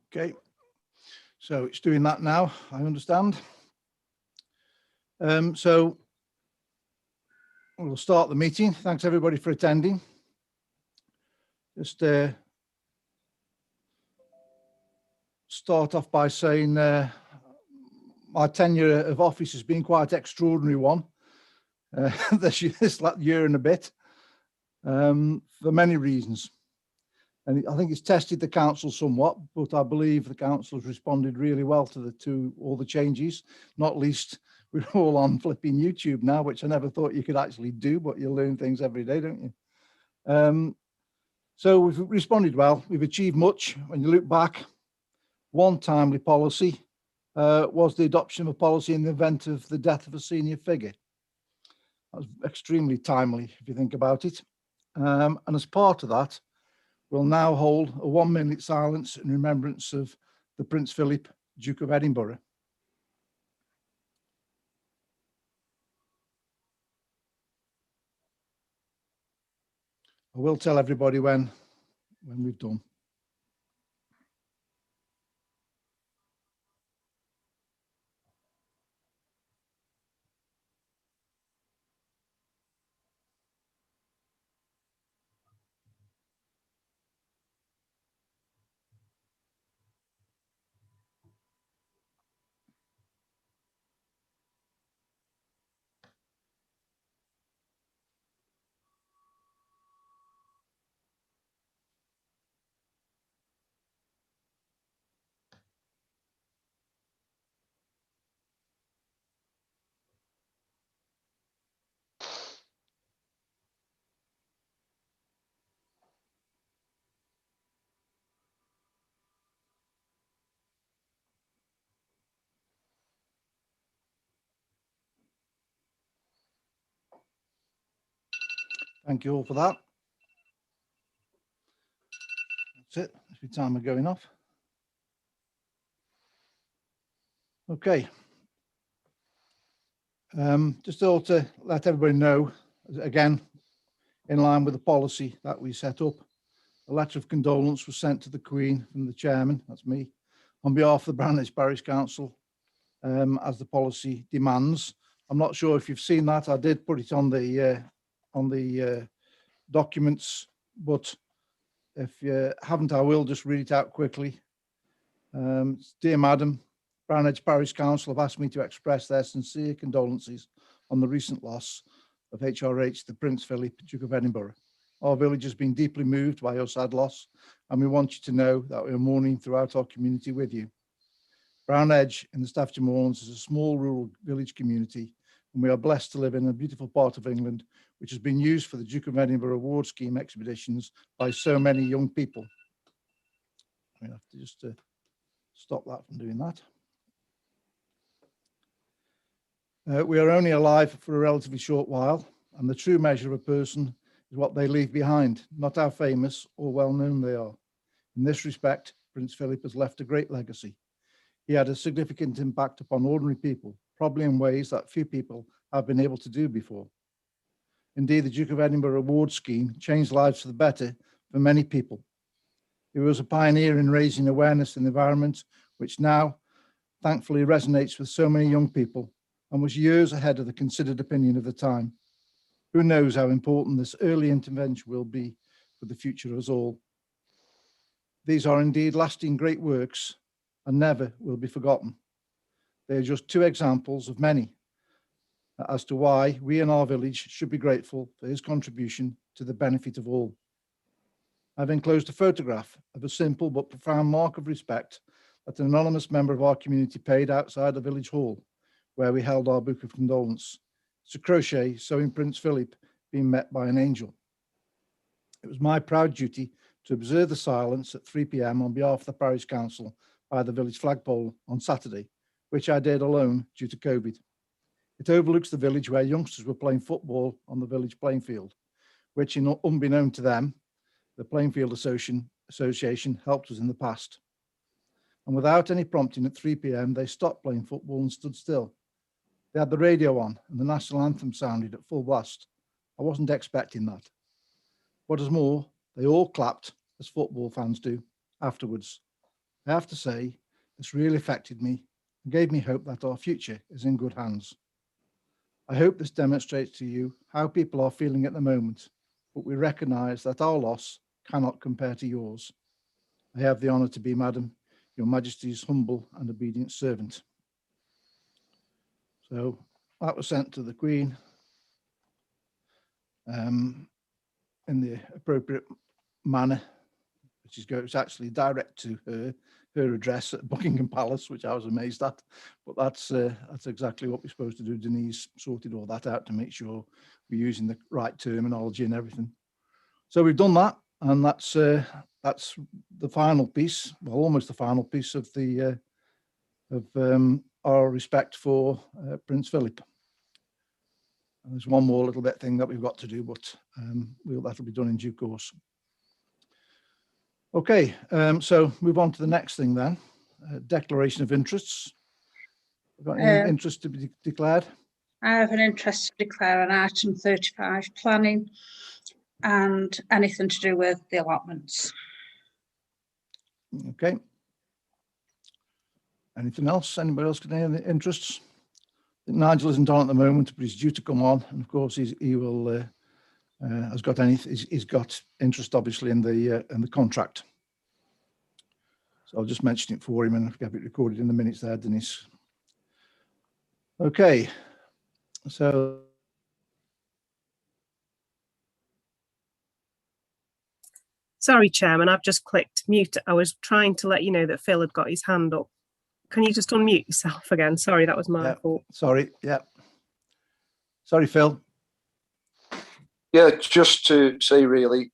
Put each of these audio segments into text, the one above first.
Okay, so it's doing that now, I understand. So we'll start the meeting. Thanks everybody for attending. Just start off by saying my tenure of office has been quite an extraordinary one this year and a bit, for many reasons. And I think it's tested the council somewhat, but I believe the council has responded really well to all the changes. Not least, we're all on flipping YouTube now, which I never thought you could actually do, but you learn things every day, don't you? So we've responded well. We've achieved much. When you look back, one timely policy was the adoption of a policy in the event of the death of a senior figure. That was extremely timely, if you think about it. And as part of that, we'll now hold a 1-minute silence in remembrance of the Prince Philip, Duke of Edinburgh. I will tell everybody when we've done. Thank you all for that. That's it. It's the time of going off. Okay. Just all to let everybody know, again, in line with the policy that we set up, a letter of condolence was sent to the Queen from the chairman, that's me, on behalf of the Branwich Parish Council, as the policy demands. I'm not sure if you've seen that. I did put it on the documents, but if you haven't, I will just read it out quickly. Dear Madam, Branwich Parish Council have asked me to express their sincere condolences on the recent loss of HRH, the Prince Philip, Duke of Edinburgh. Our village has been deeply moved by your sad loss, and we want you to know that we are mourning throughout our community with you. Brown Edge in the Staffordshire Moorlands is a small rural village community, and we are blessed to live in a beautiful part of England, which has been used for the Duke of Edinburgh Award Scheme expeditions by so many young people. I have to just stop that from doing that. We are only alive for a relatively short while, and the true measure of a person is what they leave behind, not how famous or well known they are. In this respect, Prince Philip has left a great legacy. He had a significant impact upon ordinary people, probably in ways that few people have been able to do before. Indeed, the Duke of Edinburgh Award Scheme changed lives for the better for many people. He was a pioneer in raising awareness in the environment, which now thankfully resonates with so many young people, and was years ahead of the considered opinion of the time. Who knows how important this early intervention will be for the future of us all. These are indeed lasting great works and never will be forgotten. They are just two examples of many as to why we in our village should be grateful for his contribution to the benefit of all. I've enclosed a photograph of a simple but profound mark of respect that an anonymous member of our community paid outside the village hall, where we held our book of condolence. It's a crochet showing Prince Philip being met by an angel. It was my proud duty to observe the silence at 3 p.m. on behalf of the Parish Council by the village flagpole on Saturday, which I did alone due to COVID. It overlooks the village where youngsters were playing football on the village playing field, which, unbeknown to them, the Playing Field Association helped us in the past. And without any prompting at 3 p.m, they stopped playing football and stood still. They had the radio on and the national anthem sounded at full blast. I wasn't expecting that. What is more, they all clapped, as football fans do, afterwards. I have to say, this really affected me and gave me hope that our future is in good hands. I hope this demonstrates to you how people are feeling at the moment, but we recognise that our loss cannot compare to yours. I have the honour to be, Madam, Your Majesty's humble and obedient servant. So that was sent to the Queen in the appropriate manner, which is actually direct to her address at Buckingham Palace, which I was amazed at. But that's exactly what we're supposed to do. Denise sorted all that out to make sure we're using the right terminology and everything. So we've done that, and that's the final piece, well, almost the final piece of the our respect for Prince Philip. And there's one more little bit thing that we've got to do, but that'll be done in due course. Okay, so move on to the next thing then. Declaration of interests. Got any interest to be declared? I have an interest to declare on item 35, planning, and anything to do with the allotments. Okay. Anything else? Anybody else got any interests? I think Nigel isn't on at the moment, but he's due to come on, and of course he will has got he's got interest obviously in the contract. So I'll just mention it for him and have it recorded in the minutes there, Denise. Okay, so sorry, Chairman, I've just clicked mute. I was trying to let you know that Phil had got his hand up. Can you just unmute yourself again? Sorry, that was my fault. Sorry, yeah. Sorry, Phil. Yeah, just to say really,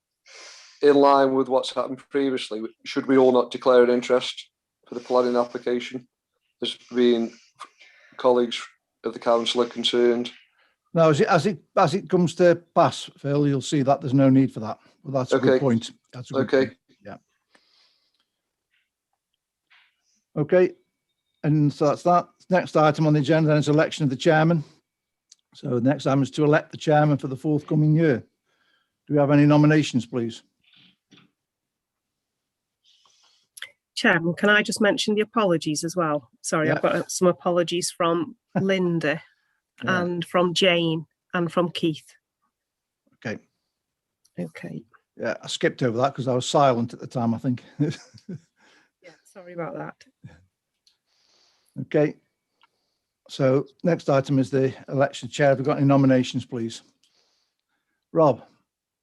in line with what's happened previously, should we all not declare an interest for the planning application? There's been colleagues of the council are concerned. No, as it comes to pass, Phil, you'll see that there's no need for that. Well, that's a good point. That's a good point. Yeah. Okay, and so that's that. Next item on the agenda then is election of the chairman. So the next item is to elect the chairman for the forthcoming year. Do we have any nominations, please? Chairman, can I just mention the apologies as well? Sorry, yeah. I've got some apologies from Linda and from Jane and from Keith. Okay. Okay. Yeah, I skipped over that because I was silent at the time, I think. Yeah, sorry about that. Okay. So next item is the election chair. Have we got any nominations, please? Rob.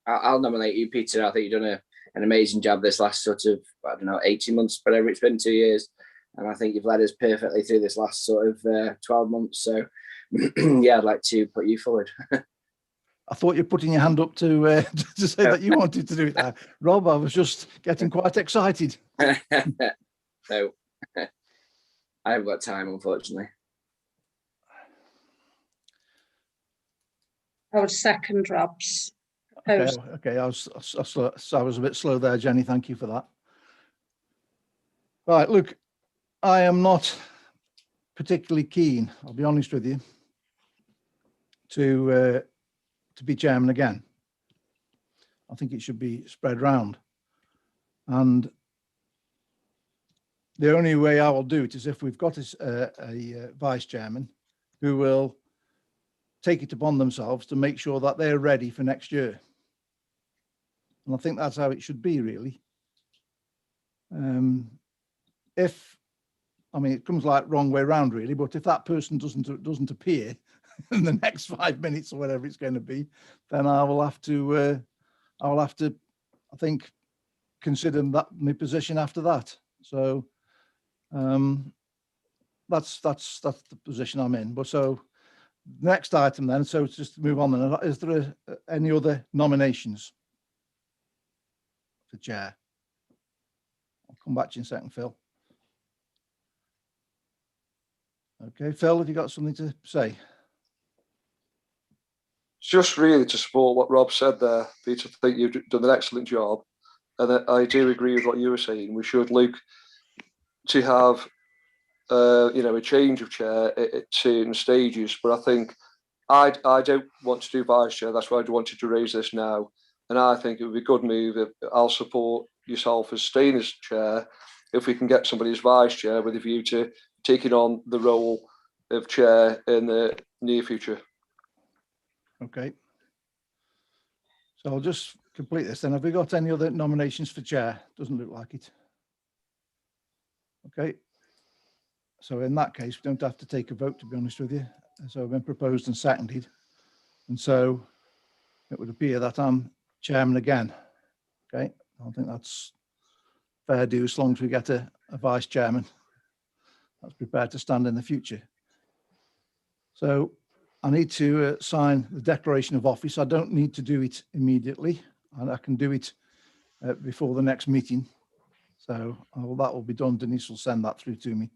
I'll nominate you, Peter. I think you've done an amazing job this last sort of, I don't know, 18 months, whatever it's been, 2 years. And I think you've led us perfectly through this last sort of 12 months. So yeah, I'd like to put you forward. I thought you were putting your hand up to say that you wanted to do it there. Rob, I was just getting quite excited. No, I haven't got time, unfortunately. I would second Rob's. Okay, I was a bit slow there, Jenny. Thank you for that. Right, look, I am not particularly keen, I'll be honest with you, to be chairman again. I think it should be spread round, and the only way I will do it is if we've got a vice chairman who will take it upon themselves to make sure that they're ready for next year. And I think that's how it should be, really. It comes like wrong way round, really, but if that person doesn't appear in the next 5 minutes or whatever it's going to be, then I will have to, I think, consider that my position after that. So that's the position I'm in. But so next item then, so just to move on then, is there any other nominations for chair? I'll come back to you in a second, Phil. Okay, Phil, have you got something to say? Just really to support what Rob said there, Peter. I think you've done an excellent job, and I do agree with what you were saying. We should look to have a change of chair at certain stages, but I think I don't want to do vice chair. That's why I wanted to raise this now, and I think it would be a good move. I'll support yourself as staying as chair, if we can get somebody as vice chair with a view to taking on the role of chair in the near future. Okay. So I'll just complete this then. Have we got any other nominations for chair? Doesn't look like it. Okay. So in that case, we don't have to take a vote, to be honest with you. So I've been proposed and seconded. And so it would appear that I'm chairman again. Okay. I think that's fair due as long as we get a vice chairman that's prepared to stand in the future. So I need to sign the declaration of office. I don't need to do it immediately, and I can do it before the next meeting. So that will be done. Denise will send that through to me.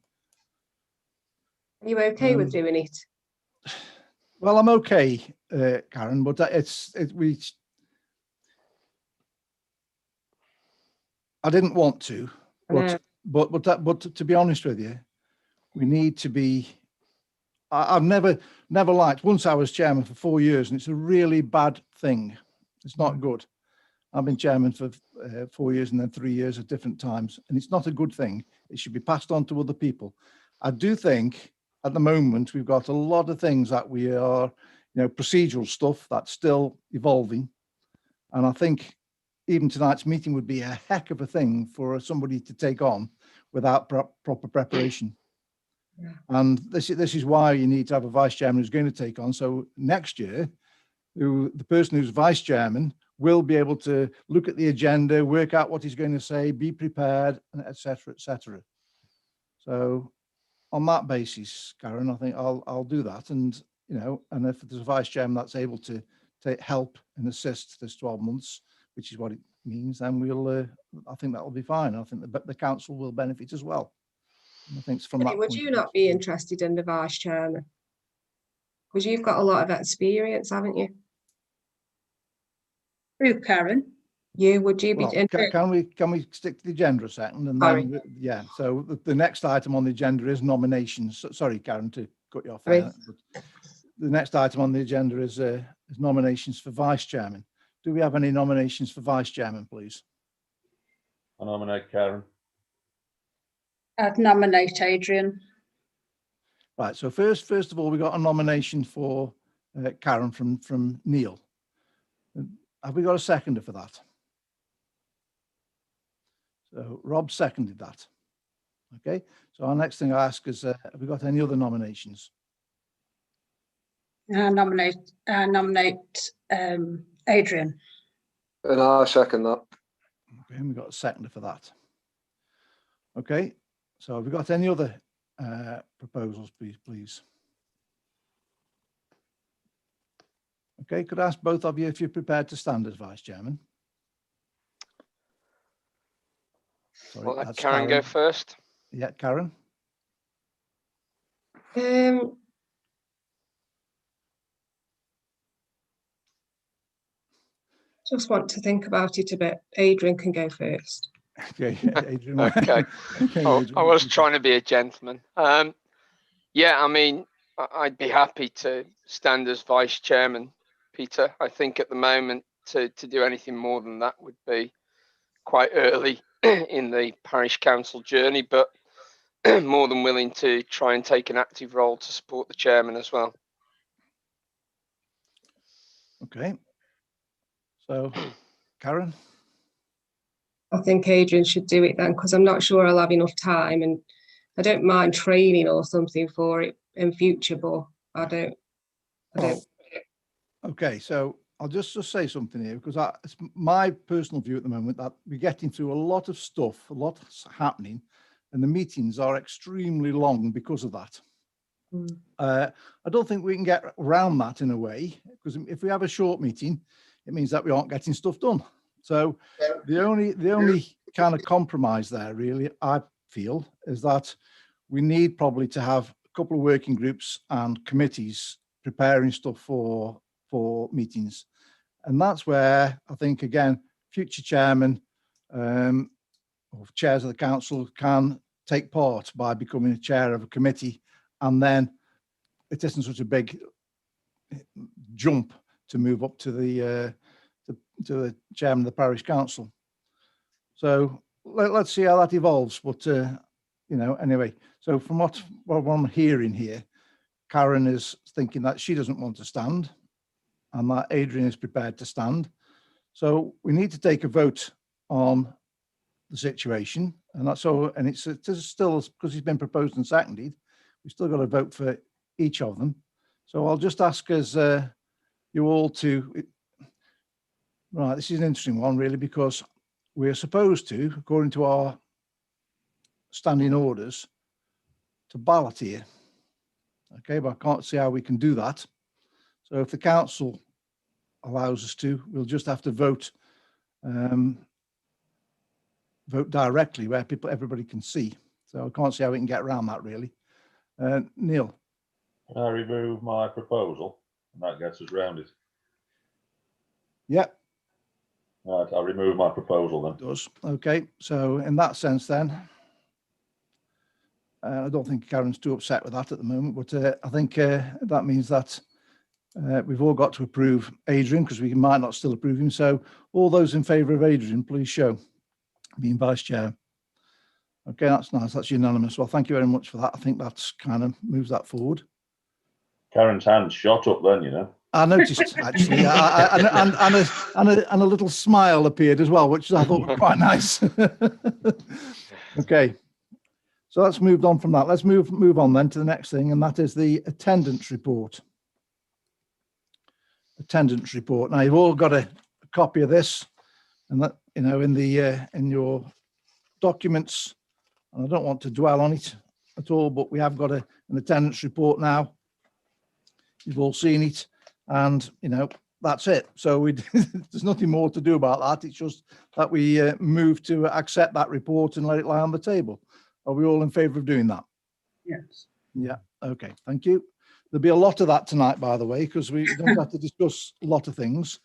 Are you okay with doing it? Well, I'm okay, Karen, but I didn't want to, but to be honest with you, we need to be. I've never liked. Once I was chairman for 4 years, and it's a really bad thing. It's not good. I've been chairman for 4 years and then 3 years at different times, and it's not a good thing. It should be passed on to other people. I do think at the moment we've got a lot of things that we are, procedural stuff that's still evolving, and I think even tonight's meeting would be a heck of a thing for somebody to take on without proper preparation. Yeah. And this is why you need to have a vice chairman who's going to take on. So next year, the person who's vice chairman will be able to look at the agenda, work out what he's going to say, be prepared, et cetera, et cetera. So on that basis, Karen, I think I'll do that. And, and if there's a vice chairman that's able to help and assist this 12 months, which is what it means, then I think that'll be fine. I think the council will benefit as well. I think from that. Would you not be interested in the vice chairman? Because you've got a lot of experience, haven't you? Who, Karen? Would you be? Well, can we stick to the agenda a second? And then, yeah. So the next item on the agenda is nominations. Sorry, Karen, to cut you off there. But the next item on the agenda is nominations for vice chairman. Do we have any nominations for vice chairman, please? I nominate Karen. I'd nominate Adrian. Right. So first of all, we got a nomination for Karen from Neil. Have we got a seconder for that? So Rob seconded that. Okay. So our next thing I ask is, have we got any other nominations? I nominate Adrian. And I second that. Okay, and we got a seconder for that. Okay. So have we got any other proposals, please? Okay, could I ask both of you if you're prepared to stand as vice chairman? Sorry, well, let Karen go first. Yeah, Karen. Just want to think about it a bit. Adrian can go first. Okay, Adrian. Okay. Adrian. I was trying to be a gentleman. Yeah, I mean, I'd be happy to stand as vice chairman, Peter. I think at the moment to do anything more than that would be quite early in the parish council journey, but more than willing to try and take an active role to support the chairman as well. Okay. So, Karen? I think Adrian should do it then, because I'm not sure I'll have enough time, and I don't mind training or something for it in future, but I don't. Okay, so I'll just say something here, because it's my personal view at the moment that we're getting through a lot of stuff, a lot's happening, and the meetings are extremely long because of that. I don't think we can get around that in a way, because if we have a short meeting, it means that we aren't getting stuff done. So the only kind of compromise there, really, I feel, is that we need probably to have a couple of working groups and committees preparing stuff for meetings. And that's where I think, again, future chairman or chairs of the council can take part by becoming a chair of a committee, and then it isn't such a big jump to move up to the chairman of the parish council. So let's see how that evolves. But anyway, so from what I'm hearing here, Karen is thinking that she doesn't want to stand, and that Adrian is prepared to stand. So we need to take a vote on the situation, and that's all. And it's still, because he's been proposed and seconded, we've still got to vote for each of them. So I'll just ask us you all to. Right, this is an interesting one, really, because we're supposed to, according to our standing orders, to ballot here. Okay, but I can't see how we can do that. So if the council allows us to, we'll just have to vote directly where everybody can see. So I can't see how we can get around that, really. Neil. Can I remove my proposal? And that gets us round it. Yep. Right, I'll remove my proposal then. It does. Okay, so in that sense then, I don't think Karen's too upset with that at the moment, but I think that means that we've all got to approve Adrian, because we might not still approve him. So all those in favour of Adrian, please show, being vice chair. Okay, that's nice. That's unanimous. Well, thank you very much for that. I think that's kind of moves that forward. Karen's hand shot up then, you know. I noticed, actually, and a little smile appeared as well, which I thought was quite nice. Okay, so let's move on from that. Let's move on then to the next thing, and that is the attendance report. Attendance report. Now you've all got a copy of this, and that in your documents. And I don't want to dwell on it at all, but we have got an attendance report now. You've all seen it. And, that's it. So there's nothing more to do about that. It's just that we move to accept that report and let it lie on the table. Are we all in favour of doing that? Yes. Yeah. Okay. Thank you. There'll be a lot of that tonight, by the way, because we don't have to discuss a lot of things.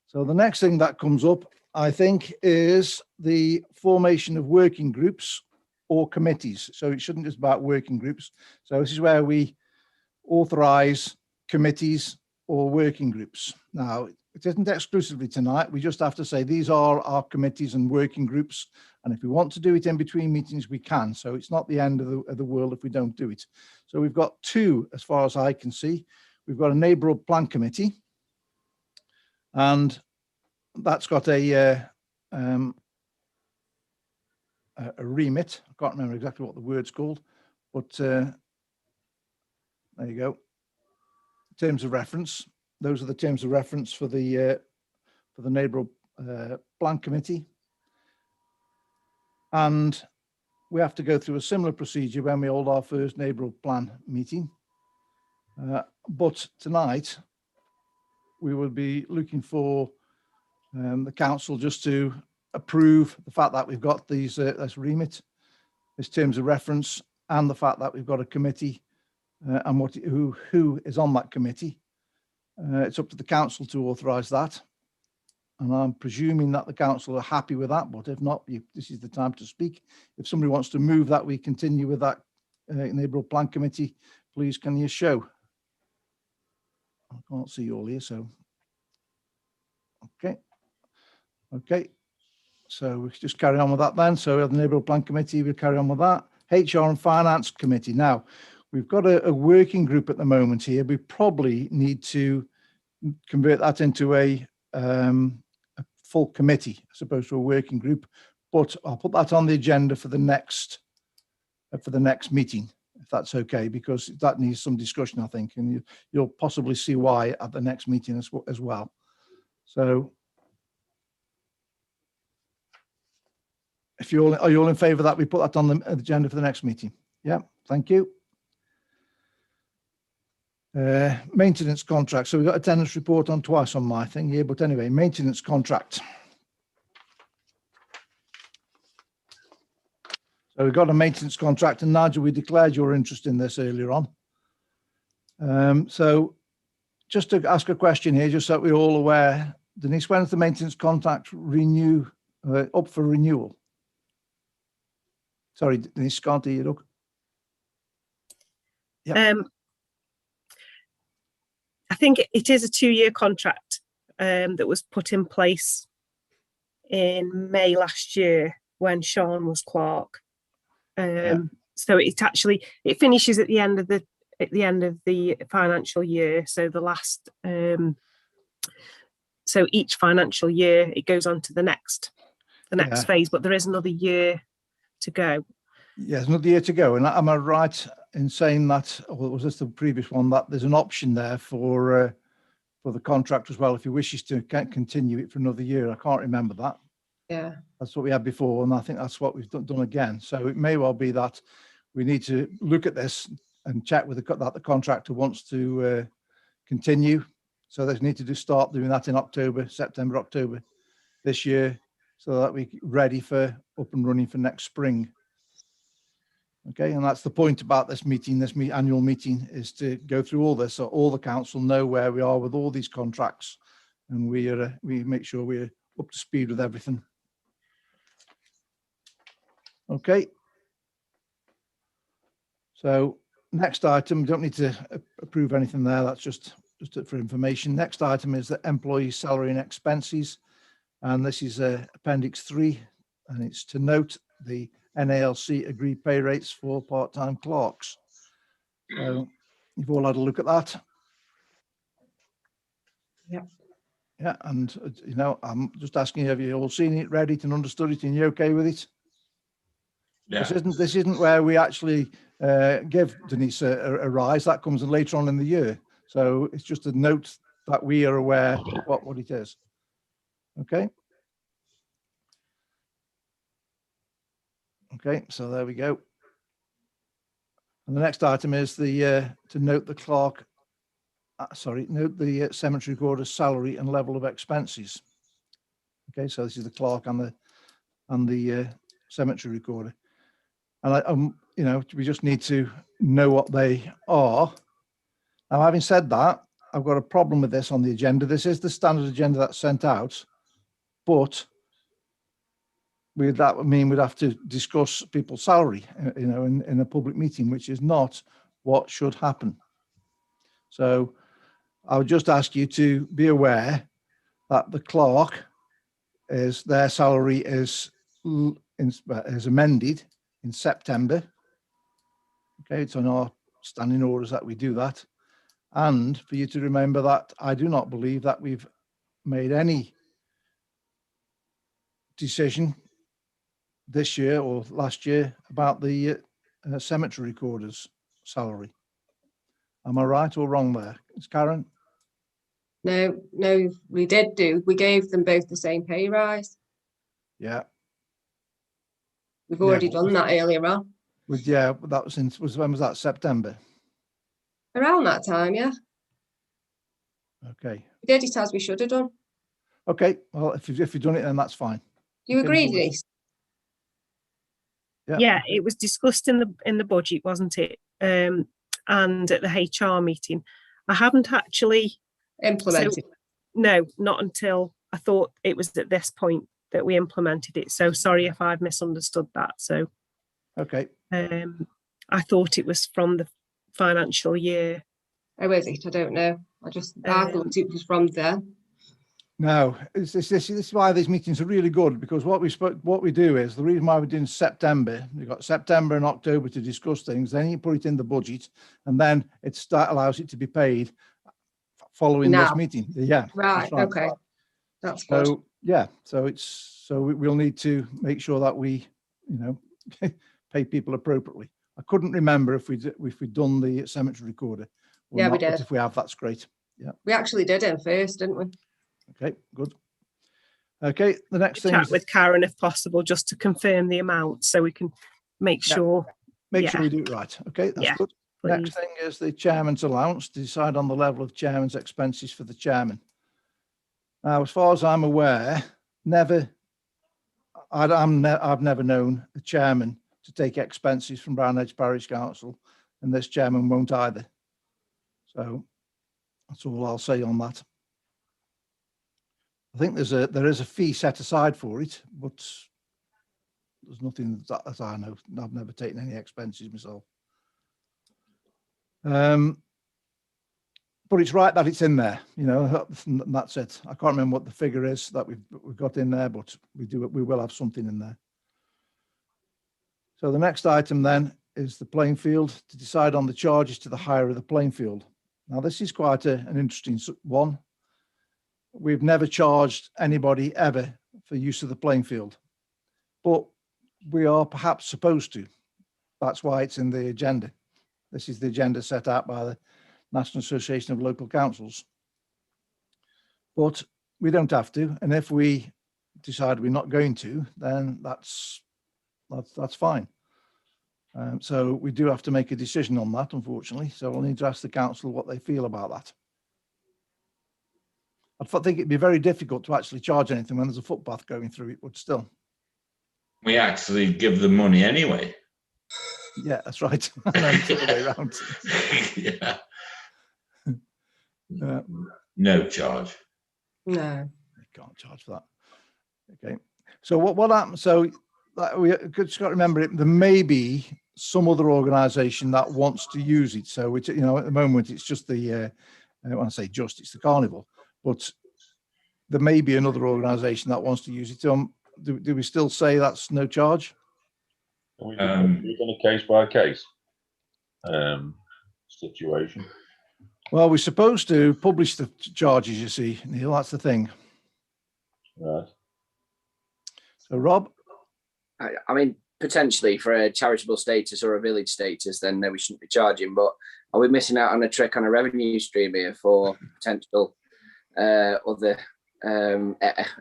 So the next thing that comes up, I think, is the formation of working groups or committees. So it shouldn't just be about working groups. So this is where we authorise committees or working groups. Now, it isn't exclusively tonight. We just have to say these are our committees and working groups. And if we want to do it in between meetings, we can. So it's not the end of the world if we don't do it. So we've got two, as far as I can see. We've got a neighbourhood plan committee, and that's got a remit. I can't remember exactly what the word's called, but there you go. Terms of reference. Those are the terms of reference for the neighbourhood plan committee, and we have to go through a similar procedure when we hold our first neighbourhood plan meeting. But tonight we will be looking for the council just to approve the fact that we've got these this remit, this terms of reference, and the fact that we've got a committee and who is on that committee. It's up to the council to authorise that, and I'm presuming that the council are happy with that. But if not, this is the time to speak. If somebody wants to move that we continue with that neighbourhood plan committee, please can you show? I can't see you all here, so okay. So we just carry on with that then. So we have the neighbourhood plan committee. We'll carry on with that. HR and finance committee. Now, we've got a working group at the moment here. We probably need to convert that into a full committee as opposed to a working group. But I'll put that on the agenda for the next meeting, if that's okay, because that needs some discussion, I think, and you'll possibly see why at the next meeting as well. So, are you all in favour that we put that on the agenda for the next meeting? Yeah, thank you. Maintenance contract. So we've got attendance report on twice on my thing here, but anyway, maintenance contract. So we've got a maintenance contract, and Nigel, we declared your interest in this earlier on. So just to ask a question here, just so we're all aware, Denise, when is the maintenance contract up for renewal? Sorry, Denise, can't hear you, look. Yep. I think it is a 2-year contract that was put in place in May last year. when Sean was clerk. So it finishes at the end of the financial year. So the last so each financial year it goes on to the next phase, but there is another year to go. Yes, another year to go. And am I right in saying that, or was this the previous one, that there's an option there for the contract as well if he wishes to continue it for another year? I can't remember that. Yeah. That's what we had before, and I think that's what we've done again. So it may well be that we need to look at this and check with that the contractor wants to continue. So they need to start doing that in September, October this year, so that we're ready for up and running for next spring. Okay, and that's the point about this meeting, annual meeting, is to go through all this so all the council know where we are with all these contracts, and we make sure we're up to speed with everything. Okay. So next item, we don't need to approve anything there. That's just for information. Next item is the employee salary and expenses. And this is Appendix 3. And it's to note the NALC agreed pay rates for part-time clerks. So you've all had a look at that. Yep. Yeah, and I'm just asking, have you all seen it, read it and understood it, and you okay with it? Yeah. This isn't where we actually give Denise a rise. That comes in later on in the year. So it's just a note that we are aware what it is. Okay. Okay, so there we go. And the next item is to note the clerk. Note the cemetery recorder's salary and level of expenses. Okay, so this is the clerk and the cemetery recorder. And we just need to know what they are. Now, having said that, I've got a problem with this on the agenda. This is the standard agenda that's sent out, but that would mean we'd have to discuss people's salary, in a public meeting, which is not what should happen. So I would just ask you to be aware that the clerk their salary is amended in September. Okay, it's on our standing orders that we do that. And for you to remember that I do not believe that we've made any decision this year or last year about the cemetery recorder's salary. Am I right or wrong there? It's Karen? No, we did we gave them both the same pay rise. Yeah. We've already done that earlier on. But that was when was that? September? Around that time, yeah. Okay. We did it as we should have done. Okay, well, if you've done it, then that's fine. You agree, Denise? Yeah, it was discussed in the budget, wasn't it? And at the HR meeting. I haven't actually implemented. No, not until I thought it was at this point that we implemented it. So sorry if I've misunderstood that. So okay. I thought it was from the financial year. Oh, is it? I don't know. I thought it was from then. No, this is why these meetings are really good, because what we do is, the reason why we're doing September, you've got September and October to discuss things, then you put it in the budget, and then that allows it to be paid following this meeting. Yeah. Right. Okay. That's good. So yeah, so we'll need to make sure that we, pay people appropriately. I couldn't remember if we'd done the cemetery recorder. Yeah, we did. But if we have, that's great. Yeah. We actually did it first, didn't we? Okay, good. Okay, the next thing is with Karen, if possible, just to confirm the amount, so we can make sure. Make sure we do it right. Okay, that's good. Please. Next thing is the chairman's allowance, to decide on the level of chairman's expenses for the chairman. Now, as far as I'm aware, I've never known a chairman to take expenses from Brown Edge Parish Council, and this chairman won't either. So that's all I'll say on that. I think there is a fee set aside for it, but there's nothing that, as I know. I've never taken any expenses myself. But it's right that it's in there, that's it. I can't remember what the figure is that we've got in there, but we will have something in there. So the next item then is the playing field, to decide on the charges to the hire of the playing field. Now, this is quite an interesting one. We've never charged anybody ever for use of the playing field, but we are perhaps supposed to. That's why it's in the agenda. This is the agenda set out by the National Association of Local Councils. But we don't have to, and if we decide we're not going to, then that's fine. So we do have to make a decision on that, unfortunately. So we'll need to ask the council what they feel about that. I think it'd be very difficult to actually charge anything when there's a footpath going through it, but still. We actually give them money anyway. Yeah, that's right. And then it's the other way around. Yeah. No charge. No. You can't charge for that. Okay. So what happens? So we just got to remember it. There may be some other organisation that wants to use it. So which, you know, at the moment it's just the when I say just, it's the carnival. But there may be another organisation that wants to use it. Do we still say that's no charge? We've done a case by case situation. Well, we're supposed to publish the charges, you see, Neil. That's the thing. Right. So, Rob? I mean, potentially for a charitable status or a village status, then no, we shouldn't be charging. But are we missing out on a trick on a revenue stream here for potential other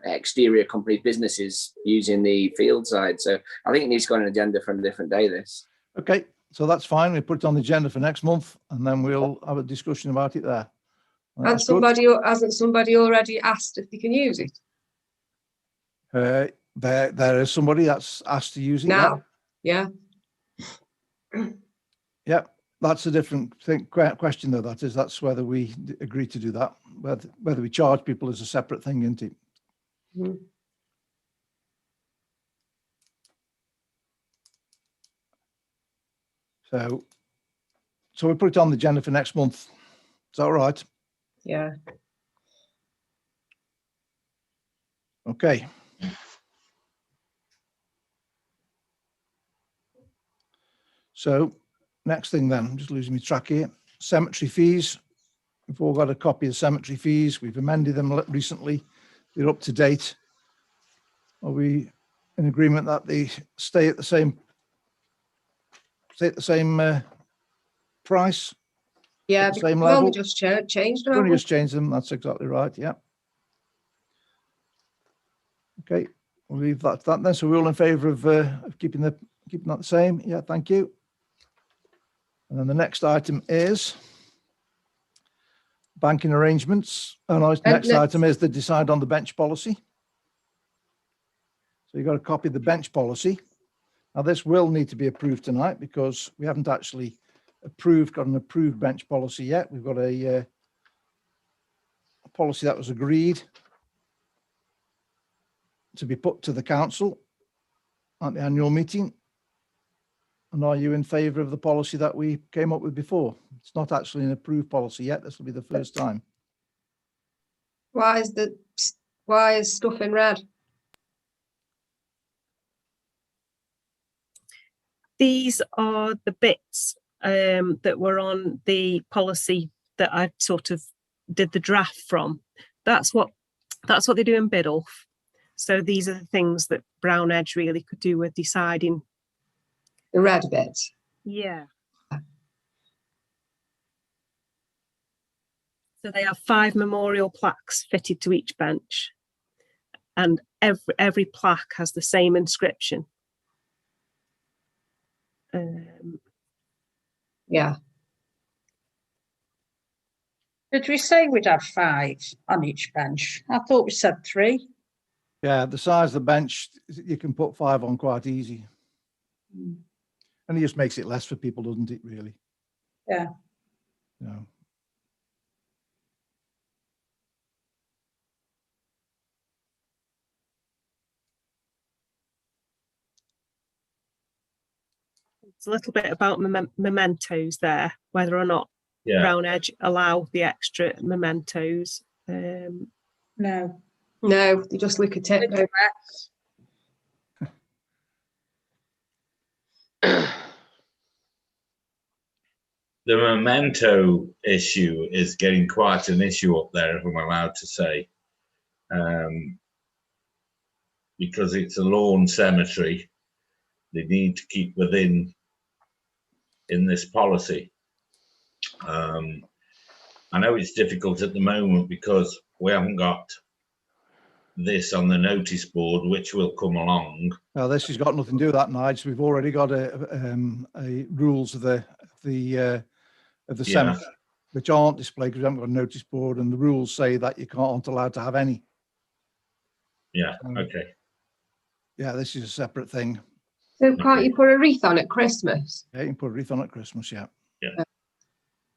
exterior company businesses using the field side? So I think it needs to go on an agenda for a different day, this. Okay, so that's fine. We put it on the agenda for next month, and then we'll have a discussion about it there. And hasn't somebody already asked if they can use it? There is somebody that's asked to use it now. Yeah. Yeah, that's a different question, though. That's whether we agree to do that. Whether we charge people is a separate thing, isn't it? Mm-hmm. So we put it on the agenda for next month. Is that all right? Yeah. Okay. So next thing then, I'm just losing my track here. Cemetery fees. We've all got a copy of cemetery fees. We've amended them recently. They're up to date. Are we in agreement that they stay at the same price? Yeah, the same we've level? only just changed them. Only just changed them. That's exactly right. Yeah. Okay, we'll leave that to that then. So we're all in favour of keeping that the same. Yeah, thank you. And then the next item is banking arrangements. Oh no, next item is the decide on the bench policy. So you've got a copy of the bench policy. Now this will need to be approved tonight because we haven't actually got an approved bench policy yet. We've got a policy that was agreed to be put to the council at the annual meeting. And are you in favour of the policy that we came up with before? It's not actually an approved policy yet. This will be the first time. Why is stuff in red? These are the bits that were on the policy that I sort of did the draft from. That's what they do in Biddulph. So these are the things that Brown Edge really could do with deciding. The red bits. Yeah. So they have 5 memorial plaques fitted to each bench, and every plaque has the same inscription. Yeah. Did we say we'd have 5 on each bench? I thought we said 3. Yeah, the size of the bench, you can put 5 on quite easy. And it just makes it less for people, doesn't it, really? Yeah. No. It's a little bit about mementos there, whether or not Brown Edge allow the extra mementos. No. No, they just look at it. the memento issue is getting quite an issue up there, if I'm allowed to say, because it's a lawn cemetery. They need to keep within in this policy. I know it's difficult at the moment because we haven't got this on the notice board, which will come along. Well, this has got nothing to do with that, Nigel. We've already got a rules of the cemetery, which aren't displayed because we haven't got a notice board, and the rules say that you aren't allowed to have any. Yeah. Okay. Yeah, this is a separate thing. So can't you put a wreath on at Christmas? Yeah, you can put a wreath on at Christmas. Yeah. Yeah.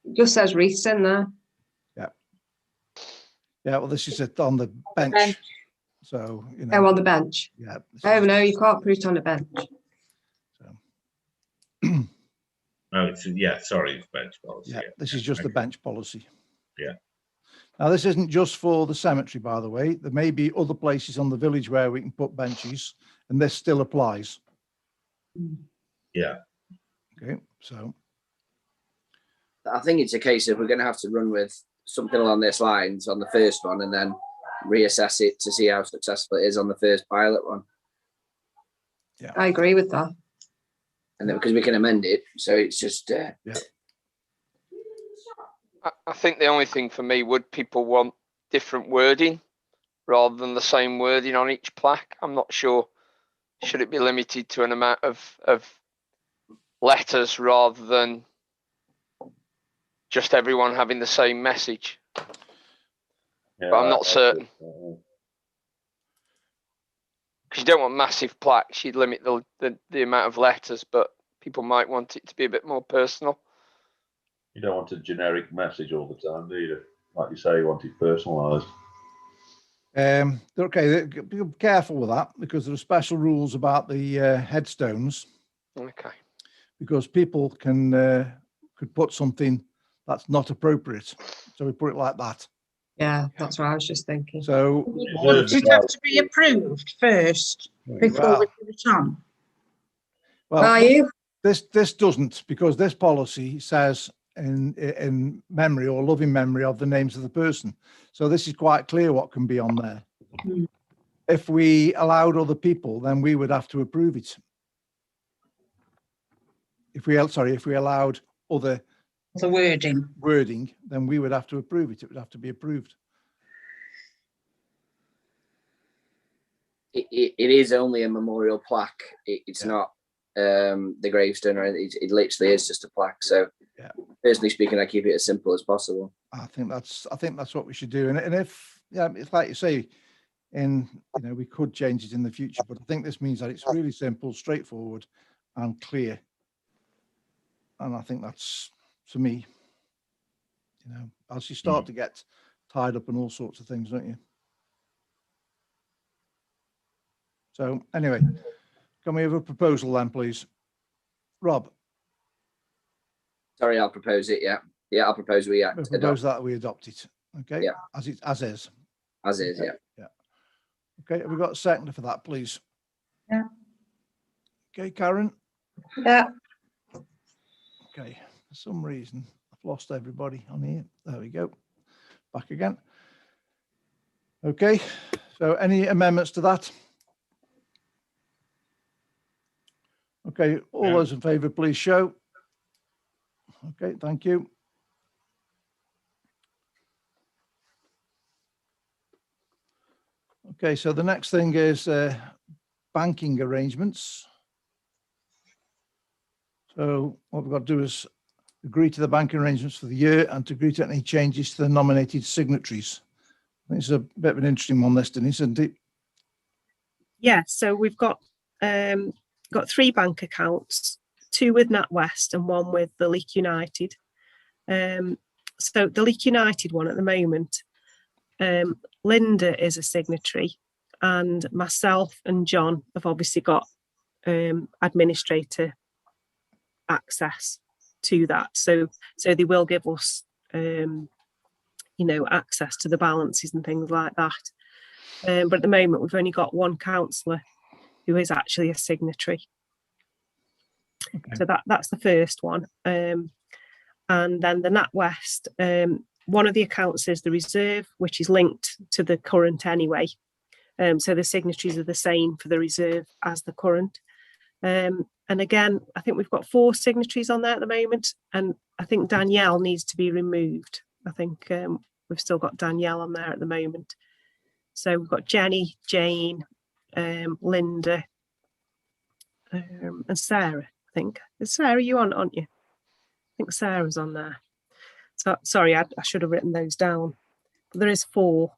It just says wreaths in there. Yeah. Yeah. Well, this is on the bench. So, you know. Oh, on the bench. Yeah. Oh, no, you can't put it on a bench. So. Oh, it's, yeah, sorry, it's bench policy. Yeah, this is just the bench policy. Yeah. Now, this isn't just for the cemetery, by the way. There may be other places on the village where we can put benches, and this still applies. Yeah. Okay, so. I think it's a case of we're going to have to run with something along these lines on the first one and then reassess it to see how successful it is on the first pilot one. Yeah, I agree with that. And then because we can amend it, so it's just yeah. I think the only thing for me, would people want different wording rather than the same wording on each plaque? I'm not sure. Should it be limited to an amount of letters rather than just everyone having the same message? Yeah, But I'm not certain. Because you don't want massive plaques, you'd limit the amount of letters, but people might want it to be a bit more personal. You don't want a generic message all the time, do you? Like you say, you want it personalised. Okay, be careful with that because there are special rules about the headstones. Okay. Because people could put something that's not appropriate, so we put it like that. Yeah, that's what I was just thinking. So Does it have to be approved first before we put it on? Well, are you? This doesn't, because this policy says in memory or loving memory of the names of the person. So this is quite clear what can be on there. If we allowed other people, then we would have to approve it. If we allowed other The wording, then we would have to approve it. It would have to be approved. it is only a memorial plaque. It's not the gravestone or anything. It literally is just a plaque. So yeah, personally speaking, I keep it as simple as possible. I think that's what we should do. And if it's like you say, we could change it in the future, but I think this means that it's really simple, straightforward, and clear. And I think that's, for me, as you start to get tied up in all sorts of things, don't you? So anyway, can we have a proposal then, please? Rob? Sorry, I'll propose it. Yeah. Yeah, I'll propose we propose that we adopt it. Okay. Yeah. As is. As is, okay. Yeah. Okay, have we got a seconder for that, please? Yeah. Okay, Karen? Yeah. Okay, for some reason, I've lost everybody on here. There we go. Back again. Okay, so any amendments to that? Okay, all those in favour, please show. Okay, thank you. Okay, so the next thing is banking arrangements. So what we've got to do is agree to the banking arrangements for the year and to agree to any changes to the nominated signatories. I think it's a bit of an interesting one, this, Denise, isn't it? Yeah, so we've got 3 bank accounts, 2 with NatWest and 1 with the Leek United. So the Leek United one at the moment, Linda is a signatory, and myself and John have obviously got administrator access to that. So they will give us, access to the balances and things like that. But at the moment, we've only got 1 councillor who is actually a signatory. Okay. So that's the first one. And then the NatWest, one of the accounts is the reserve, which is linked to the current anyway. So the signatories are the same for the reserve as the current. And again, I think we've got 4 signatories on there at the moment, and I think Danielle needs to be removed. I think we've still got Danielle on there at the moment. So we've got Jenny, Jane, Linda, and Sarah, I think. Is Sarah, you on, aren't you? I think Sarah's on there. So sorry, I should have written those down. But there is 4.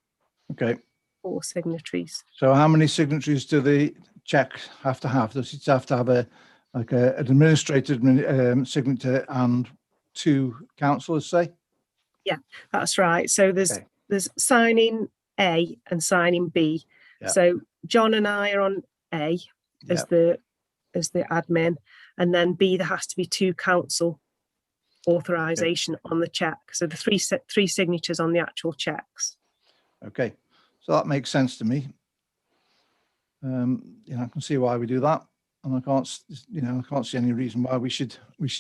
Okay. 4 signatories. So how many signatories do the check have to have? Does it have to have an administrator signature and 2 councillors, say? Yeah, that's right. So there's signing A and signing B. Yeah. So John and I are on A as the admin, and then B, there has to be 2 council authorization on the check. So the 3 signatures on the actual checks. Okay, so that makes sense to me. I can see why we do that, and I can't see any reason why we should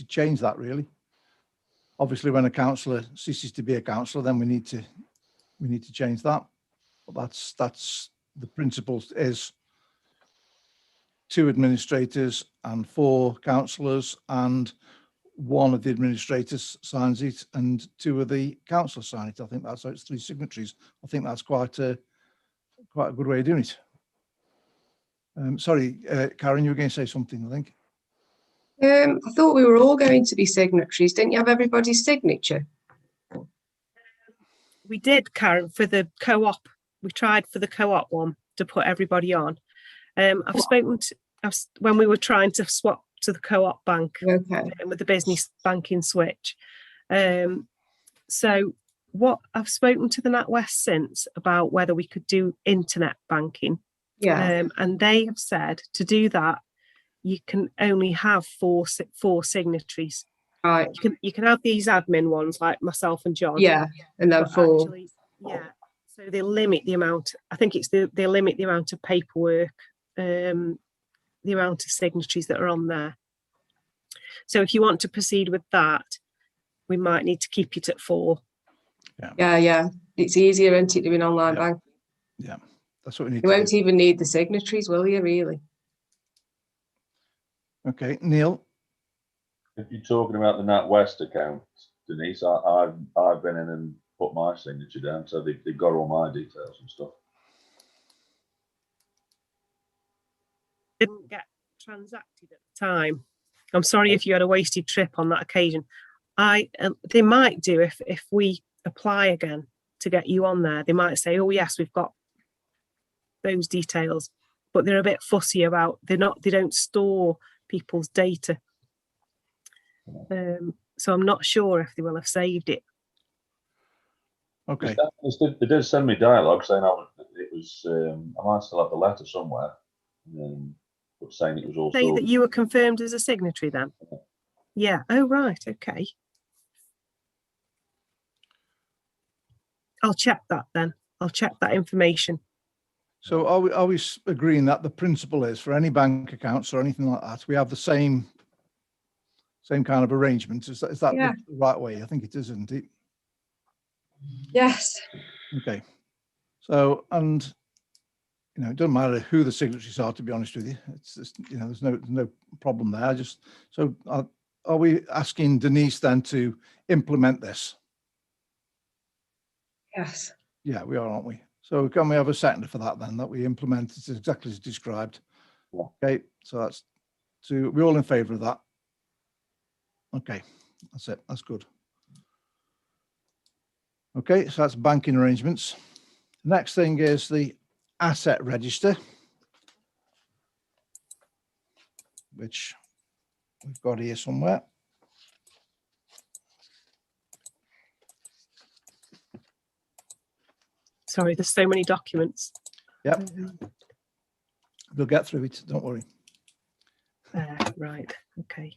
change that, really. Obviously, when a councillor ceases to be a councillor, then we need to change that. But that's the principle is 2 administrators and 4 councillors, and 1 of the administrators signs it and 2 of the councillors sign it. I think that's how it's 3 signatories. I think that's quite a good way of doing it. Sorry, Karen, you were going to say something, I think. I thought we were all going to be signatories. Didn't you have everybody's signature? We did, Karen, for the co-op. We tried for the co-op one to put everybody on. I've spoken to when we were trying to swap to the co-op bank with the business banking switch. So what I've spoken to the NatWest since about whether we could do internet banking. Yeah. And they have said to do that, you can only have four signatories. Right. You can have these admin ones like myself and John. Yeah, and then 4. Actually, yeah. So they limit the amount. I think it's they limit the amount of paperwork, the amount of signatories that are on there. So if you want to proceed with that, we might need to keep it at 4. Yeah. It's easier, isn't it, doing online banking? Yeah, that's what we need. You won't even need the signatories, will you, really? Okay, Neil. If you're talking about the NatWest account, Denise, I've been in and put my signature down, so they've got all my details and stuff. Didn't get transacted at the time. I'm sorry if you had a wasted trip on that occasion. They might do if we apply again to get you on there. They might say, "Oh yes, we've got those details," but they're a bit fussy about. They don't store people's data. So I'm not sure if they will have saved it. Okay. They did send me dialogue saying it was. I might still have the letter somewhere, but saying it was all. Say that you were confirmed as a signatory then. Yeah. Oh right. Okay. I'll check that then. I'll check that information. So are we agreeing that the principle is for any bank accounts or anything like that, we have the same kind of arrangement? Is that the right way? I think it is, isn't it? Yes. Okay. So, and it doesn't matter who the signatories are, to be honest with you. It's just, there's no problem there. So are we asking Denise then to implement this? Yes. Yeah, we are, aren't we? So can we have a seconder for that then, that we implement it exactly as described? Yeah. Okay, so we're all in favour of that. Okay, that's it. That's good. Okay, so that's banking arrangements. Next thing is the asset register, which we've got here somewhere. Sorry, there's so many documents. Yep. We'll get through it, don't worry. Right, okay.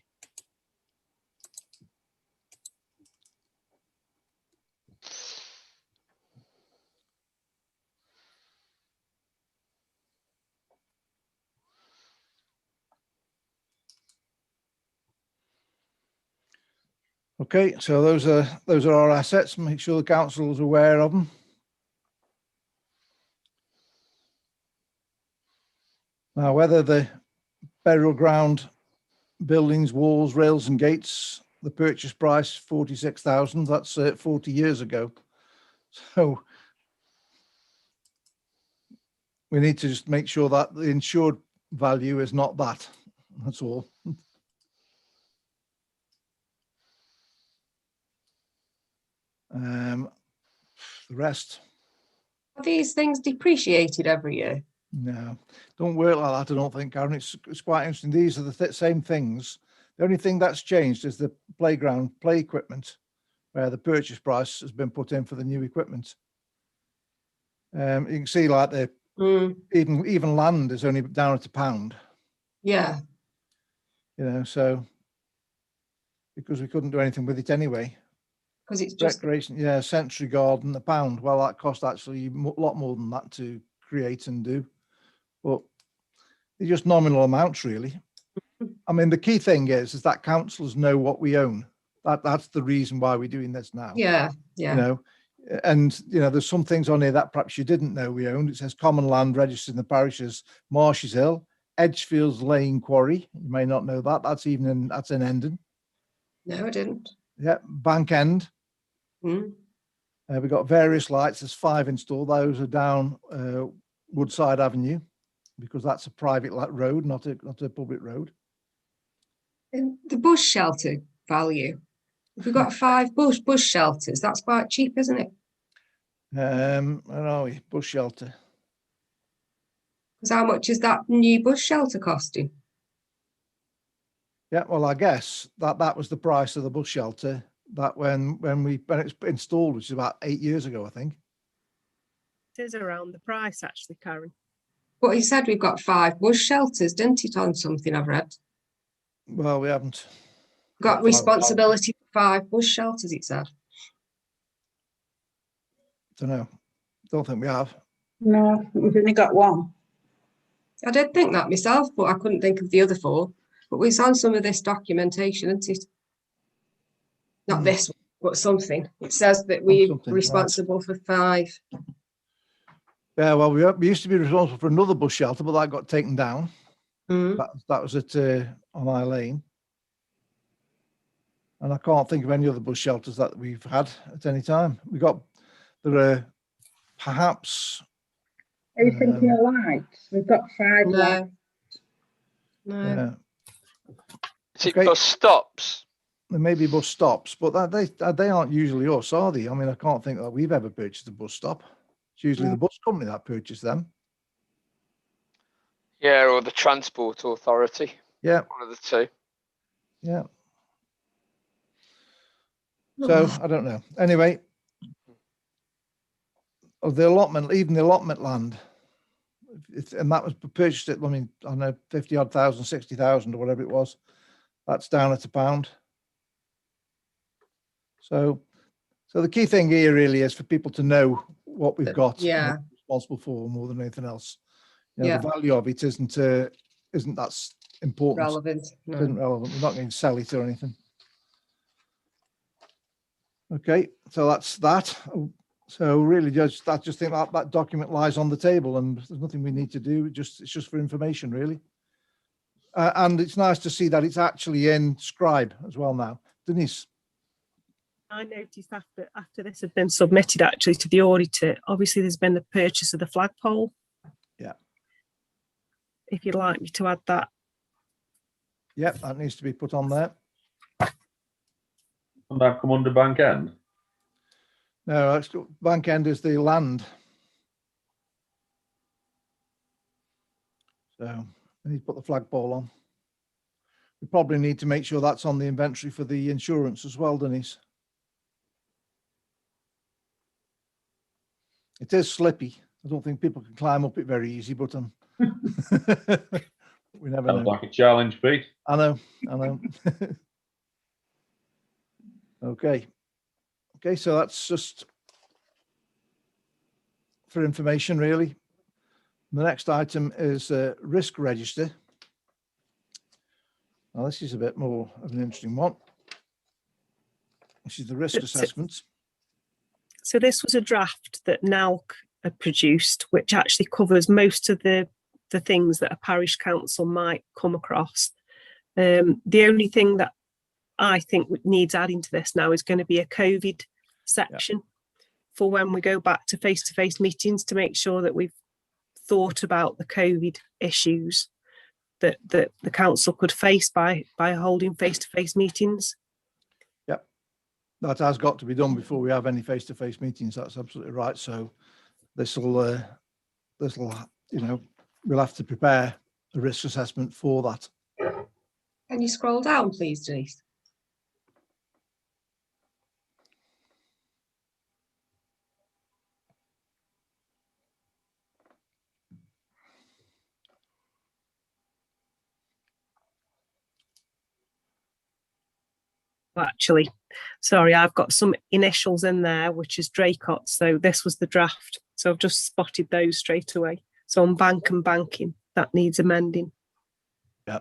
Okay, so those are our assets. Make sure the council is aware of them. Now, whether the burial ground, buildings, walls, rails and gates, the purchase price 46,000, that's 40 years ago. So we need to just make sure that the insured value is not that. That's all. The rest, Are these things depreciated every year? no, don't work like that. I don't think, Karen. It's quite interesting. These are the same things. The only thing that's changed is the playground play equipment, where the purchase price has been put in for the new equipment. You can see like the even land is only down at £1. Yeah. You know, so because we couldn't do anything with it anyway. Because it's just Decoration, yeah, Century Garden, £1. Well, that cost actually a lot more than that to create and do, but they're just nominal amounts, really. I mean, the key thing is that councillors know what we own. That's the reason why we're doing this now. yeah, yeah. You know, and you know, there's some things on here that perhaps you didn't know we owned. It says common land registered in the parish as Marshes Hill, Edgefields Lane Quarry. You may not know that. That's in Endon. No, I didn't. Yeah, Bank End. We've got various lights. There's 5 installed. Those are down Woodside Avenue, because that's a private road, not a public road. And the bush shelter value. If we've got 5 bush shelters, that's quite cheap, isn't it? Where are we? Bush shelter. Because how much is that new bush shelter costing? Yeah, well, I guess that was the price of the bush shelter that when it's installed, which is about 8 years ago, I think. It is around the price, actually, Karen. But he said we've got 5 bush shelters, didn't it, on something I've read? Well, we haven't Got responsibility for 5 bush shelters, it said. Don't know. Don't think we have. No, we've only got 1. I did think that myself, but I couldn't think of the other 4. But we saw some of this documentation, isn't it? Not this one, but something. It says that we're responsible for 5. Yeah, well, we used to be responsible for another bush shelter, but that got taken down. That was at on High Lane. And I can't think of any other bush shelters that we've had at any time. There are perhaps. Are you thinking of lights? We've got 5 lights. No. Is it bus stops? There may be bus stops, but they aren't usually us, are they? I mean, I can't think that we've ever purchased a bus stop. It's usually the bus company that purchased them. Yeah, or the Transport Authority. Yeah. One of the 2. Yeah. So I don't know. Anyway, of the allotment, even the allotment land, and that was purchased at, I mean, I don't know, 50 odd thousand, 60,000 or whatever it was. That's down at £1. So the key thing here really is for people to know what we've got. Yeah. What we're responsible for more than anything else. You know, the value of it isn't that important. Relevant. No. It isn't relevant. We're not going to sell it or anything. Okay, so that's that. So really, just think that document lies on the table, and there's nothing we need to do. It's just for information, really. And it's nice to see that it's actually in Scribe as well now. Denise. I noticed after this had been submitted actually to the auditor, obviously there's been the purchase of the flagpole. Yeah. If you'd like me to add that. Yep, that needs to be put on there. And that come under Bank End? No, Bank End is the land. So we need to put the flagpole on. We probably need to make sure that's on the inventory for the insurance as well, Denise. It is slippy. I don't think people can climb up it very easy, but we never know. Sounds like a challenge, Pete. I know. Okay, so that's just for information, really. The next item is risk register. Now, this is a bit more of an interesting one. which is the risk assessment. So this was a draft that NALC had produced, which actually covers most of the things that a parish council might come across. The only thing that I think needs adding to this now is going to be a COVID section for when we go back to face-to-face meetings, to make sure that we've thought about the COVID issues that the council could face by holding face-to-face meetings. Yep, that has got to be done before we have any face-to-face meetings. That's absolutely right. So this will, you know, we'll have to prepare a risk assessment for that. Can you scroll down, please, Denise? Actually, sorry, I've got some initials in there, which is Draycott. So this was the draft. So I've just spotted those straight away. So on bank and banking, that needs amending. Yeah.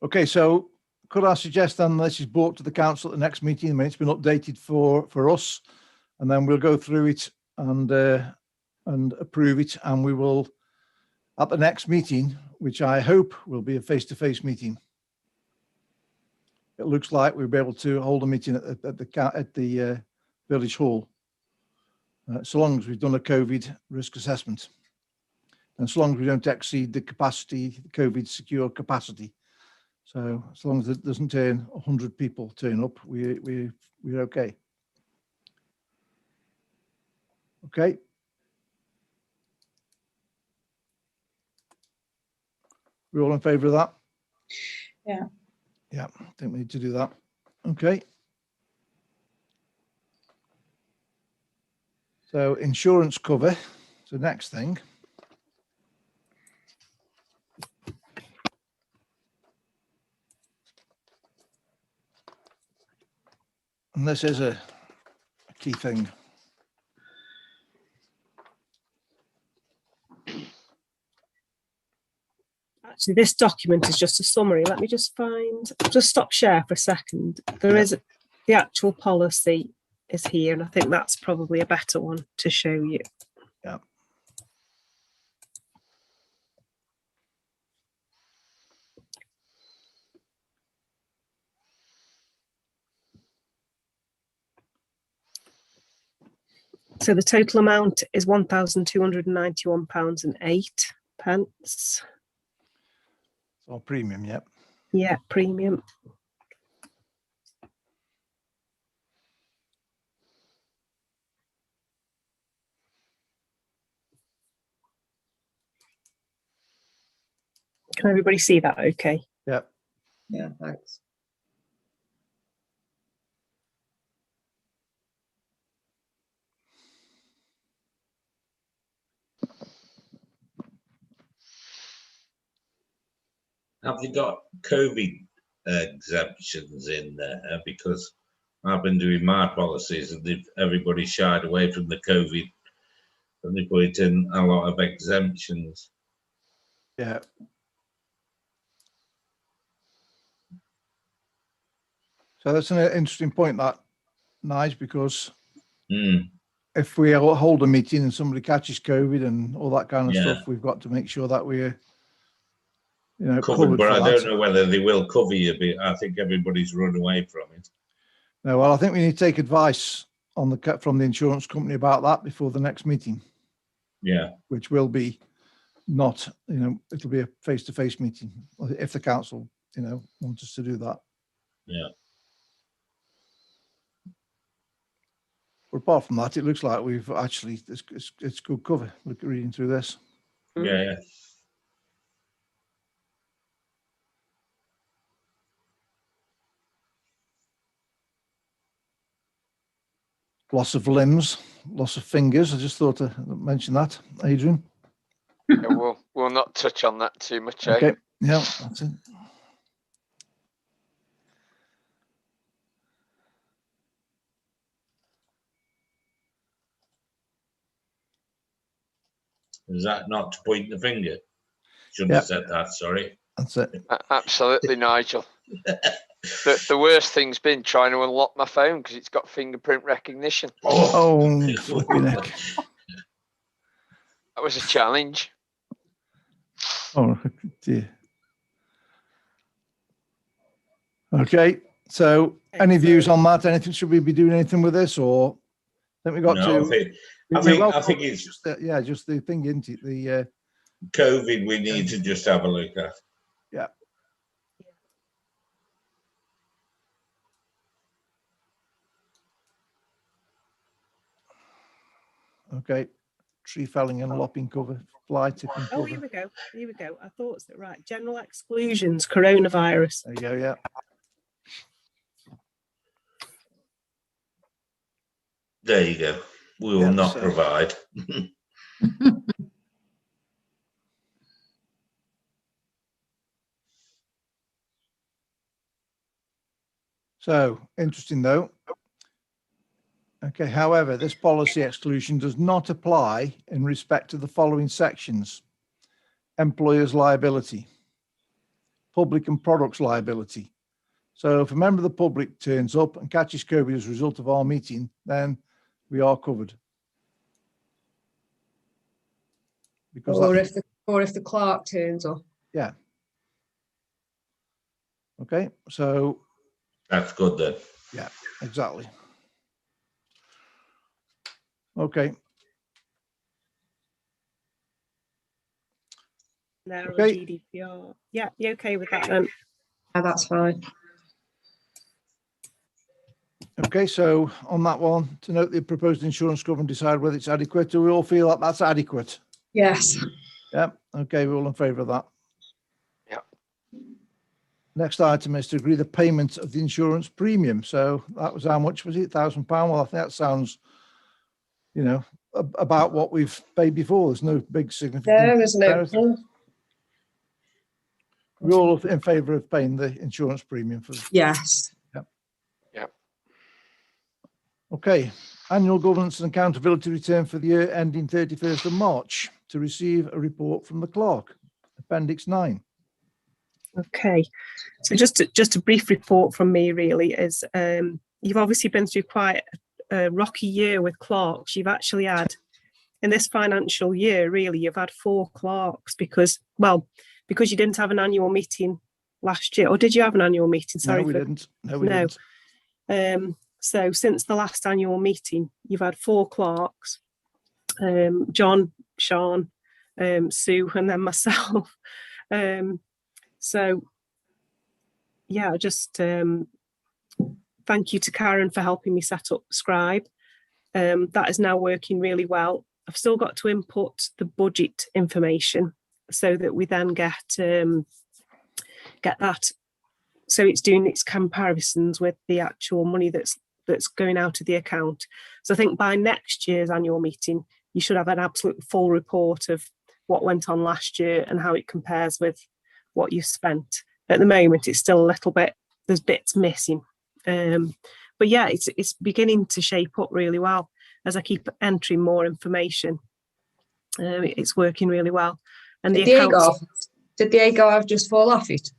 Okay, so could I suggest then this is brought to the council at the next meeting? I mean, it's been updated for us, and then we'll go through it and approve it, and we will at the next meeting, which I hope will be a face-to-face meeting. It looks like we'll be able to hold a meeting at the village hall, so long as we've done a COVID risk assessment, and so long as we don't exceed the capacity, the COVID secure capacity. So as long as it doesn't turn 100 people turn up, we're okay. Okay. We're all in favour of that? Yeah. Yeah, I think we need to do that. Okay. So insurance cover, so next thing. And this is a key thing. Actually, this document is just a summary. Let me just stop share for a second. There is the actual policy is here, and I think that's probably a better one to show you. Yeah. So the total amount is £1,291.08. So premium, yep. Yeah, premium. Can everybody see that okay? Yep. Yeah, thanks. Have they got COVID exemptions in there? Because I've been doing my policies and everybody shied away from the COVID, and they put in a lot of exemptions. Yeah. So that's an interesting point, that, Nige, because if we hold a meeting and somebody catches COVID and all that kind of stuff, we've got to make sure that we're, you know, covered. But I don't know whether they will cover you, but I think everybody's run away from it. No, well, I think we need to take advice on from the insurance company about that before the next meeting. Yeah. Which will be not, you know, it'll be a face-to-face meeting if the council, you know, want us to do that. Yeah. But apart from that, it looks like we've actually, it's good cover. Look, reading through this. Yeah. Loss of limbs, loss of fingers. I just thought to mention that, Adrian. Yeah, we'll not touch on that too much. Okay. Yeah, that's it. Is that not to point the finger? Shouldn't have said that, sorry. That's it. Absolutely, Nigel. The worst thing's been trying to unlock my phone because it's got fingerprint recognition. Oh, flipping heck. That was a challenge. Oh, dear. Okay, so any views on that? Anything, should we be doing anything with this, or I think we got No, to? I think it's just just the thing, isn't it? The COVID we need to just have a look at. Yeah. Okay, tree felling and lopping cover, fly tipping cover. Oh, here we go. Here we go. I thought it right. General exclusions, coronavirus. There you go. Yeah. There you go. We will not provide. So interesting though. Okay, however, this policy exclusion does not apply in respect to the following sections: employer's liability, public and products liability. So if a member of the public turns up and catches COVID as a result of our meeting, then we are covered. Because or if the clerk turns up. Yeah. Okay, so that's good then. Yeah, exactly. Okay. Now Okay. GDPR. Yeah, you okay with that then? Yeah, that's fine. Okay, so on that one, to note the proposed insurance cover and decide whether it's adequate. Do we all feel that that's adequate? Yes. Yeah. Okay, we're all in favour of that. Yeah. Next item is to agree the payment of the insurance premium. So that was, how much was it? £1,000. Well, I think that sounds, you know, about what we've paid before. There's no big significant. There is no. We're all in favour of paying the insurance premium for. Yes. Yep. Yep. Okay. Annual governance and accountability return for the year ending 31st of March to receive a report from the clerk. Appendix 9. Okay, so just a brief report from me really is you've obviously been through quite a rocky year with clerks. You've actually had, in this financial year really, you've had 4 clerks because you didn't have an annual meeting last year. Or did you have an annual meeting? Sorry, No, we didn't. No, we didn't. So since the last annual meeting, you've had 4 clerks, John, Sean, Sue, and then myself. So yeah, just thank you to Karen for helping me set up Scribe. That is now working really well. I've still got to input the budget information so that we then get that. So it's doing its comparisons with the actual money that's going out of the account. So I think by next year's annual meeting, you should have an absolute full report of what went on last year and how it compares with what you spent. At the moment, it's still a little bit, there's bits missing. But yeah, it's beginning to shape up really well as I keep entering more information. It's working really well. And did the AGO have just fall off it?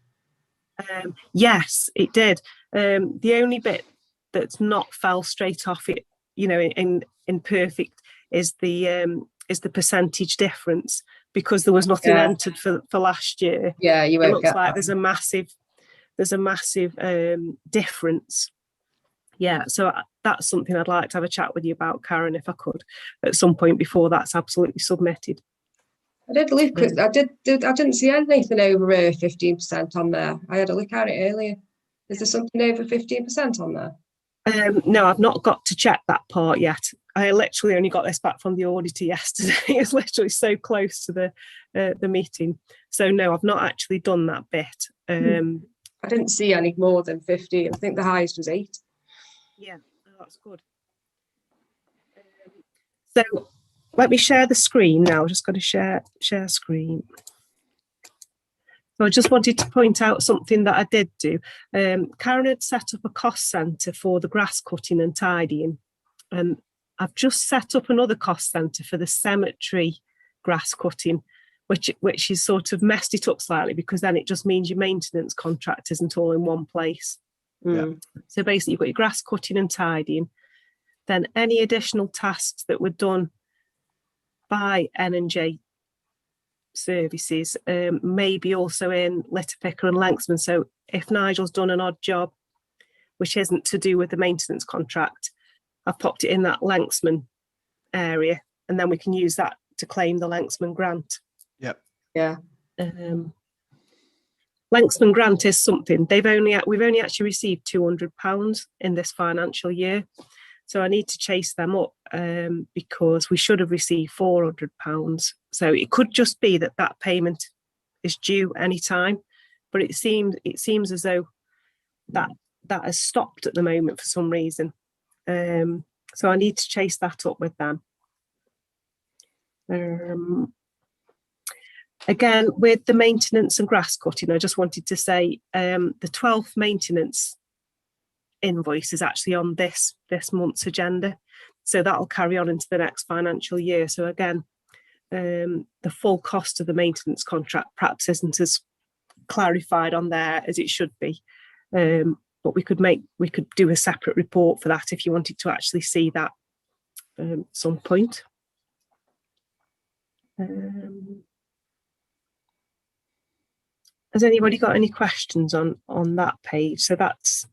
Yes, it did. The only bit that's not fell straight off it, you know, in perfect is the percentage difference, because there was nothing entered for last year. Yeah, you won't. It looks like there's a massive difference. Yeah, so that's something I'd like to have a chat with you about, Karen, if I could, at some point before that's absolutely submitted. I did look. I didn't see anything over 15% on there. I had a look at it earlier. Is there something over 15% on there? No, I've not got to check that part yet. I literally only got this back from the auditor yesterday. It's literally so close to the meeting. So no, I've not actually done that bit. I didn't see any more than 50. I think the highest was 8. Yeah, that's good. So let me share the screen now. Just got to share screen. So I just wanted to point out something that I did do. Karen had set up a cost centre for the grass cutting and tidying. And I've just set up another cost centre for the cemetery grass cutting, which is sort of messed it up slightly, because then it just means your maintenance contract isn't all in one place. So basically, you've got your grass cutting and tidying. Then any additional tasks that were done by N&J services, maybe also in litter picker and lanksman. So if Nigel's done an odd job, which isn't to do with the maintenance contract, I've popped it in that lanksman area, and then we can use that to claim the lanksman grant. Yep. Yeah. Lanksman grant is something we've only actually received £200 in this financial year. So I need to chase them up because we should have received £400. So it could just be that payment is due any time, but it seems as though that has stopped at the moment for some reason. So I need to chase that up with them. Again, with the maintenance and grass cutting, I just wanted to say the 12th maintenance invoice is actually on this month's agenda, so that'll carry on into the next financial year. So again, the full cost of the maintenance contract perhaps isn't as clarified on there as it should be, but we could do a separate report for that if you wanted to actually see that at some point. Has anybody got any questions on that page? So that's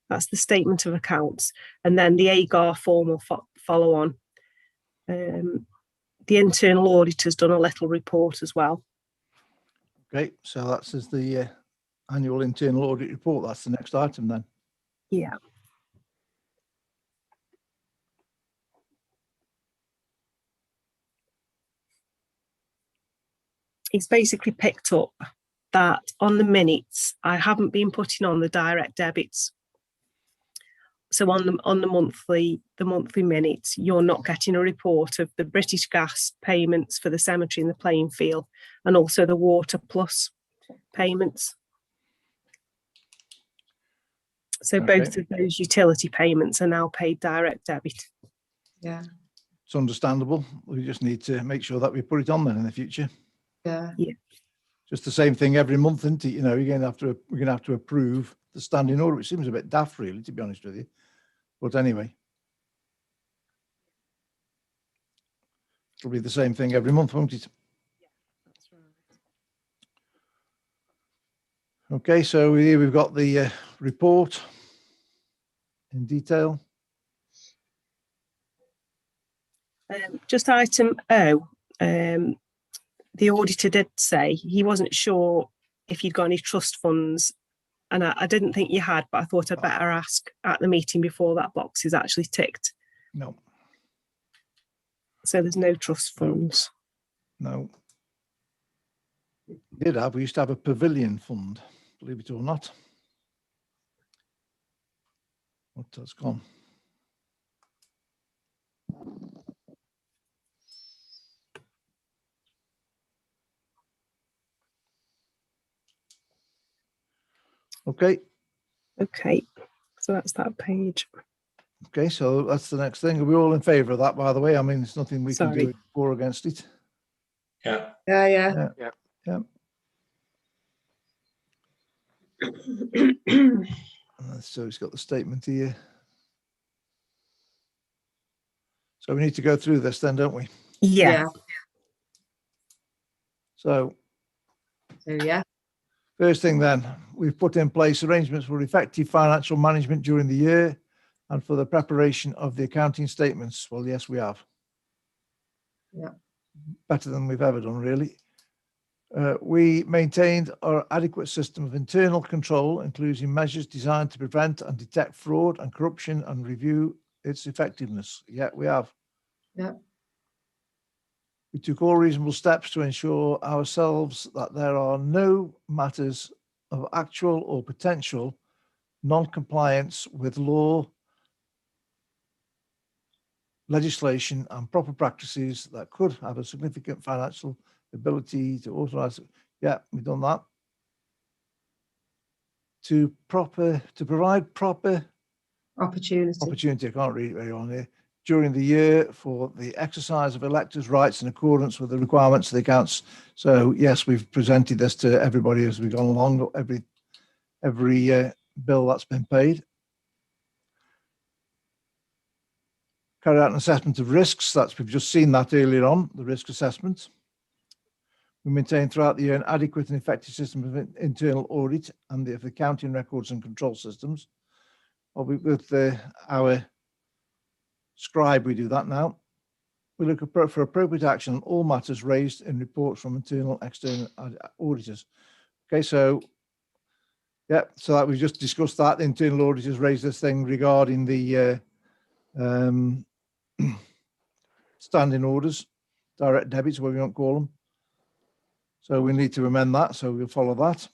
the statement of accounts, and then the AGAR form will follow on. The internal auditor's done a little report as well. Okay, so that's the annual internal audit report. That's the next item then. Yeah. He's basically picked up that on the minutes, I haven't been putting on the direct debits. So on the monthly minutes, you're not getting a report of the British Gas payments for the cemetery and the playing field, and also the Water Plus payments. So both of those utility payments are now paid direct debit. Yeah. It's understandable. We just need to make sure that we put it on then in the future. Yeah. Yeah. Just the same thing every month, isn't it? You know, we're going to have to approve the standing order, which seems a bit daft, really, to be honest with you. But anyway, it'll be the same thing every month, won't it? Yeah, that's right. Okay, so here we've got the report in detail. Just item O. The auditor did say he wasn't sure if you'd got any trust funds, and I didn't think you had, but I thought I'd better ask at the meeting before that box is actually ticked. No. So there's no trust funds. No. We used to have a pavilion fund, believe it or not. What has gone? Okay. Okay, so that's that page. Okay, so that's the next thing. Are we all in favour of that, by the way? I mean, there's nothing we can do for or against it. Yeah. Yeah. So it's got the statement here. So we need to go through this then, don't we? Yeah. So yeah. First thing then, we've put in place arrangements for effective financial management during the year and for the preparation of the accounting statements. Well, yes, we have. Yeah. Better than we've ever done, really. We maintained our adequate system of internal control, including measures designed to prevent and detect fraud and corruption and review its effectiveness. Yeah, we have. Yeah. We took all reasonable steps to ensure ourselves that there are no matters of actual or potential non-compliance with law, legislation and proper practices that could have a significant financial ability to authorize. Yeah, we've done that. To provide proper opportunity, I can't read it very well here, during the year for the exercise of electors' rights in accordance with the requirements of the accounts. So yes, we've presented this to everybody as we've gone along. Every bill that's been paid. Carry out an assessment of risks. We've just seen that earlier on, the risk assessment. We maintain throughout the year an adequate and effective system of internal audit and the accounting records and control systems. With our scribe, we do that now. We look for appropriate action on all matters raised in reports from internal, external auditors. Okay, so yeah, so that we've just discussed that. The internal auditors raised this thing regarding the standing orders, direct debits, whatever you want to call them. So we need to amend that, so we'll follow that.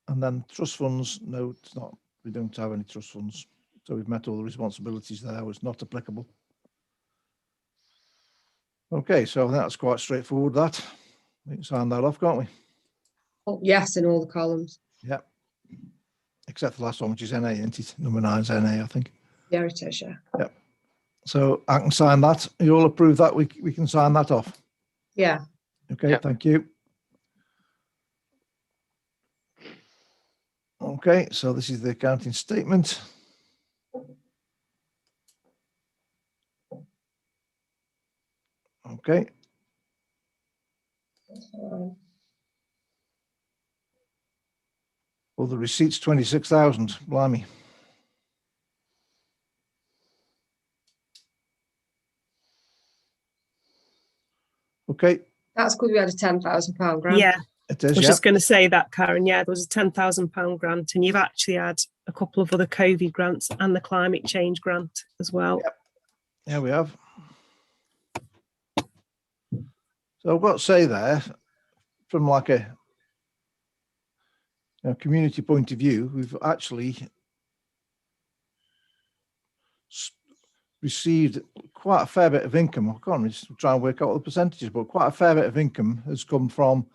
And then trust funds, no, it's not, we don't have any trust funds. So we've met all the responsibilities there, it's not applicable. Okay, so that's quite straightforward, that. We can sign that off, can't we? Oh, yes, in all the columns. Yeah. Except the last one, which is NA, isn't it? Number 9 is NA, I think. Yeah, it is, yeah. Yeah. So I can sign that. You all approve that? We can sign that off. Yeah. Okay, Yeah. Thank you. Okay, so this is the accounting statement. Okay. Well, the receipts 26,000. Blimey. Okay. That's because we had a £10,000 grant. Yeah, It I is. was Yeah. just going to say that, Karen. Yeah, there was a £10,000 grant, and you've actually had a couple of other COVID grants and the climate change grant as well. Yep. Yeah, we have. So I've got to say there, from like a community point of view, we've actually received quite a fair bit of income. I can't really try and work out the percentages, but quite a fair bit of income has come from,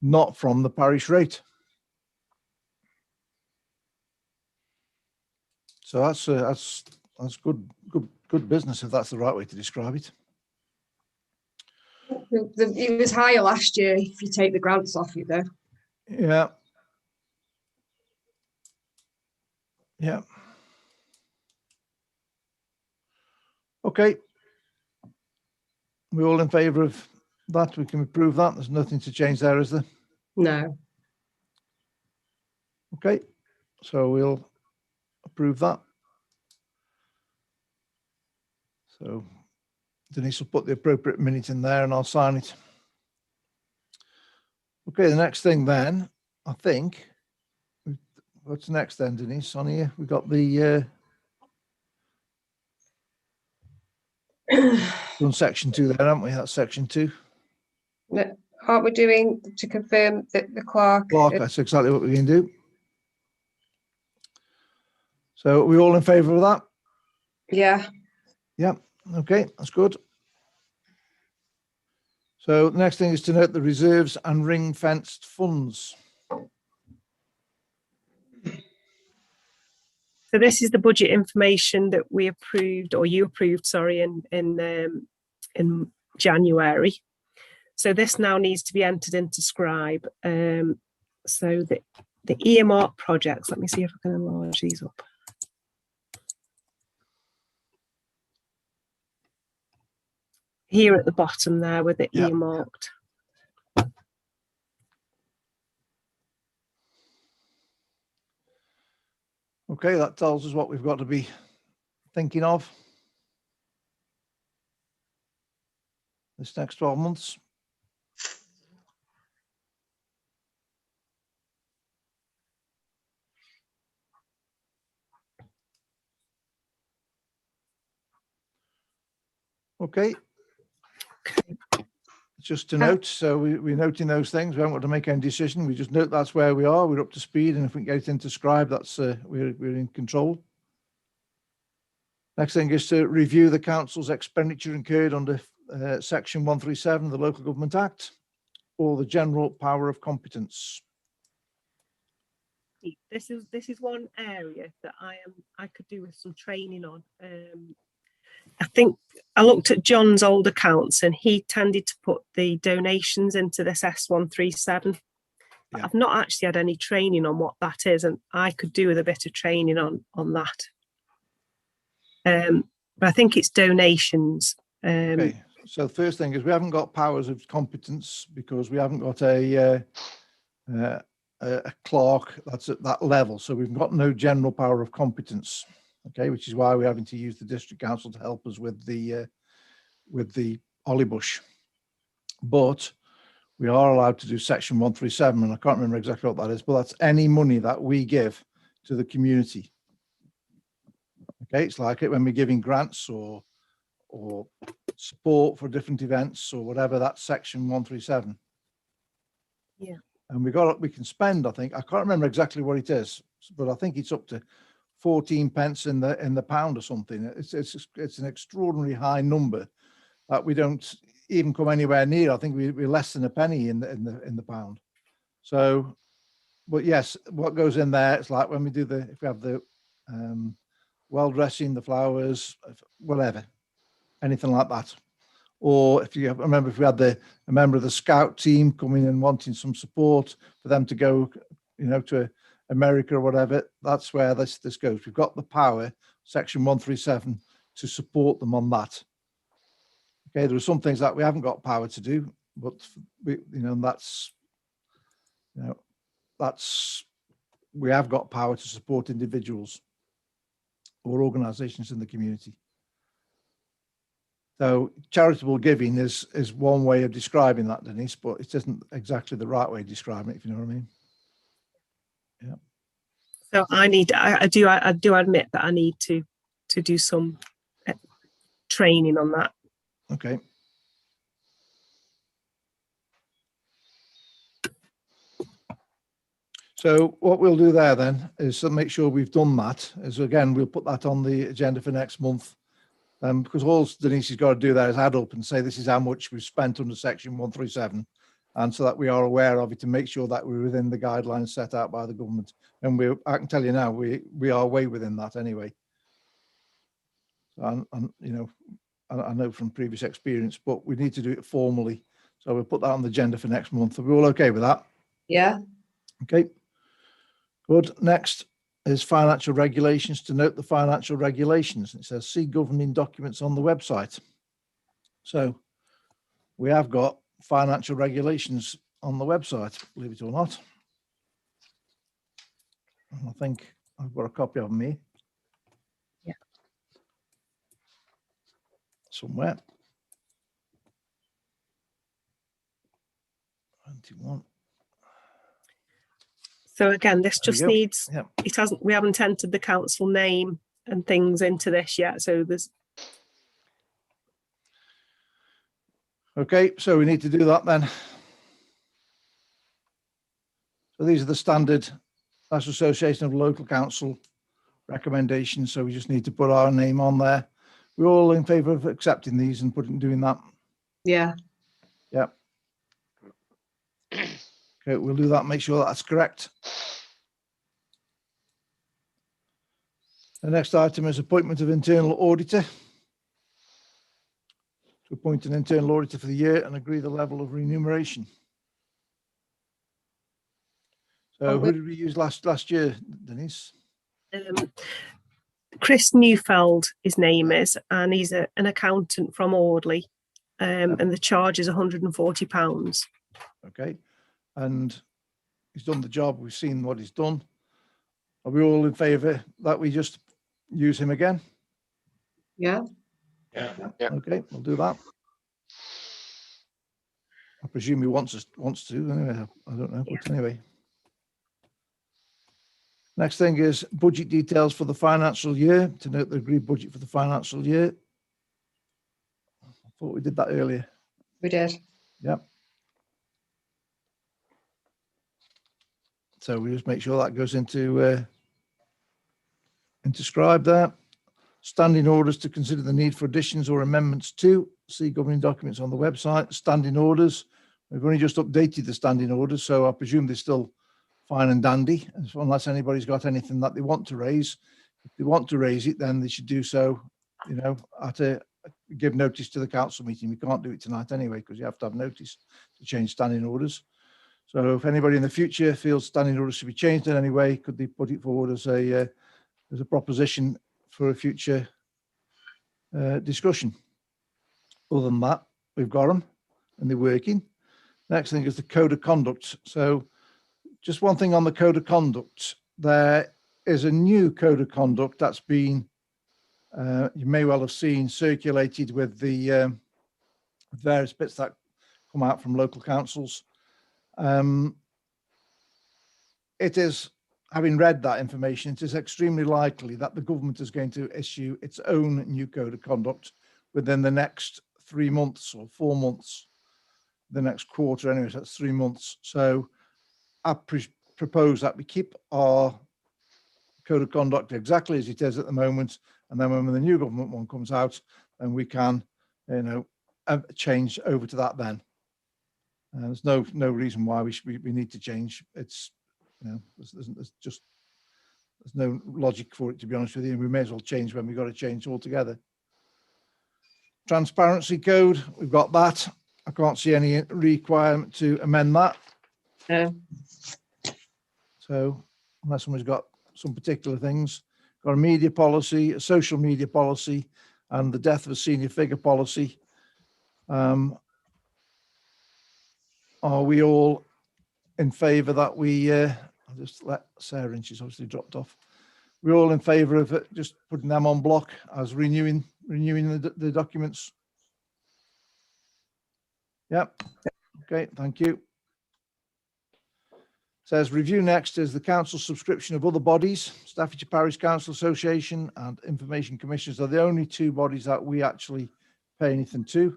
not from the parish rate. So that's good business, if that's the right way to describe it. It was higher last year if you take the grants off it, though. Yeah. Yeah. Okay. We're all in favour of that. We can approve that. There's nothing to change there, is there? No. Okay. So we'll approve that. So Denise will put the appropriate minute in there and I'll sign it. Okay, the next thing then, I think, what's next then, Denise, on here? We've got the done section 2 there, haven't we? That's section 2. Aren't we doing to confirm that the clerk? That's exactly what we're going to do. So are we all in favour of that? Yeah. Yeah, okay, that's good. So the next thing is to note the reserves and ring-fenced funds. So this is the budget information that we approved, or you approved, sorry, in January. So this now needs to be entered into Scribe. So the earmark projects, let me see if I can enlarge these up. Here at the bottom there with the earmarked. Okay, that tells us what we've got to be thinking of this next 12 months. Okay. Just to note, so we're noting those things. We haven't got to make any decision. We just note that's where we are. We're up to speed, and if we can get it into Scribe, that's we're in control. Next thing is to review the council's expenditure incurred under Section 137 of the Local Government Act, or the general power of competence. This is one area that I could do with some training on. I think I looked at John's old accounts and he tended to put the donations into this S137 Yeah. I've not actually had any training on what that is, and I could do with a bit of training on that. But I think it's donations. Okay, so the first thing is we haven't got powers of competence because we haven't got a clerk that's at that level. So we've got no general power of competence. Okay, which is why we're having to use the district council to help us with the Ollybush. But we are allowed to do section 137, and I can't remember exactly what that is, but that's any money that we give to the community. Okay, it's like it when we're giving grants or support for different events or whatever, that's section 137. Yeah. And we can spend, I think, I can't remember exactly what it is, but I think it's up to 14 pence in the pound or something. It's an extraordinarily high number that we don't even come anywhere near. I think we're less than a penny in the pound. So, but yes, what goes in there, it's like when we do if we have the well dressing, the flowers, whatever, anything like that. Or if you remember, if we had a member of the scout team coming and wanting some support for them to go, to America or whatever, that's where this goes. We've got the power, section 137, to support them on that. Okay, there are some things that we haven't got power to do, but we have got power to support individuals or organisations in the community. So charitable giving is one way of describing that, Denise, but it isn't exactly the right way of describing it, if you know what I mean. Yeah. So I do admit that I need to do some training on that. Okay. So what we'll do there then is to make sure we've done that. Is again, we'll put that on the agenda for next month. Because all Denise has got to do there is add up and say this is how much we've spent under section 137, and so that we are aware of it to make sure that we're within the guidelines set out by the government. And I can tell you now, we are way within that anyway. And I know from previous experience, but we need to do it formally. So we'll put that on the agenda for next month. Are we all okay with that? Yeah. Okay. Good. Next is financial regulations. To note the financial regulations, it says see governing documents on the website. So we have got financial regulations on the website, believe it or not. I think I've got a copy of them here. Yeah. Somewhere. 21. So again, this just needs, yeah. We haven't entered the council name and things into this yet. So there's. Okay, so we need to do that then. So these are the standard National Association of Local Council recommendations. So we just need to put our name on there. We're all in favour of accepting these and doing that. Yeah. Yeah. Okay, we'll do that. Make sure that's correct. The next item is appointment of internal auditor. To appoint an internal auditor for the year and agree the level of remuneration. So who did we use last year, Denise? Chris Newfeld, his name is, and he's an accountant from Audley, and the charge is £140. Okay, and he's done the job. We've seen what he's done. Are we all in favour that we just use him again? Yeah. Yeah. Okay, we'll do that. I presume he wants to. Anyway, I don't know, but anyway. Next thing is budget details for the financial year. To note the agreed budget for the financial year. I thought we did that earlier. We did. Yep. So we just make sure that goes into scribe there. Standing orders to consider the need for additions or amendments to. See governing documents on the website. Standing orders. We've only just updated the standing orders, so I presume they're still fine and dandy, unless anybody's got anything that they want to raise. If they want to raise it, then they should do so, give notice to the council meeting. We can't do it tonight anyway, because you have to have notice to change standing orders. So if anybody in the future feels standing orders should be changed in any way, could they put it forward as a proposition for a future discussion? Other than that, we've got them and they're working. Next thing is the code of conduct. So just one thing on the code of conduct. There is a new code of conduct that's been, you may well have seen, circulated with the various bits that come out from local councils. It is, having read that information, it is extremely likely that the government is going to issue its own new code of conduct within the next 3 months or 4 months, the next quarter anyway, so that's 3 months. So I propose that we keep our code of conduct exactly as it is at the moment, and then when the new government one comes out, then we can, change over to that then. There's no reason why we need to change. It's, there's no logic for it, to be honest with you. We may as well change when we've got to change altogether. Transparency code, we've got that. I can't see any requirement to amend that. No. So unless someone's got some particular things, got a media policy, a social media policy, and the death of a senior figure policy. Are we all in favour that we, I'll just let Sarah in, she's obviously dropped off. We're all in favour of it, just putting them on block as renewing the documents. Yep. Okay, thank you. Says review next is the council subscription of other bodies. Staffordshire Parish Council Association and Information Commissioners are the only two bodies that we actually pay anything to.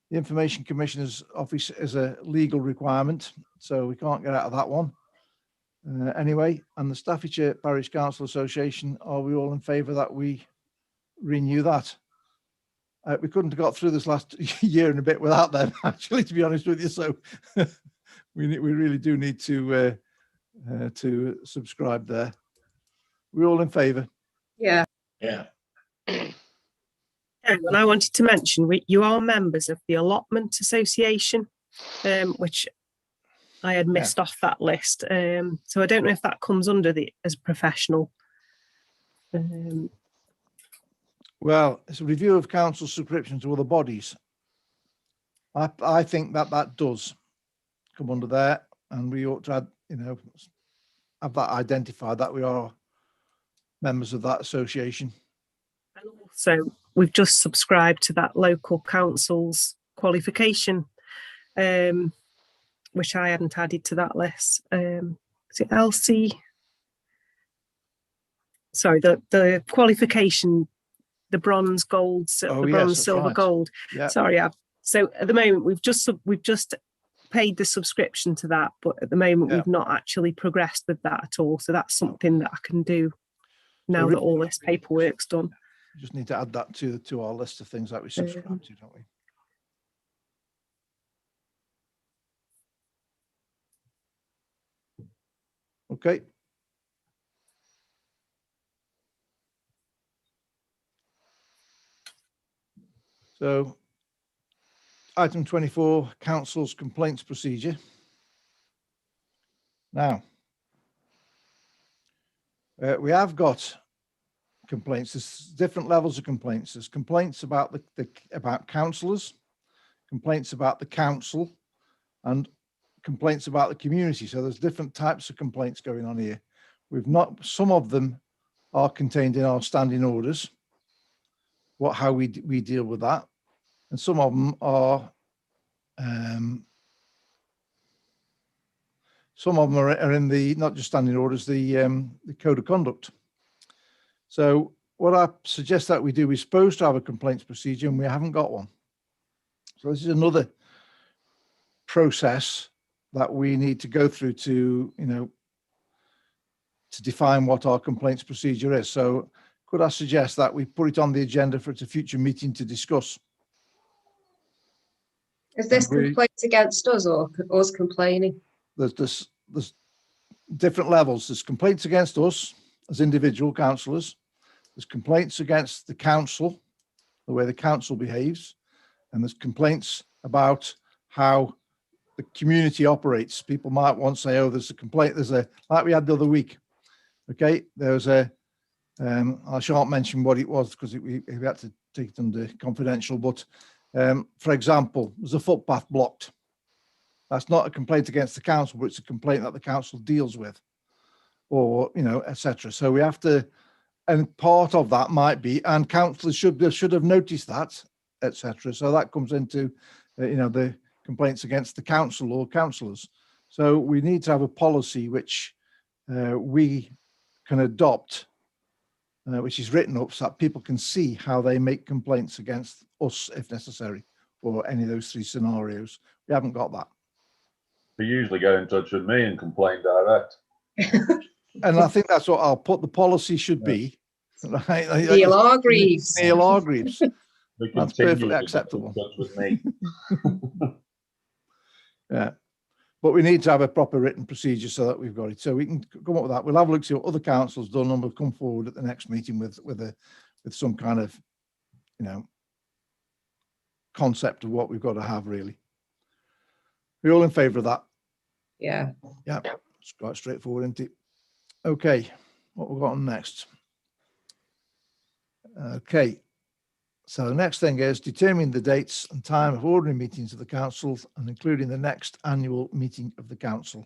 The Information Commissioner's Office is a legal requirement, so we can't get out of that one. Anyway, and the Staffordshire Parish Council Association, are we all in favour that we renew that? We couldn't have got through this last year and a bit without them, actually, to be honest with you. So we really do need to subscribe there. We're all in favour. Yeah. Yeah. And I wanted to mention, you are members of the Allotment Association, which I had missed off that list. So I don't know if that comes under as professional. Well, it's a review of council subscriptions to other bodies. I think that does come under there, and we ought to add, have that identified that we are members of that association. And also, we've just subscribed to that local council's qualification, which I hadn't added to that list. Is it LC? Sorry, the qualification, the bronze, gold, bronze, silver, right. Gold. Yeah. Sorry, so at the moment we've just paid the subscription to that, but at the moment we've not actually progressed with that at all. So that's something that I can do now that all this paperwork's done. We just need to add that to our list of things that we subscribe to, don't we? Okay. So item 24, council's complaints procedure. Now, we have got complaints. There's different levels of complaints. There's complaints about about councillors, complaints about the council, and complaints about the community. So there's different types of complaints going on here. Some of them are contained in our standing orders, how we deal with that, and some of them are are in the not just standing orders, the code of conduct. So what I suggest that we do, we're supposed to have a complaints procedure and we haven't got one. So this is another process that we need to go through to, to define what our complaints procedure is. So could I suggest that we put it on the agenda for a future meeting to discuss? Is this complaints against us or us complaining? There's different levels. There's complaints against us as individual councillors. There's complaints against the council, the way the council behaves, and there's complaints about how the community operates. People might want to say, oh, there's a complaint, like we had the other week. Okay, there was I shan't mention what it was because we had to take it under confidential, but for example, there's a footpath blocked. That's not a complaint against the council, but it's a complaint that the council deals with, or, etc. So we have to, and part of that might be, and councillors should have noticed that, etc. So that comes into, the complaints against the council or councillors. So we need to have a policy which we can adopt, which is written up so that people can see how they make complaints against us if necessary, or any of those 3 scenarios. We haven't got that. They usually get in touch with me and complain direct. And I think that's what I'll put the policy should be. Right? Neil Hargreaves. Neil Hargreaves. That's perfectly Continually acceptable. get in touch with me. Yeah. But we need to have a proper written procedure so that we've got it. So we can come up with that. We'll have a look, see what other councils done, and we'll come forward at the next meeting with some kind of, concept of what we've got to have, really. We're all in favour of that? Yeah. Yeah, it's quite straightforward, isn't it? Okay, what we've got on next? Okay, so the next thing is determining the dates and time of ordinary meetings of the council and including the next annual meeting of the council.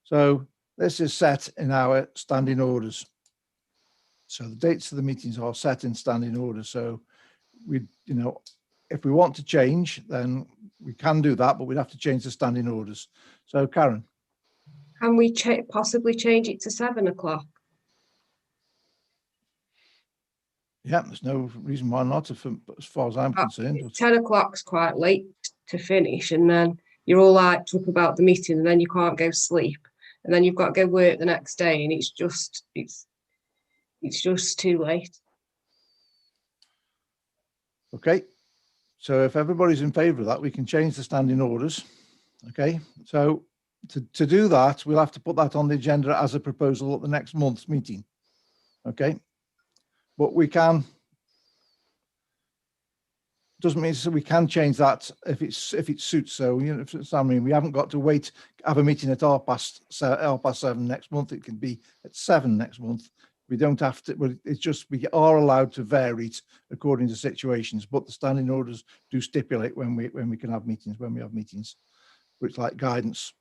So this is set in our standing orders. So the dates of the meetings are set in standing order. So we, if we want to change, then we can do that, but we'd have to change the standing orders. So Karen. Can we possibly change it to 7 o'clock? Yeah, there's no reason why not, as far as I'm concerned. 10 o'clock's quite late to finish, and then you're all hyped up about the meeting, and then you can't go sleep, and then you've got to go work the next day, and it's just too late. Okay, so if everybody's in favour of that, we can change the standing orders. Okay, so to do that, we'll have to put that on the agenda as a proposal at the next month's meeting. Okay, but we can, doesn't mean so we can change that if it suits. So I mean, we haven't got to wait, have a meeting at 7:30 next month. It can be at 7 next month. We don't have to, but it's just, we are allowed to vary it according to situations, but the standing orders do stipulate when we can have meetings, which is like guidance.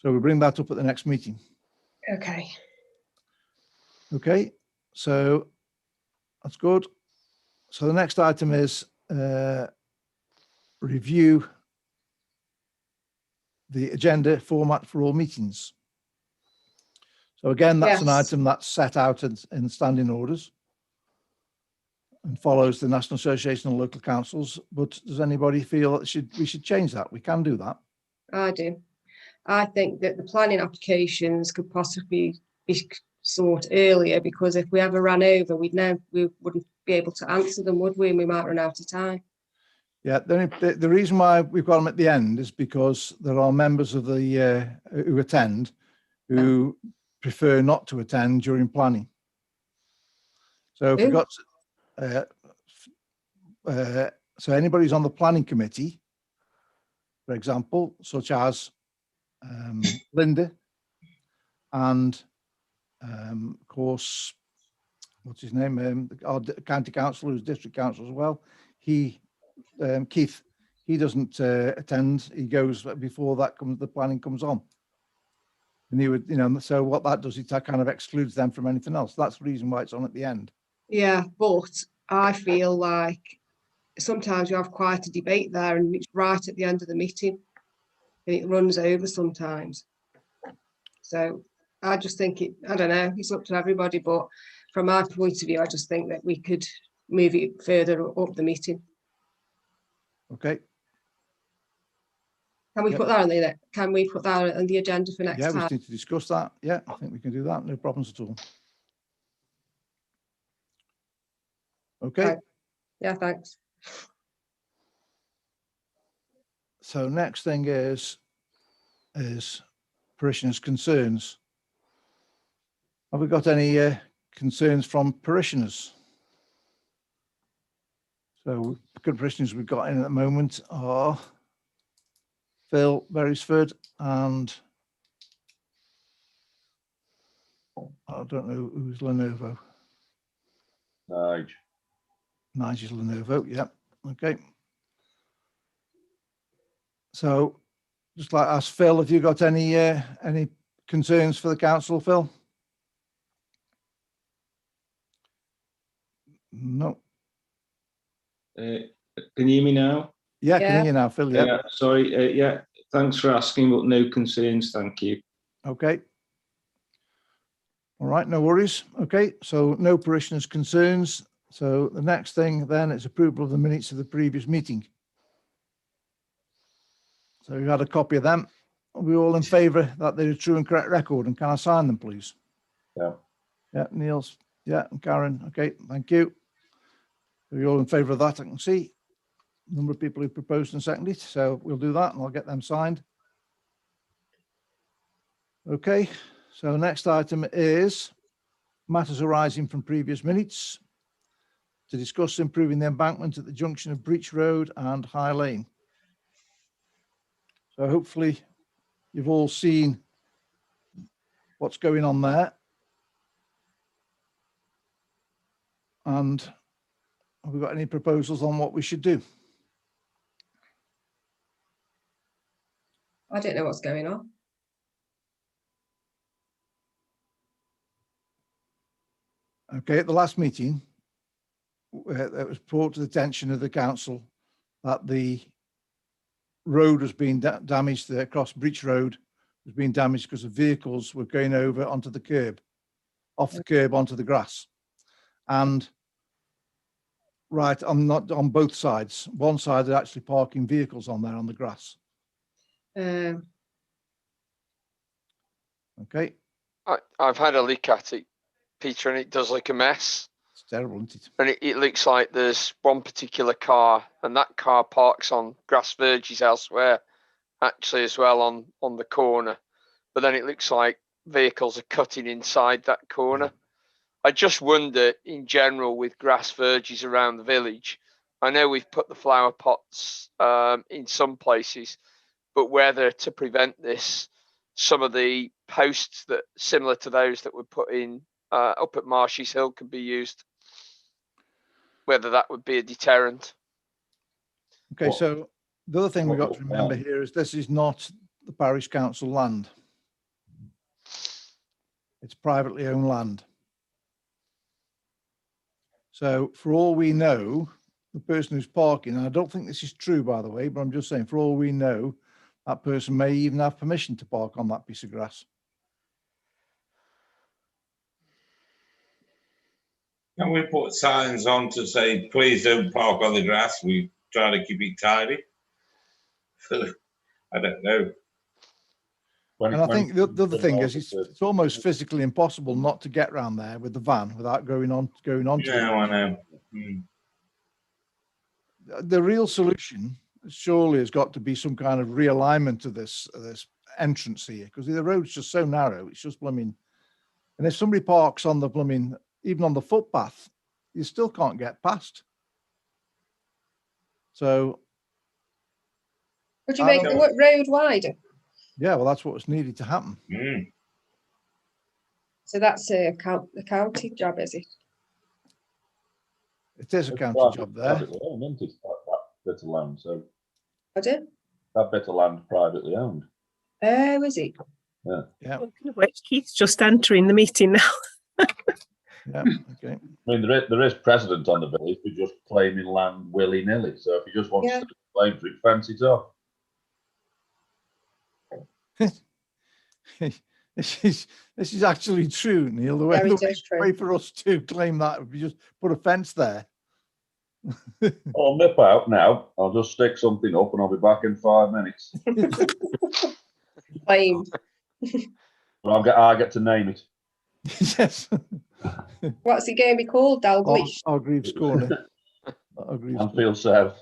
So we'll bring that up at the next meeting. Okay. Okay, so that's good. So the next item is review the agenda format for all meetings. So again, that's an item that's set out in standing orders and follows the National Association of Local Councils. But does anybody feel that we should change that? We can do that. I do. I think that the planning applications could possibly be sought earlier, because if we ever ran over, we wouldn't be able to answer them, would we? And we might run out of time. Yeah, the reason why we've got them at the end is because there are members of the who attend who prefer not to attend during planning. So if we've got so anybody who's on the planning committee, for example, such as Linda, and of course, what's his name, our county councillor, who's district councillor as well, Keith, he doesn't attend. He goes before the planning comes on. And he would, so what that does is that kind of excludes them from anything else. That's the reason why it's on at the end. Yeah, but I feel like sometimes you have quite a debate there, and it's right at the end of the meeting, and it runs over sometimes. So I just think I don't know, it's up to everybody, but from my point of view, I just think that we could move it further up the meeting. Okay. Can we put that on the? Can we put that on the agenda for next time? Yeah, we need to discuss that. Yeah, I think we can do that. No problems at all. Okay. Right. Yeah, thanks. So next thing is parishioners' concerns. Have we got any concerns from parishioners? So the good parishioners we've got in at the moment are Phil Beresford, and I don't know who's Lenovo. Nigel Lenovo, yeah, okay. So just like ask Phil, have you got any concerns for the council, Phil? No. Can you hear me now? Yeah, can hear you now, Phil, yeah. Sorry, yeah, thanks for asking, but no concerns, thank you. Okay. All right, no worries. Okay, so no parishioners' concerns. So the next thing then is approval of the minutes of the previous meeting. So you had a copy of them. Are we all in favour that they're a true and correct record, and can I sign them, please? Yeah. Yeah, Niels, yeah, and Karen. Okay, thank you. Are you all in favour of that? I can see a number of people who proposed and seconded, so we'll do that and I'll get them signed. Okay, so next item is matters arising from previous minutes to discuss improving the embankment at the junction of Breach Road and High Lane. So hopefully you've all seen what's going on there. And have we got any proposals on what we should do? I don't know what's going on. Okay, at the last meeting, it was brought to the attention of the council that the road was being damaged, across Breach Road was being damaged because the vehicles were going over onto the curb, off the curb onto the grass. And right, I'm not on both sides. One side are actually parking vehicles on there on the grass. Okay. I've had a look at it, Peter, and it does look a mess. It's terrible, isn't it? And it looks like there's one particular car, and that car parks on grass verges elsewhere, actually, as well on the corner. But then it looks like vehicles are cutting inside that corner. I just wonder, in general, with grass verges around the village, I know we've put the flower pots in some places, but whether to prevent this, some of the posts that similar to those that were put in up at Marshes Hill could be used, whether that would be a deterrent. Okay, so the other thing we've got to remember here is this is not the parish council land. It's privately owned land. So for all we know, the person who's parking, and I don't think this is true, by the way, but I'm just saying, for all we know, that person may even have permission to park on that piece of grass. Can we put signs on to say, please don't park on the grass? We try to keep it tidy. I don't know. And I think the other thing is it's almost physically impossible not to get round there with the van without going on. Yeah, I know. The real solution surely has got to be some kind of realignment to this entrance here, because the road's just so narrow. It's just blooming. And if somebody parks on the blooming, even on the footpath, you still can't get past. So would you make the road wider? Yeah, well, that's what was needed to happen. So that's a county job, is it? It is a county job there. Privately owned, isn't it? That bit of land. So. Pardon? That bit of land privately owned. Oh, is it? Yeah. Yeah. Which Keith's just entering the meeting now. Yeah. Okay. I mean, there is precedent on the village for just claiming land willy-nilly. So if you just want to claim for it, fence it off. This is actually true, Neil. The way for us to claim that would be just put a fence there. I'll nip out now. I'll just stick something up and I'll be back in 5 minutes. Claimed. But I get to name it. Yes. What's it going to be called? Dalglish? Hargreaves Corner. Anfield South.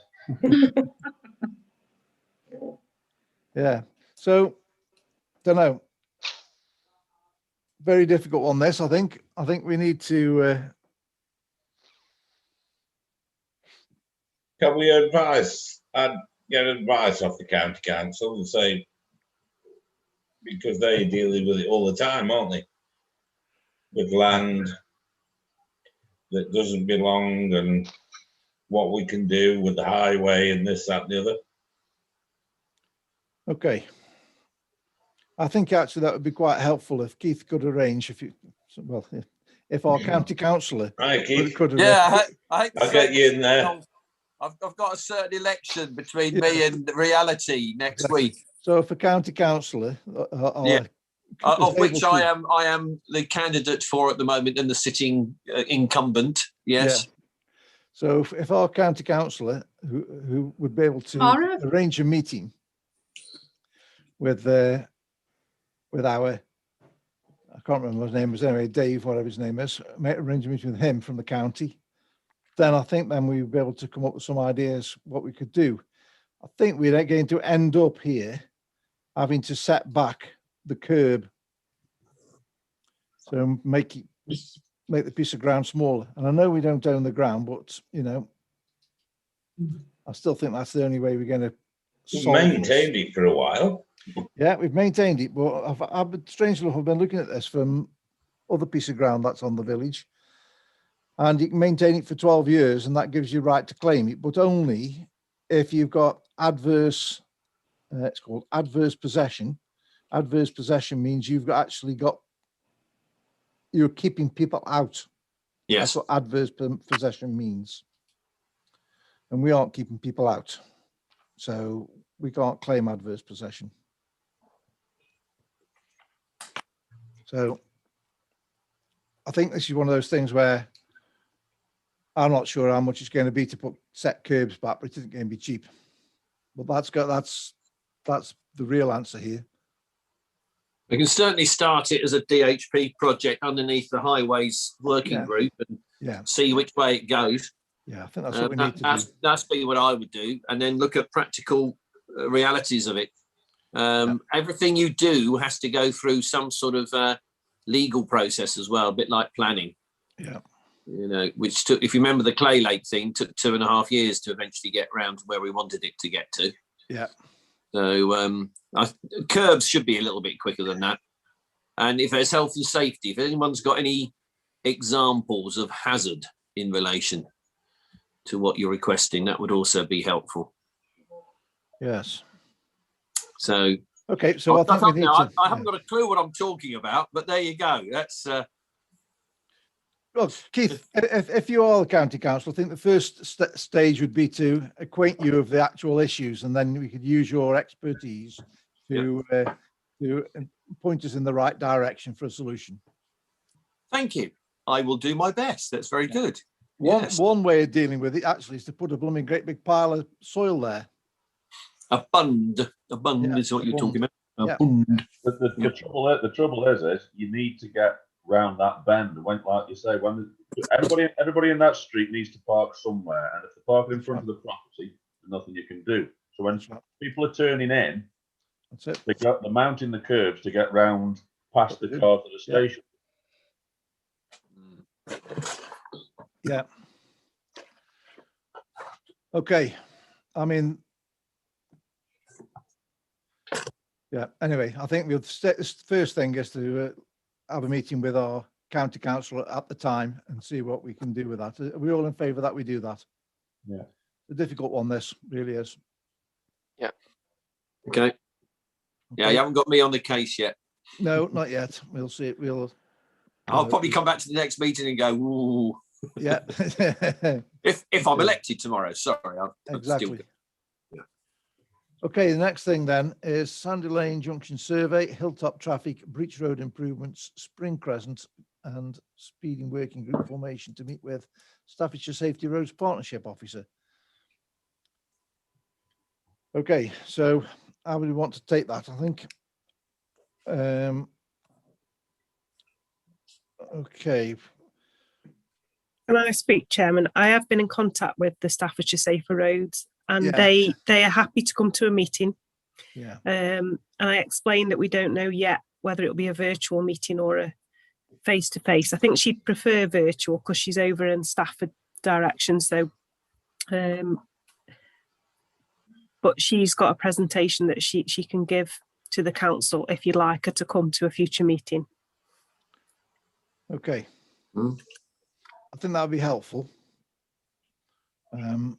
Yeah. So, don't know. Very difficult on this. I think we need to. Can we advise? And get advice off the county council and say, because they're dealing with it all the time, aren't they? With land that doesn't belong and what we can do with the highway and this, that, and the other. Okay. I think actually that would be quite helpful if Keith could arrange, if our county councillor Right, Keith. could Yeah, I I'll get you in there. I've got a certain election between me and reality next week. So if a county councillor, of which I am the candidate for at the moment and the sitting incumbent. Yes. Yeah. So if our county councillor who would be able to arrange a meeting with our, I can't remember his name was anyway, Dave, whatever his name is, arrange a meeting with him from the county, then I think then we'd be able to come up with some ideas what we could do. I think we're going to end up here having to set back the curb. So make the piece of ground smaller. And I know we don't own the ground, but I still think that's the only way we're going to solve We've maintained it for a while. Yeah, we've maintained it, but I've been, strangely enough, I've been looking at this from other piece of ground that's on the village, and you can maintain it for 12 years, and that gives you right to claim it, but only if you've got adverse. It's called adverse possession. Adverse possession means you're keeping people out. Yes. That's what adverse possession means, and we aren't keeping people out, so we can't claim adverse possession. So I think this is one of those things where I'm not sure how much it's going to be to put set curbs back, but it isn't going to be cheap. But that's the real answer here. We can certainly start it as a DHP project underneath the highways working group and see which way it goes. Yeah, I think that's what we need to do. That's what I would do, and then look at practical realities of it. Everything you do has to go through some sort of legal process as well, a bit like planning. Yeah. Which took, if you remember the Clay Lake thing, took 2.5 years to eventually get round to where we wanted it to get to. Yeah. So curbs should be a little bit quicker than that. And if there's health and safety, if anyone's got any examples of hazard in relation to what you're requesting, that would also be helpful. Yes. So okay, so I think we need to, I haven't got a clue what I'm talking about, but there you go. That's well, Keith, if you are the county council, I think the first stage would be to acquaint you of the actual issues, and then we could use your expertise to point us in the right direction for a solution. Thank you. I will do my best. That's very good. One way of dealing with it actually is to put a blooming great big pile of soil there. A bund is what you're talking about. A bund. The trouble is you need to get round that bend. When, like you say, when everybody in that street needs to park somewhere, and if they park in front of the property, there's nothing you can do. So when people are turning in, that's it. they're mounting the curbs to get round past the car to the station. Yeah. Okay. I mean, yeah. Anyway, I think the first thing is to have a meeting with our county council at the time and see what we can do with that. Are we all in favour that we do that? Yeah. The difficult one, this really is. Yeah. Okay. Yeah, you haven't got me on the case yet. No, not yet. We'll see it. I'll probably come back to the next meeting and go, ooh. Yeah. if I'm elected tomorrow, sorry. Exactly. Okay, the next thing then is Sandy Lane Junction Survey, Hilltop Traffic, Breach Road Improvements, Spring Crescent and Speeding Working Group formation to meet with Staffordshire Safety Roads Partnership Officer. Okay, so how would we want to take that, I think? Okay. Can I speak, Chairman? I have been in contact with the Staffordshire Safer Roads, and they are happy to come to a meeting. Yeah. And I explained that we don't know yet whether it'll be a virtual meeting or a face-to-face. I think she'd prefer virtual because she's over in Stafford direction. So I but she's got a presentation that she can give to the council if you'd like her to come to a future meeting. Okay. I think that would be helpful. I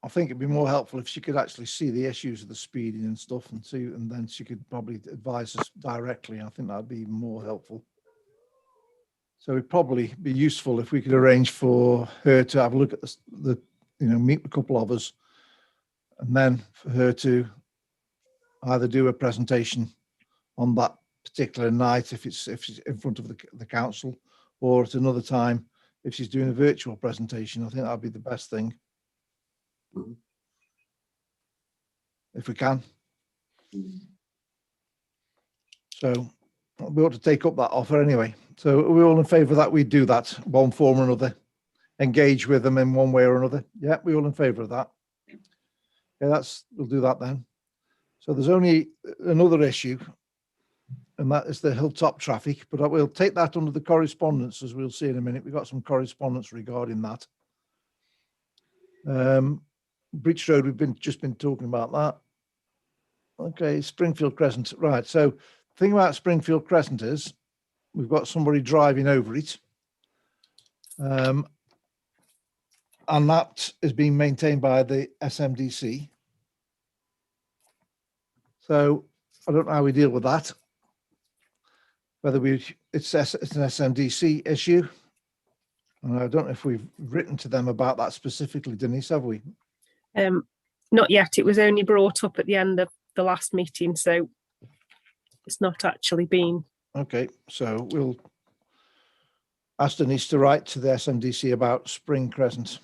think it'd be more helpful if she could actually see the issues of the speeding and stuff and then she could probably advise us directly. I think that'd be even more helpful. So it'd probably be useful if we could arrange for her to have a look at the meet a couple of us, and then for her to either do a presentation on that particular night if she's in front of the council, or at another time if she's doing a virtual presentation. I think that'd be the best thing. If we can. So we ought to take up that offer anyway. So are we all in favour of that? We do that one form or another, engage with them in one way or another. Yeah, we're all in favour of that. Yeah, we'll do that then. So there's only another issue, and that is the hilltop traffic, but we'll take that under the correspondence, as we'll see in a minute. We've got some correspondence regarding that. Breach Road, we've just been talking about that. Okay, Springfield Crescent. Right, so the thing about Springfield Crescent is we've got somebody driving over it. And that is being maintained by the SMDC. So I don't know how we deal with that. Whether it's an SMDC issue. And I don't know if we've written to them about that specifically, Denise, have we? Not yet. It was only brought up at the end of the last meeting, so it's not actually been. Okay, so we'll ask Denise to write to the SMDC about Spring Crescent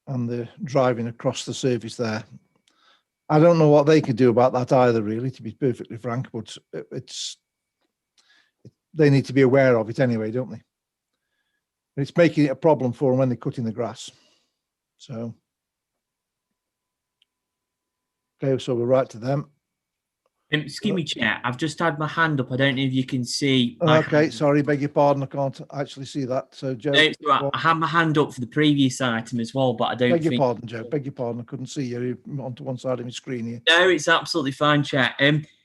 and the driving across the service there. I don't know what they could do about that either, really, to be perfectly frank, but they need to be aware of it anyway, don't they? It's making it a problem for them when they're cutting the grass. So, okay, so we'll write to them. Excuse me, Chair. I've just had my hand up. I don't know if you can see. Okay, sorry, beg your pardon. I can't actually see that. So, Joe, no, I had my hand up for the previous item as well, but I don't. Beg your pardon, Joe. Beg your pardon. I couldn't see you onto one side of my screen here. No, it's absolutely fine, Chair.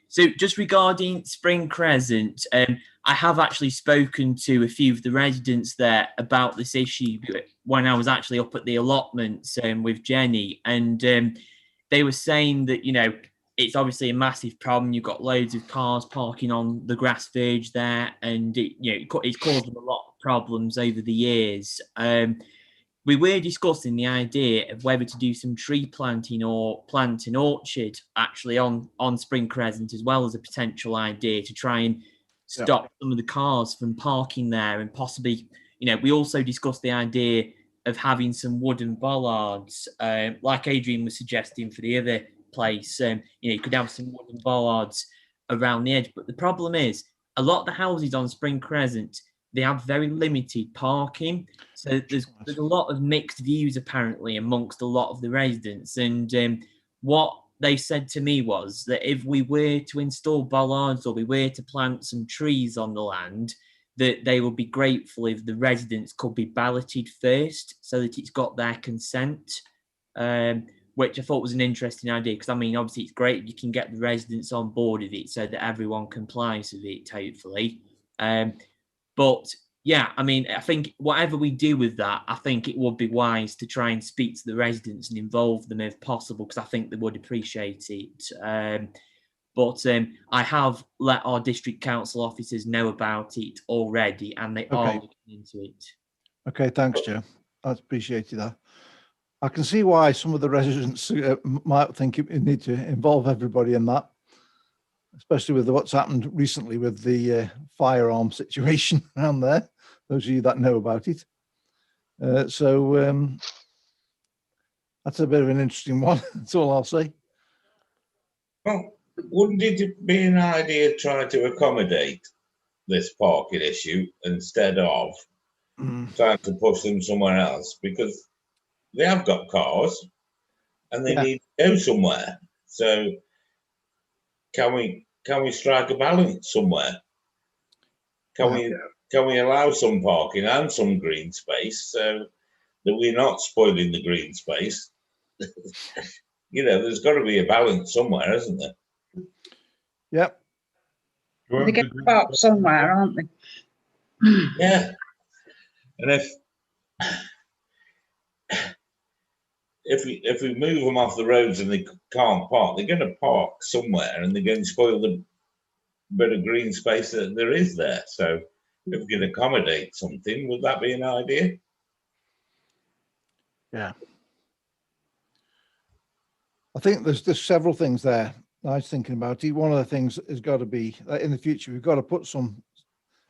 So just regarding Spring Crescent, I have actually spoken to a few of the residents there about this issue when I was actually up at the allotments with Jenny, and they were saying that, you know, it's obviously a massive problem. You've got loads of cars parking on the grass verge there, and it's caused them a lot of problems over the years. We were discussing the idea of whether to do some tree planting or plant an orchard actually on Spring Crescent, as well as a potential idea to try and stop some of the cars from parking there, and possibly, we also discussed the idea of having some wooden bollards, like Adrian was suggesting for the other place. You could have some wooden bollards around the edge, but the problem is a lot of the houses on Spring Crescent, they have very limited parking, so there's a lot of mixed views apparently amongst a lot of the residents. And what they said to me was that if we were to install bollards or we were to plant some trees on the land, that they would be grateful if the residents could be balloted first, so that it's got their consent, which I thought was an interesting idea, because, I mean, obviously it's great if you can get the residents on board with it so that everyone complies with it, hopefully. But yeah, I mean, I think whatever we do with that, I think it would be wise to try and speak to the residents and involve them if possible, because I think they would appreciate it. But I have let our district council officers know about it already, and they are looking into it. Okay, thanks, Joe. I appreciate that. I can see why some of the residents might think you need to involve everybody in that, especially with what's happened recently with the firearm situation around there, those of you that know about it. So that's a bit of an interesting one, that's all I'll say. Well, wouldn't it be an idea trying to accommodate this parking issue instead of trying to push them somewhere else? Because they have got cars and they need to go somewhere. So can we strike a balance somewhere? Can we allow some parking and some green space so that we're not spoiling the green space? you know, there's got to be a balance somewhere, isn't there? Yep. They get parked somewhere, aren't they? Yeah. And if we move them off the roads and they can't park, they're going to park somewhere, and they're going to spoil the bit of green space that there is there. So if we can accommodate something, would that be an idea? Yeah. I think there's several things there I was thinking about. One of the things has got to be in the future, we've got to put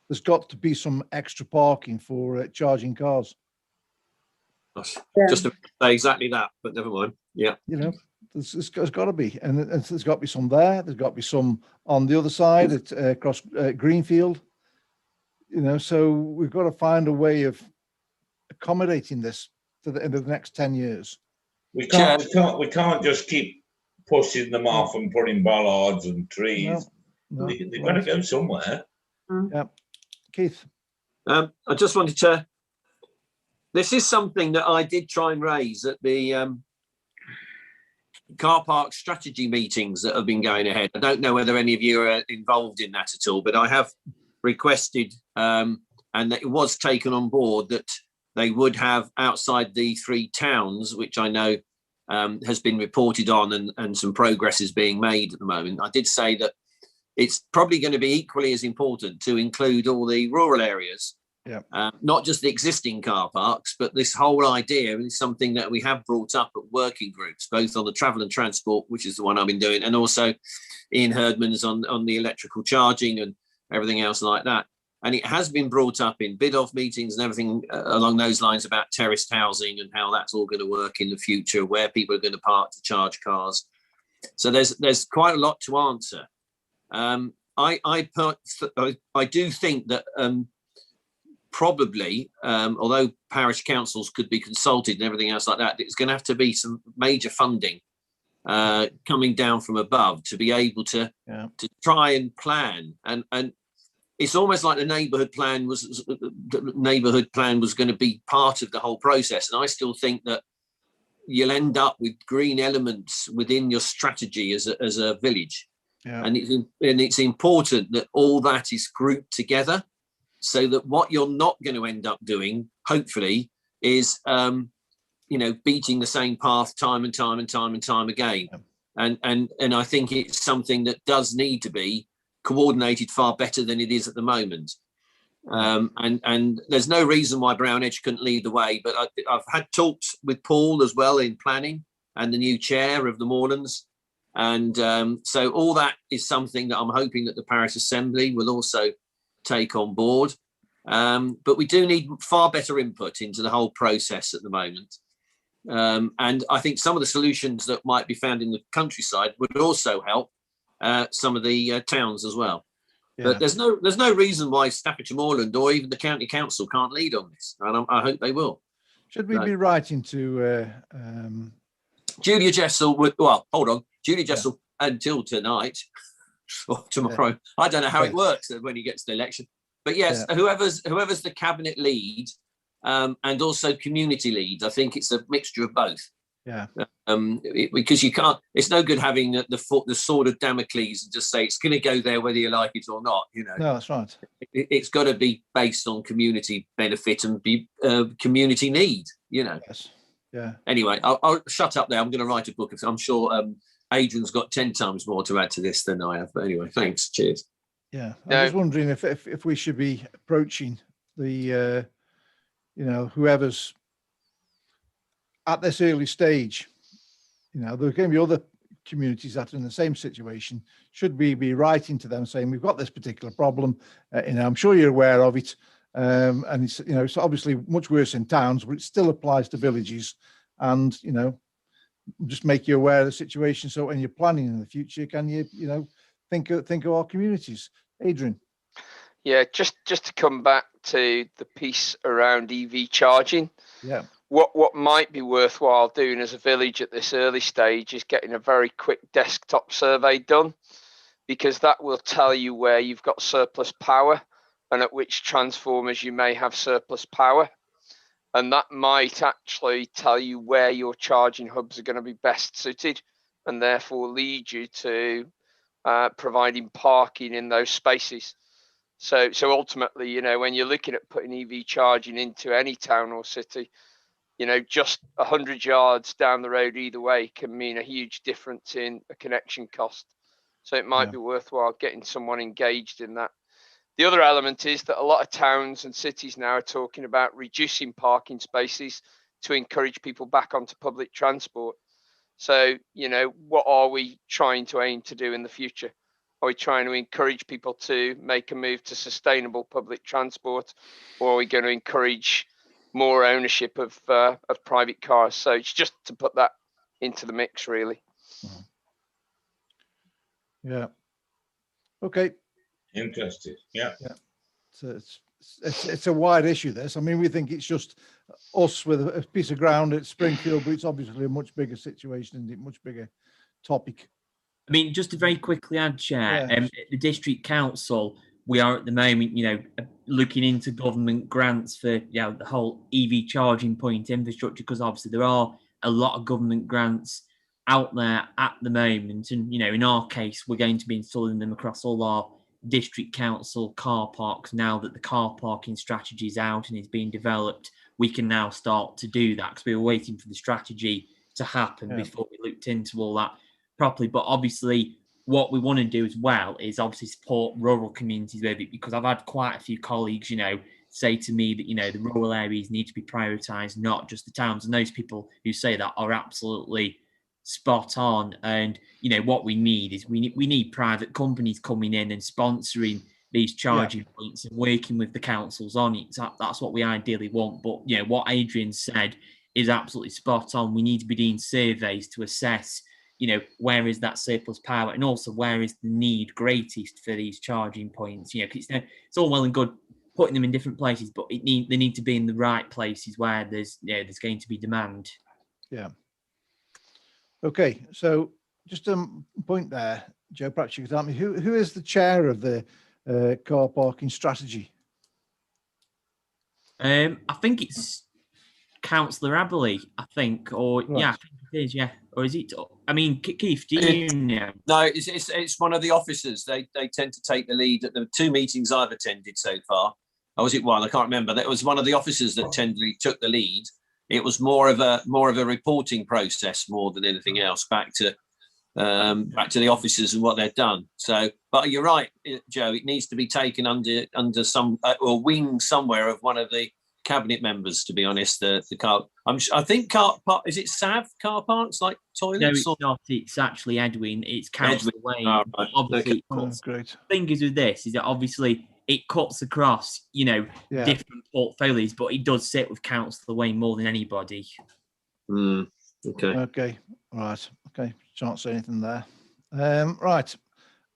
there's got to be some extra parking for charging cars. Just to say exactly that, but never mind. Yeah. You know, there's got to be, and there's got to be some there. There's got to be some on the other side at across Greenfield. You know, so we've got to find a way of accommodating this to the end of the next 10 years. We can't just keep pushing them off and putting bollards and trees. They've got to go somewhere. Yeah, Keith. I just wanted to. This is something that I did try and raise at the car park strategy meetings that have been going ahead. I don't know whether any of you are involved in that at all, but I have requested, and it was taken on board, that they would have outside the 3 towns, which I know has been reported on, and some progress is being made at the moment. I did say that it's probably going to be equally as important to include all the rural areas. Yeah. Not just the existing car parks, but this whole idea is something that we have brought up at working groups, both on the travel and transport, which is the one I've been doing, and also Ian Herdman's on the electrical charging and everything else like that. And it has been brought up in bid-off meetings and everything along those lines about terraced housing and how that's all going to work in the future, where people are going to park to charge cars. So there's quite a lot to answer. I do think that probably, although parish councils could be consulted and everything else like that, it's going to have to be some major funding coming down from above to be able to try and plan. And it's almost like the neighbourhood plan was going to be part of the whole process. And I still think that you'll end up with green elements within your strategy as a village. Yeah. And it's important that all that is grouped together, so that what you're not going to end up doing, hopefully, is beating the same path time and time and time and time again. Yeah. And I think it's something that does need to be coordinated far better than it is at the moment. And there's no reason why Brown Edge couldn't lead the way, but I've had talks with Paul as well in planning and the new chair of the Moorlands. And so all that is something that I'm hoping that the Parish Assembly will also take on board. But we do need far better input into the whole process at the moment. And I think some of the solutions that might be found in the countryside would also help some of the towns as well. Yeah. But there's no reason why Staffordshire Moorland or even the county council can't lead on this, and I hope they will. Should we be writing to Julia Jessel? Hold on, Julia Jessel until tonight or tomorrow. Yeah. I don't know how it works when he gets the election, but yes, whoever's the cabinet lead and also community lead. I think it's a mixture of both. Yeah. Because you can't. It's no good having the sword of Damocles and just say it's going to go there whether you like it or not. You know. No, that's right. It's got to be based on community benefit and be community need. You know. Yes. Yeah. Anyway, I'll shut up there. I'm going to write a book. I'm sure Adrian's got 10 times more to add to this than I have. But anyway, thanks. Cheers. Yeah. I was wondering if we should be approaching the whoever's at this early stage. There are going to be other communities that are in the same situation. Should we be writing to them saying we've got this particular problem? I'm sure you're aware of it, and it's obviously much worse in towns, but it still applies to villages. And just make you aware of the situation. So when you're planning in the future, can you think of our communities? Adrian. Yeah, just to come back to the piece around EV charging. Yeah. What might be worthwhile doing as a village at this early stage is getting a very quick desktop survey done, because that will tell you where you've got surplus power and at which transformers you may have surplus power. And that might actually tell you where your charging hubs are going to be best suited, and therefore lead you to providing parking in those spaces. So ultimately, you know, when you're looking at putting EV charging into any town or city, you know, just 100 yards down the road either way can mean a huge difference in a connection cost. So it might be worthwhile getting someone engaged in that. The other element is that a lot of towns and cities now are talking about reducing parking spaces to encourage people back onto public transport. So, you know, what are we trying to aim to do in the future? Are we trying to encourage people to make a move to sustainable public transport, or are we going to encourage more ownership of private cars? So it's just to put that into the mix, really. Yeah. Okay. Interested. Yeah. Yeah. So it's a wide issue, this. I mean, we think it's just us with a piece of ground at Springfield, but it's obviously a much bigger situation and a much bigger topic. I mean, just to very quickly add, Chair, at the District Council, we are at the moment, you know, looking into government grants for, you know, the whole EV charging point infrastructure, because obviously there are a lot of government grants out there at the moment. And, you know, in our case, we're going to be installing them across all our District Council car parks. Now that the car parking strategy is out and is being developed, we can now start to do that, because we were waiting for the strategy to happen before we looked into all that properly. But obviously what we want to do as well is obviously support rural communities with it, because I've had quite a few colleagues, you know, say to me that, you know, the rural areas need to be prioritised, not just the towns. And those people who say that are absolutely spot on. And, you know, what we need is we need private companies coming in and sponsoring these charging points and working with the councils on it. That's what we ideally want. But, you know, what Adrian said is absolutely spot on. We need to be doing surveys to assess, you know, where is that surplus power, and also where is the need greatest for these charging points. You know, it's all well and good putting them in different places, but they need to be in the right places where there's going to be demand. Yeah. Okay, so just a point there, Joe. Perhaps you could tell me who is the chair of the car parking strategy? I think it's Councillor Aberley, I think, or yeah, I think it is, yeah. Or is it? I mean, Keith, do you know? No, it's one of the officers. They tend to take the lead at the 2 meetings I've attended so far. Or was it one? I can't remember. That was one of the officers that took the lead. It was more of a reporting process more than anything else, back to the officers and what they've done. So, but you're right, Joe. It needs to be taken under some or wing somewhere of one of the cabinet members, to be honest. The car, I think car park, is it SAV car parks, like toilets? No, it's not. It's actually Edwin. It's Councillor Wayne. Oh, right. Obviously, great. The thing is with this is that obviously it cuts across, you know, different portfolios, but it does sit with Councillor Wayne more than anybody. Okay. Okay. Right. Okay. Can't say anything there. Right.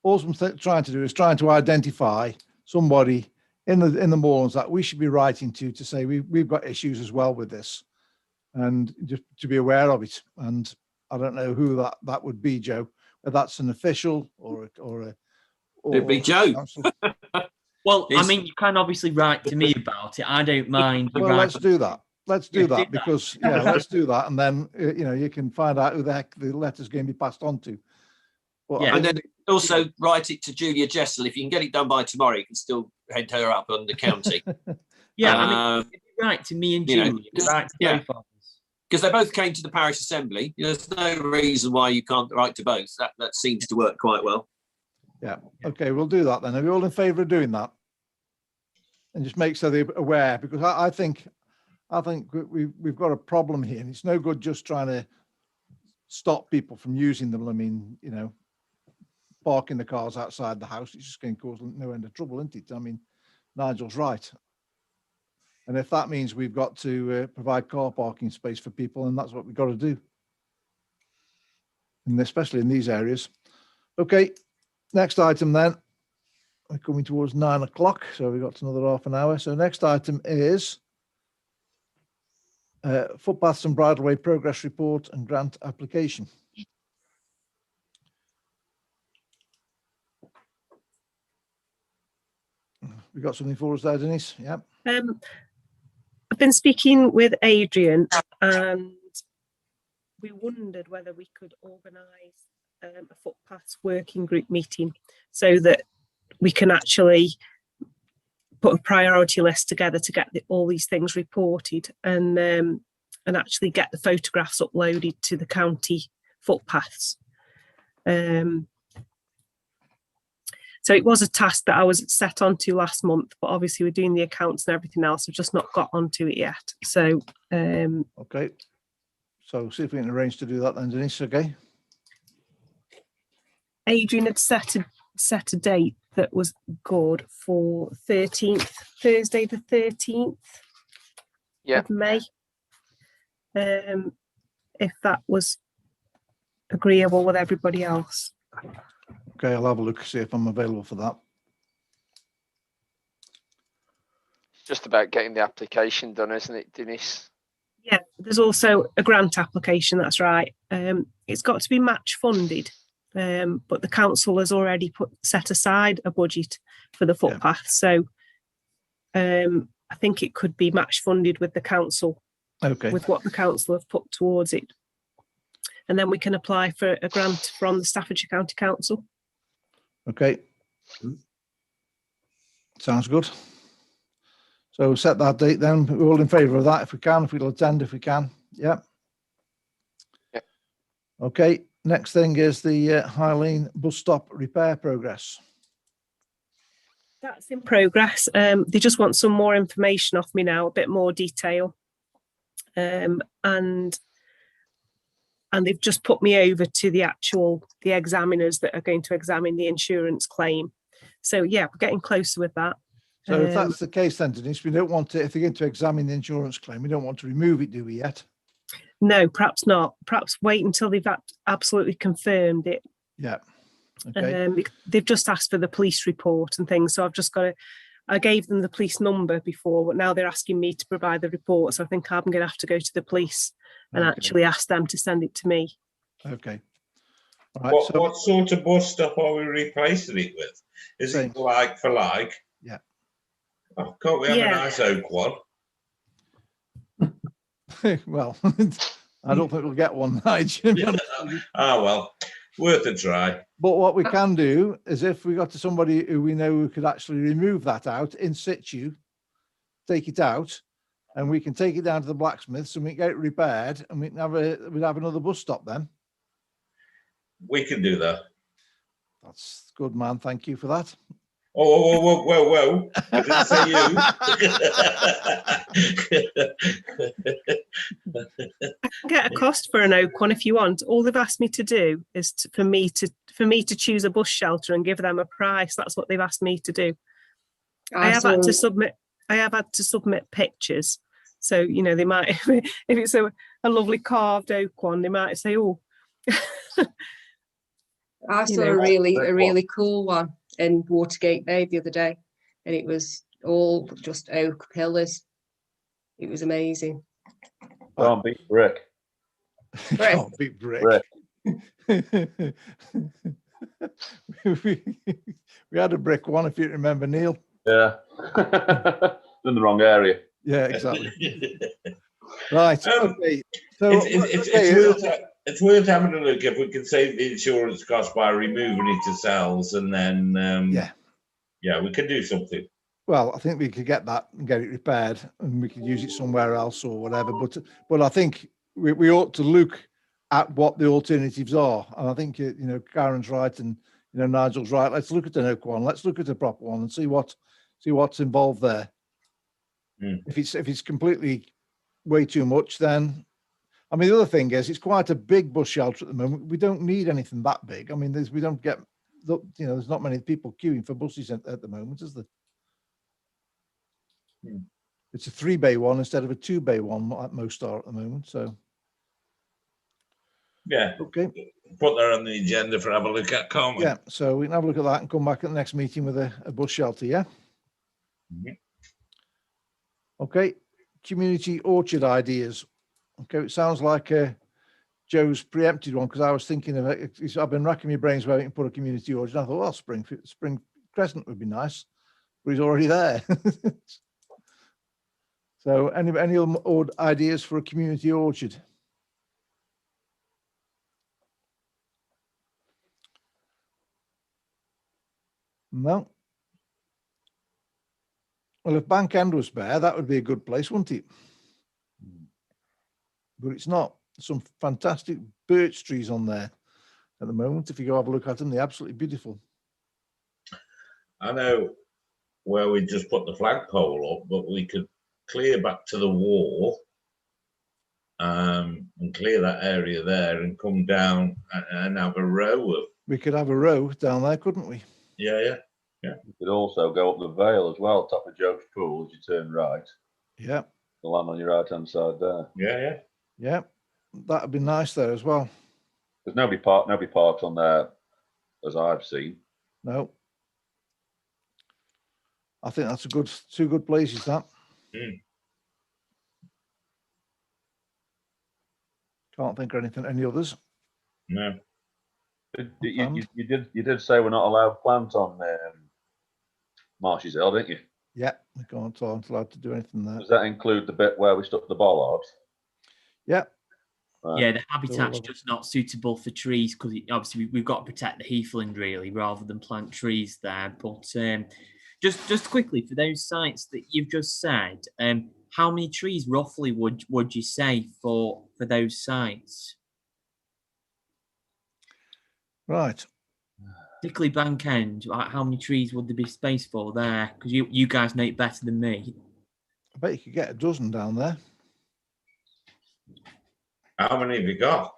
All I'm trying to do is trying to identify somebody in the moorlands that we should be writing to say we've got issues as well with this, and just to be aware of it. And I don't know who that would be, Joe. Whether that's an official or it'd be Joe. Well, I mean, you can obviously write to me about it. I don't mind. Well, let's do that. Let's do that, because let's do that, and then you know, you can find out who the heck the letter's going to be passed on to. Well, and then also write it to Julia Jessel. If you can get it done by tomorrow, you can still head her up on the county. I mean, right to me and Julia, right to both of us. Because they both came to the parish assembly. There's no reason why you can't write to both. That seems to work quite well. Yeah. Okay, we'll do that then. Are you all in favour of doing that? And just make so they're aware, because I think we've got a problem here, and it's no good just trying to stop people from using them. I mean, you know, parking the cars outside the house, it's just going to cause no end of trouble, isn't it? I mean, Nigel's right. And if that means we've got to provide car parking space for people, and that's what we've got to do, and especially in these areas. Okay, next item then. We're coming towards 9 o'clock, so we've got another half an hour. So next item is footpaths and bridleway progress report and grant application. We got something for us there, Denise? Yeah. I've been speaking with Adrian, and we wondered whether we could organise a footpaths working group meeting so that we can actually put a priority list together to get all these things reported and actually get the photographs uploaded to the county footpaths. So it was a task that I was set onto last month, but obviously we're doing the accounts and everything else. We've just not got onto it yet. So okay. So see if we can arrange to do that then, Denise. Okay. Adrian had set a date that was good for 13th, Thursday the 13th of May. If that was agreeable with everybody else. Okay, I'll have a look, see if I'm available for that. It's just about getting the application done, isn't it, Denise? Yeah, there's also a grant application, that's right. It's got to be match funded, but the council has already set aside a budget for the footpath. So I think it could be match funded with the council, with what the council have put towards it. And then we can apply for a grant from the Staffordshire County Council. Okay. Sounds good. So set that date then. We're all in favour of that if we can, if we'll attend if we can. Yeah. Okay. Next thing is the Highline bus stop repair progress. That's in progress. They just want some more information off me now, a bit more detail. And they've just put me over to the examiners that are going to examine the insurance claim. So yeah, we're getting closer with that. So if that's the case then, Denise, we don't want to, if they're going to examine the insurance claim, we don't want to remove it, do we yet? No, perhaps not. Perhaps wait until they've absolutely confirmed it. Yeah. Okay. They've just asked for the police report and things. So I've just got to, I gave them the police number before, but now they're asking me to provide the report. So I think I'm going to have to go to the police and actually ask them to send it to me. Okay. All right, what sort of bus stop are we replacing it with? Is it like for like? Yeah. Oh, can't we have a nice oak one? Well, I don't think we'll get one, Nigel. Well, worth a try. But what we can do is if we got to somebody who we know who could actually remove that out in situ, take it out, and we can take it down to the blacksmiths and we can get it repaired and we can have we'd have another bus stop then. We can do that. That's good, man. Thank you for that. Oh, whoa. I didn't say you. I can get a cost for an oak one if you want. All they've asked me to do is for me to choose a bus shelter and give them a price. That's what they've asked me to do. I have had to submit pictures. So, you know, they might, if it's a lovely carved oak one, they might say, oh. I saw a really cool one in Watergate Bay the other day, and it was all just oak pillars. It was amazing. Can't beat brick. Can't beat brick. We had a brick one, if you remember, Neil. Yeah. In the wrong area. Yeah, exactly. Right. Okay. So it's worth having a look if we can save the insurance cost by removing it to cells, and then we can do something. Well, I think we could get that and get it repaired, and we could use it somewhere else or whatever. But I think we ought to look at what the alternatives are. And I think Karen's right, and Nigel's right. Let's look at an oak one. Let's look at a proper one and see what's involved there. If it's completely way too much, then I mean the other thing is it's quite a big bus shelter at the moment. We don't need anything that big. I mean, we don't get there's not many people queuing for buses at the moment, is there? It's a 3-bay one instead of a 2-bay one, like most are at the moment. So yeah, okay, put that on the agenda for have a look at, can't we? Yeah, so we can have a look at that and come back at the next meeting with a bus shelter. Yeah. Okay, community orchard ideas. Okay, it sounds like Joe's preempted one, because I was thinking of it. I've been racking my brains where we can put a community orchard. I thought, well, Spring Crescent would be nice, but he's already there. So any ideas for a community orchard? No. Well, if Bank End was bare, that would be a good place, wouldn't it? But it's not. Some fantastic birch trees on there at the moment. If you go have a look at them, they're absolutely beautiful. I know where we just put the flagpole up, but we could clear back to the wall and clear that area there and come down and have a row of. We could have a row down there, couldn't we? Yeah. You could also go up the vale as well, top of Joe's Pool, as you turn right. Yeah. The land on your right-hand side there. Yeah. That'd be nice there as well. There's nobody parks on there, as I've seen. No. I think that's two good places, that. Can't think of any others. No. You did say we're not allowed plant on Marshes Hill, didn't you? Yeah, we aren't allowed to do anything there. Does that include the bit where we stuck the bollards? Yeah. Right. Yeah, the habitat's just not suitable for trees because obviously we've got to protect the heathland really rather than plant trees there. But just quickly for those sites that you've just said, how many trees roughly would you say for those sites? Right. Particularly Bank End, how many trees would there be space for there? Because you guys know it better than me. I bet you could get a dozen down there. How many have you got?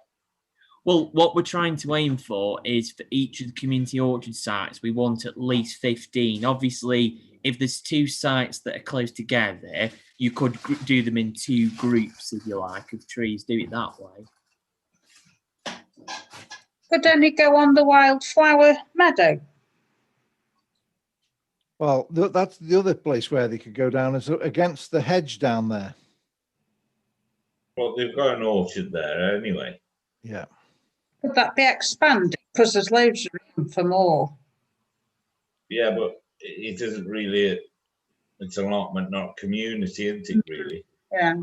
Well, what we're trying to aim for is for each of the community orchard sites, we want at least 15. Obviously, if there's two sites that are close together, you could do them in two groups, if you like, of trees, do it that way. Could any go on the wildflower meadow? Well, that's the other place where they could go down, is against the hedge down there. Well, they've got an orchard there anyway. Yeah. Could that be expanded? Because there's loads of room for more. Yeah, but it isn't really, it's allotment, not community, isn't it, really? Yeah.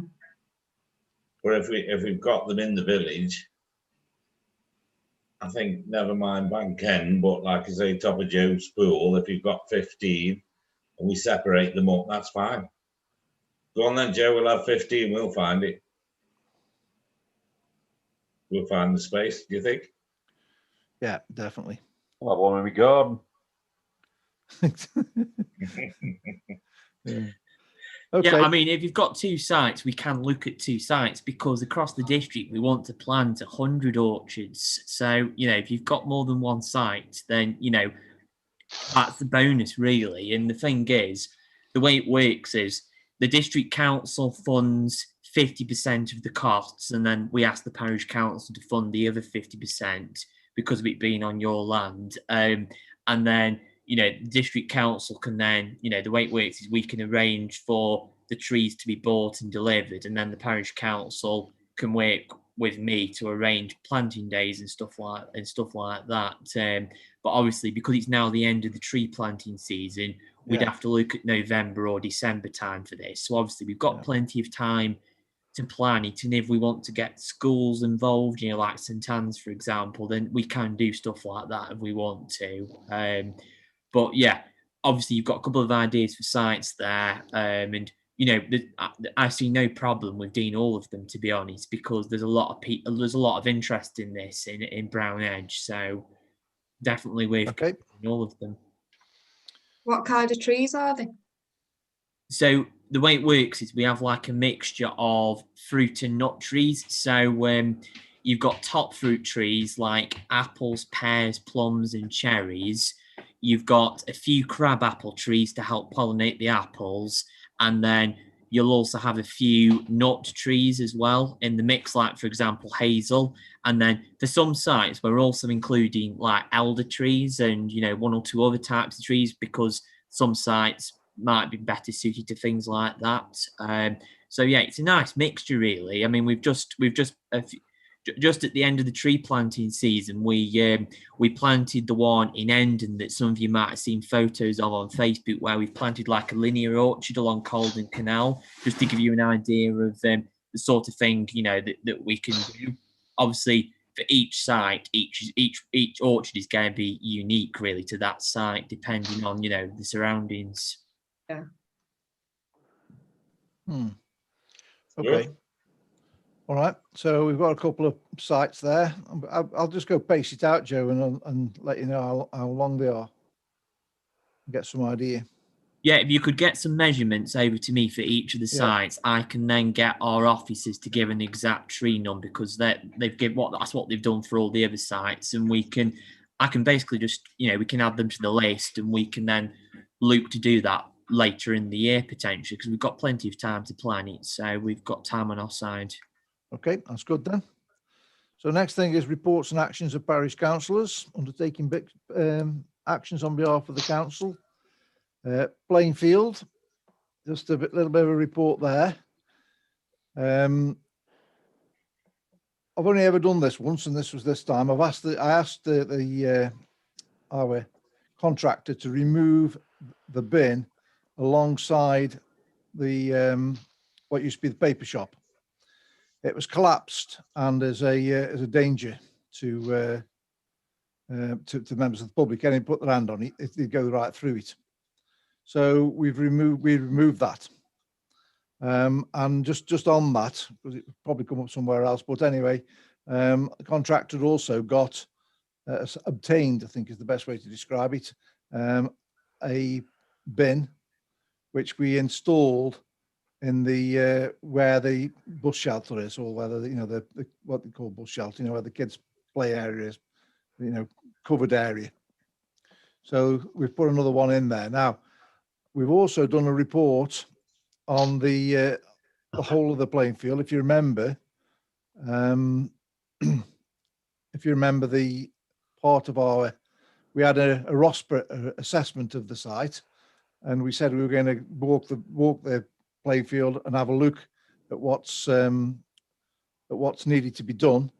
But if we've got them in the village, I think never mind Bank End, but like I say, top of Joe's Pool, if you've got 15 and we separate them up, that's fine. Go on then, Joe, we'll have 15, we'll find it. We'll find the space, do you think? Yeah, definitely. I'll have one in my garden. Yeah. Okay. Yeah, I mean, if you've got two sites, we can look at two sites because across the district, we want to plant 100 orchards. So, if you've got more than one site, then, that's the bonus, really. And the thing is, the way it works is the district council funds 50% of the costs, and then we ask the parish council to fund the other 50% because of it being on your land. And then the district council can then, the way it works is we can arrange for the trees to be bought and delivered, and then the parish council can work with me to arrange planting days and stuff like that. But obviously, because it's now the end of the tree planting season, we'd have to look at November or December time for this. So obviously, we've got plenty of time to plan it, and if we want to get schools involved, like St Anne's, for example, then we can do stuff like that if we want to. But yeah, obviously you've got a couple of ideas for sites there, and I see no problem with doing all of them, to be honest, because there's a lot of interest in this in Brown Edge, so definitely worth all of them. What kind of trees are they? So the way it works is we have like a mixture of fruit and nut trees. So you've got top fruit trees like apples, pears, plums, and cherries. You've got a few crabapple trees to help pollinate the apples. And then you'll also have a few nut trees as well in the mix, like, for example, hazel. And then for some sites, we're also including like elder trees and, one or two other types of trees because some sites might be better suited to things like that. So yeah, it's a nice mixture, really. I mean, we've just just at the end of the tree planting season, we planted the one in Endon that some of you might have seen photos of on Facebook, where we've planted like a linear orchard along Calden Canal, just to give you an idea of the sort of thing, you know, that we can do. Obviously, for each site, each orchard is going to be unique, really, to that site, depending on, you know, the surroundings. Yeah. Okay. All right. So we've got a couple of sites there. I'll just go pace it out, Joe, and let you know how long they are. Get some idea. Yeah, if you could get some measurements over to me for each of the sites, I can then get our officers to give an exact tree number, because they've given that's what they've done for all the other sites, and I can basically just, you know, we can add them to the list, and we can then look to do that later in the year potentially, because we've got plenty of time to plan it, so we've got time on our side. Okay, that's good then. So next thing is reports and actions of parish councillors undertaking big actions on behalf of the council. Plainfield, just a little bit of a report there. I've only ever done this once, and this was this time. I asked our contractor to remove the bin alongside the what used to be the paper shop. It was collapsed, and there's a danger to members of the public. Any put their hand on it, they go right through it. So we removed that. And just on that, because it would probably come up somewhere else, but anyway, the contractor also got obtained, I think is the best way to describe it, a bin which we installed in the where the bus shelter is, or whether the what they call bus shelter, where the kids play areas, covered area. So we've put another one in there. Now we've also done a report on the whole of the playing field. If you remember, the part of we had a ROSPA assessment of the site, and we said we were going to walk the playing field and have a look at what's needed to be done.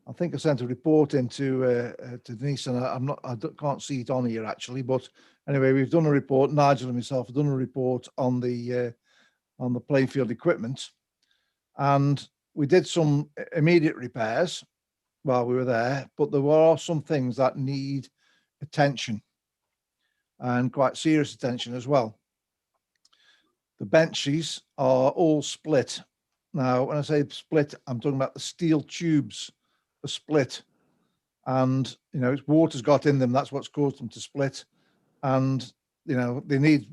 I think I sent a report into to Denise, and I can't see it on here actually, but anyway, we've done a report. Nigel and myself have done a report on the playing field equipment, and we did some immediate repairs while we were there, but there are some things that need attention, and quite serious attention as well. The benches are all split. Now, when I say split, I'm talking about the steel tubes are split, and water's got in them. That's what's caused them to split, and they need.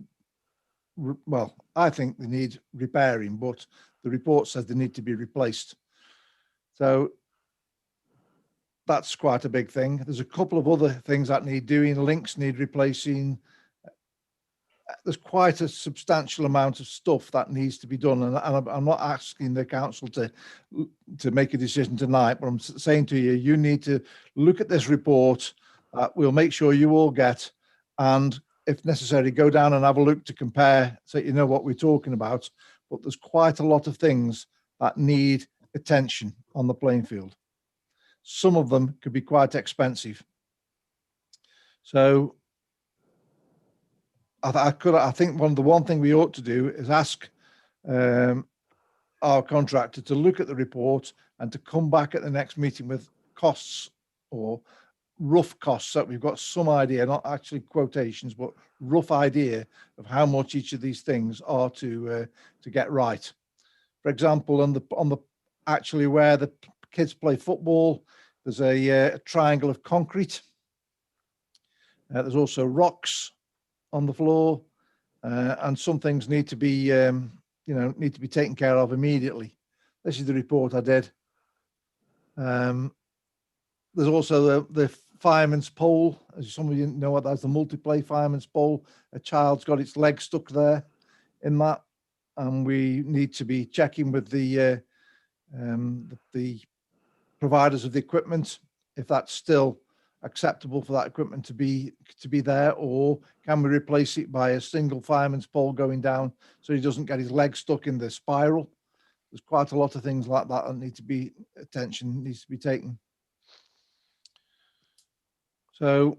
Well, I think they need repairing, but the report says they need to be replaced. So that's quite a big thing. There's a couple of other things that need doing. Links need replacing. There's quite a substantial amount of stuff that needs to be done, and I'm not asking the council to make a decision tonight, but I'm saying to you, you need to look at this report. We'll make sure you all get, and if necessary, go down and have a look to compare, so you know what we're talking about. But there's quite a lot of things that need attention on the playing field. Some of them could be quite expensive. So I think one thing we ought to do is ask our contractor to look at the report and to come back at the next meeting with costs, or rough costs, that we've got some idea, not actually quotations, but rough idea of how much each of these things are to get right. For example, on the actually where the kids play football, there's a triangle of concrete. There's also rocks on the floor, and some things need to be taken care of immediately. This is the report I did. There's also the fireman's pole. As some of you know, what that's the multi-play fireman's pole. A child's got its leg stuck there in that, and we need to be checking with the providers of the equipment if that's still acceptable for that equipment to be there, or can we replace it by a single fireman's pole going down so he doesn't get his leg stuck in the spiral. there's quite a lot of things like that that need to be attention needs to be taken. So,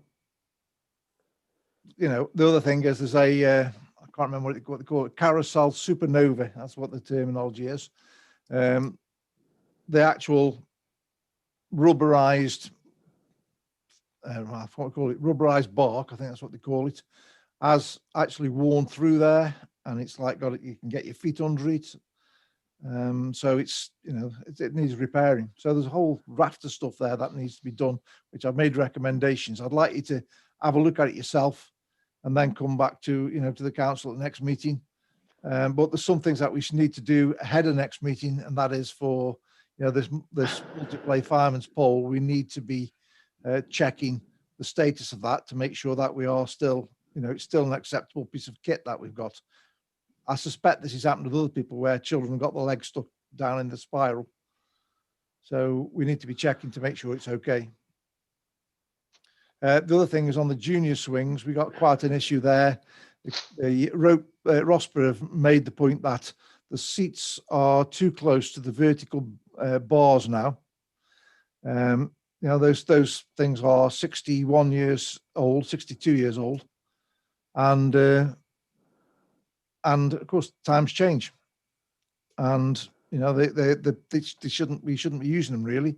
you know, the other thing is there's a I can't remember what they call it, carousel supernova. That's what the terminology is. The actual rubberized, I what call it, rubberized bark, I think that's what they call it, has actually worn through there, and it's like you can get your feet under it. So it's, you know, it needs repairing. So there's a whole raft of stuff there that needs to be done, which I've made recommendations. I'd like you to have a look at it yourself and then come back to, you know, to the council at the next meeting. But there's some things that we should need to do ahead of next meeting, and that is for, you know, this multiplay fireman's pole. We need to be checking the status of that to make sure that we are still, you know, it's still an acceptable piece of kit that we've got. I suspect this has happened with other people where children have got their legs stuck down in the spiral. So we need to be checking to make sure it's okay. The other thing is on the junior swings, we got quite an issue there. Rosper have made the point that the seats are too close to the vertical bars now. You know, those things are 61 years old, 62 years old. And of course, times change, and you know we shouldn't be using them really.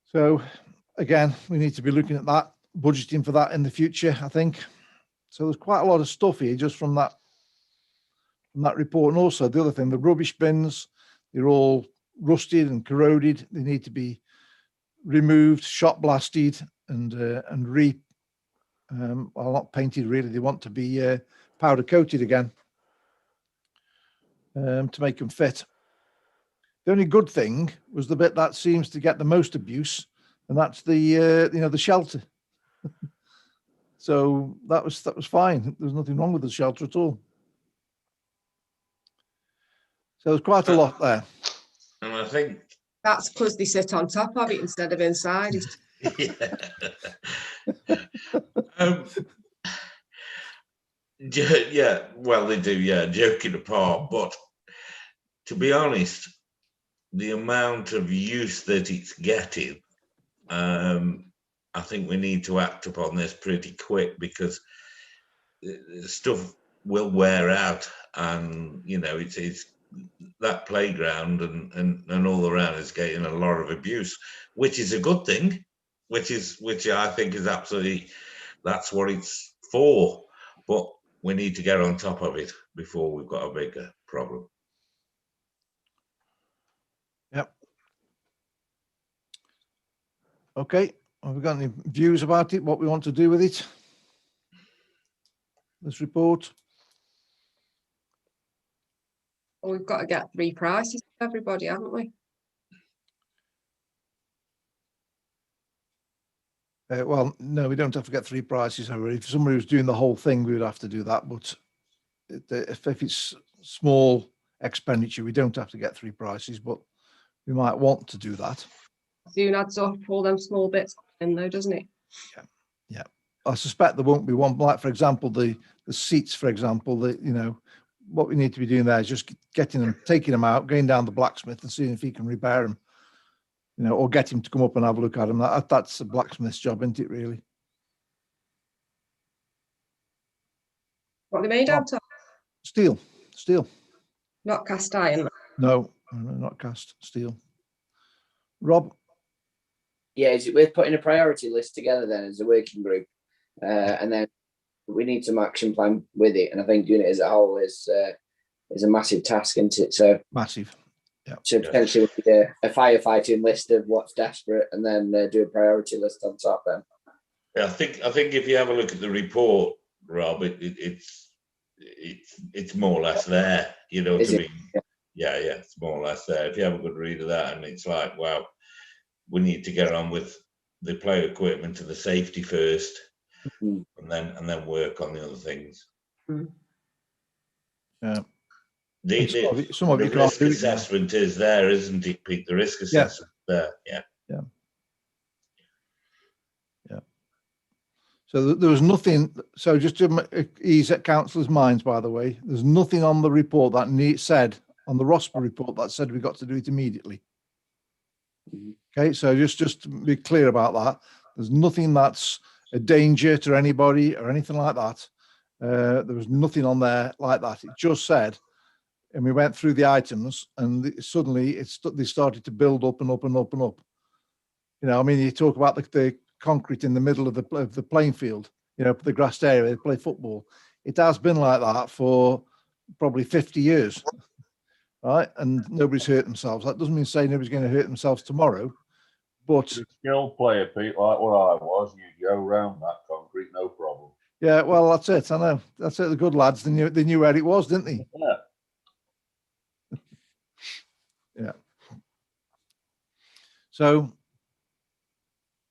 So again, we need to be looking at that, budgeting for that in the future, I think. So there's quite a lot of stuff here just from that report. And also the other thing, the rubbish bins, they're all rusted and corroded. They need to be removed, shot blasted, and well, not painted really. They want to be powder coated again to make them fit. The only good thing was the bit that seems to get the most abuse, and that's the you know, the shelter. So that was fine. There's nothing wrong with the shelter at all. So there's quite a lot there. And I think that's because they sit on top of it instead of inside it. Yeah, well, they do, yeah, joking apart. But to be honest, the amount of use that it's getting, I think we need to act upon this pretty quick, because stuff will wear out, and you know, it's that playground and all around is getting a lot of abuse, which is a good thing, which I think is absolutely, that's what it's for. But we need to get on top of it before we've got a bigger problem. Yep. Okay. Have we got any views about it? What we want to do with it? This report. Well, we've got to get 3 prices for everybody, haven't we? Well, no, we don't have to get 3 prices. However, if somebody was doing the whole thing, we would have to do that. But if it's small expenditure, we don't have to get 3 prices, but we might want to do that. Soon adds up all them small bits in though, doesn't it? Yeah, yeah. I suspect there won't be one. Like, for example, the seats, for example, you know, what we need to be doing there is just getting them, taking them out, going down the blacksmith and seeing if he can repair them, you know, or get him to come up and have a look at them. That's a blacksmith's job, isn't it, really? What are they made out of? Steel. Not cast iron? No, not cast, steel. Rob? Yeah, is it worth putting a priority list together then as a working group? And then we need some action plan with it. And I think doing it as a whole is a massive task, isn't it? So massive. Yeah. So potentially a firefighting list of what's desperate, and then do a priority list on top. Then. Yeah, I think if you have a look at the report, Rob, it's more or less there. You know what I mean? Yeah, it's more or less there. If you have a good read of that, and it's like, wow, we need to get on with the play equipment and the safety first, and then work on the other things. Yeah. The risk assessment is there, isn't it, Pete? The risk assessment there, yeah. So there was nothing. So just to ease at councillors' minds, by the way, there's nothing on the report that said on the ROSPA report that said we got to do it immediately. Okay, so just to be clear about that, there's nothing that's a danger to anybody or anything like that. There was nothing on there like that. It just said, and we went through the items, and suddenly they started to build up and up and up and up. You know, I mean, you talk about the concrete in the middle of the playing field, you know, the grassed area, they play football. It has been like that for probably 50 years, right? And nobody's hurt themselves. That doesn't mean to say nobody's going to hurt themselves tomorrow, but... You're a skilled player, Pete, like what I was, you go around that concrete, no problem. Yeah, well, that's it. I know. That's it. The good lads, they knew where it was, didn't they? Yeah. Yeah. So,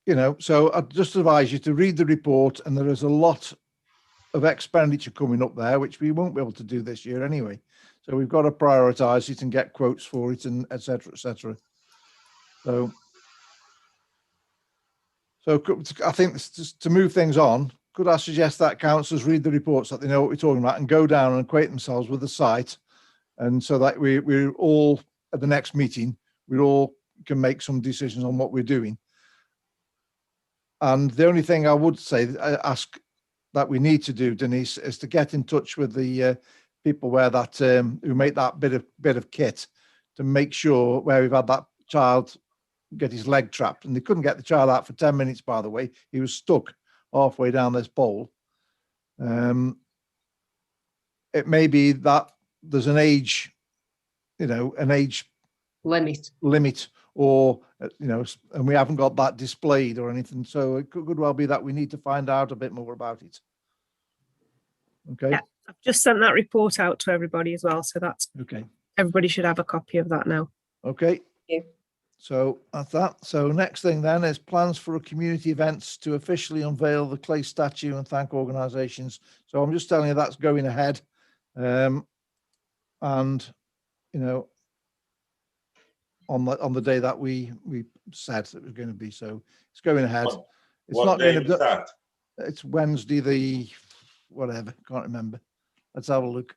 you know, so I just advise you to read the report, and there is a lot of expenditure coming up there, which we won't be able to do this year anyway. So we've got to prioritise it and get quotes for it, and et cetera, et cetera. So I think just to move things on, could I suggest that councillors read the reports so that they know what we're talking about and go down and acquaint themselves with the site, and so that we're all at the next meeting, we all can make some decisions on what we're doing. And the only thing I would say, ask that we need to do, Denise, is to get in touch with the people where that who make that bit of kit, to make sure where we've had that child get his leg trapped, and they couldn't get the child out for 10 minutes, by the way. He was stuck halfway down this pole. It may be that there's an age, you know, an age limit, or you know, and we haven't got that displayed or anything. So it could well be that we need to find out a bit more about it. Okay. Yeah, I've just sent that report out to everybody as well, so that's okay. Everybody should have a copy of that now. Okay. Yeah. So that's that. So next thing then is plans for community events to officially unveil the clay statue and thank organisations. So I'm just telling you that's going ahead, and you know, on the day that we said it was going to be. So it's going ahead. It's not going to be. It's Wednesday the whatever, can't remember. Let's have a look.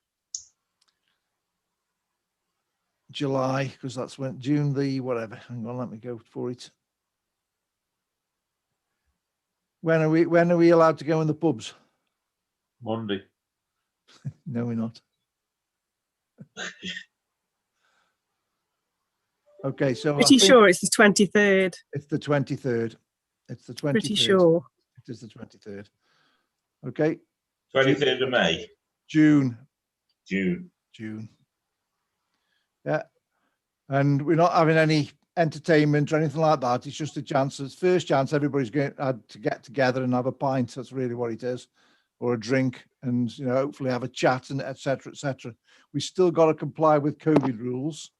July, because that's when June the whatever. Hang on, let me go for it. When are we allowed to go in the pubs? Monday. No, we're not. Okay, so Pretty sure it's the 23rd. It's the 23rd. It's the 23rd. Pretty sure. It is the 23rd. Okay. 23rd of May. June. June. Yeah. And we're not having any entertainment or anything like that. It's just a chance. It's first chance everybody's going to get together and have a pint. That's really what it is, or a drink, and you know, hopefully have a chat and etc. etc. We still got to comply with COVID rules.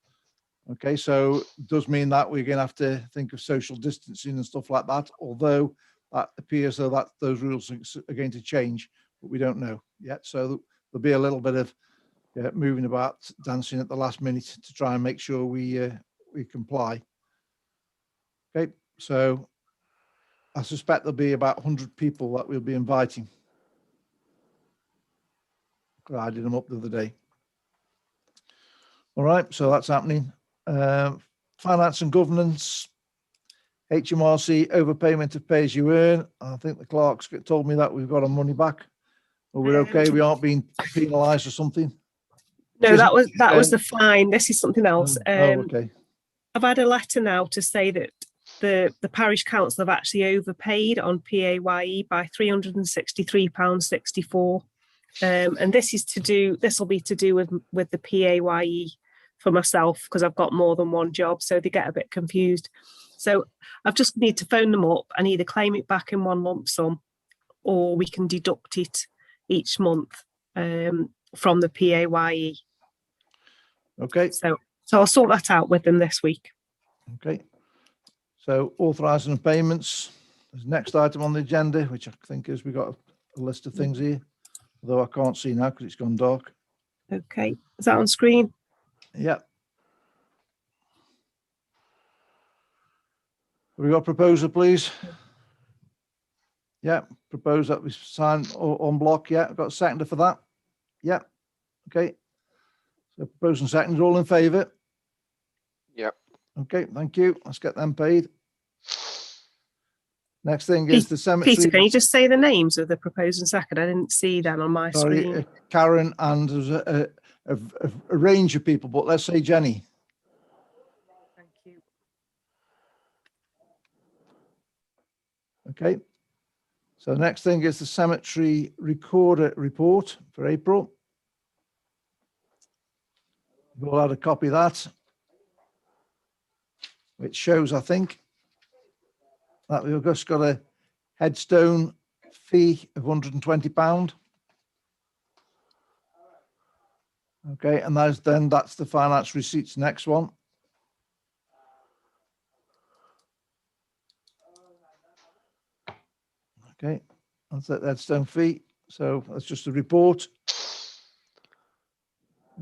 Okay, so it does mean that we're going to have to think of social distancing and stuff like that. Although that appears though that those rules are going to change, but we don't know yet. So there'll be a little bit of moving about, dancing at the last minute to try and make sure we comply. Okay, so I suspect there'll be about 100 people that we'll be inviting. I did them up the other day. All right, so that's happening. Finance and governance, HMRC overpayment of pay as you earn. I think the clerks told me that we've got our money back, or we're okay. We aren't being penalised or something. No, that was the fine. This is something else. Okay. I've had a letter now to say that the parish council have actually overpaid on PAYE by £363.64. And this will be to do with the PAYE for myself, because I've got more than one job, so they get a bit confused. So I've just need to phone them up and either claim it back in one lump sum, or we can deduct it each month from the PAYE. Okay. So I'll sort that out with them this week. Okay. So authorising payments is the next item on the agenda, which I think is we've got a list of things here, although I can't see now because it's gone dark. Okay. Is that on screen? Yeah. Have we got a proposal, please? Yeah, propose that we sign on block. Yeah, got a seconder for that. Yeah, okay. So proposed and seconded, all in favour? Yep. Okay, thank you. Let's get them paid. Next thing is the cemetery. Peter, can you just say the names of the proposed and second? I didn't see them on my screen. Karen, and there's a range of people, but let's say Jenny. Thank you. Okay. So the next thing is the cemetery recorder report for April. We've all had a copy of that, which shows, I think, that we've just got a headstone fee of £120. Okay, and that's the finance receipts. Next one. Okay, that's that headstone fee. So that's just a report.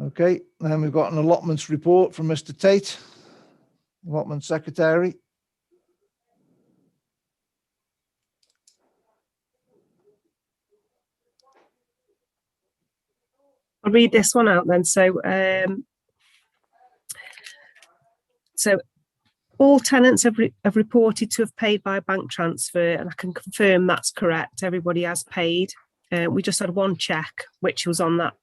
Okay, then we've got an allotments report from Mr. Tate, allotment secretary. I'll read this one out then. So all tenants have reported to have paid by bank transfer, and I can confirm that's correct. Everybody has paid. We just had one check, which was on that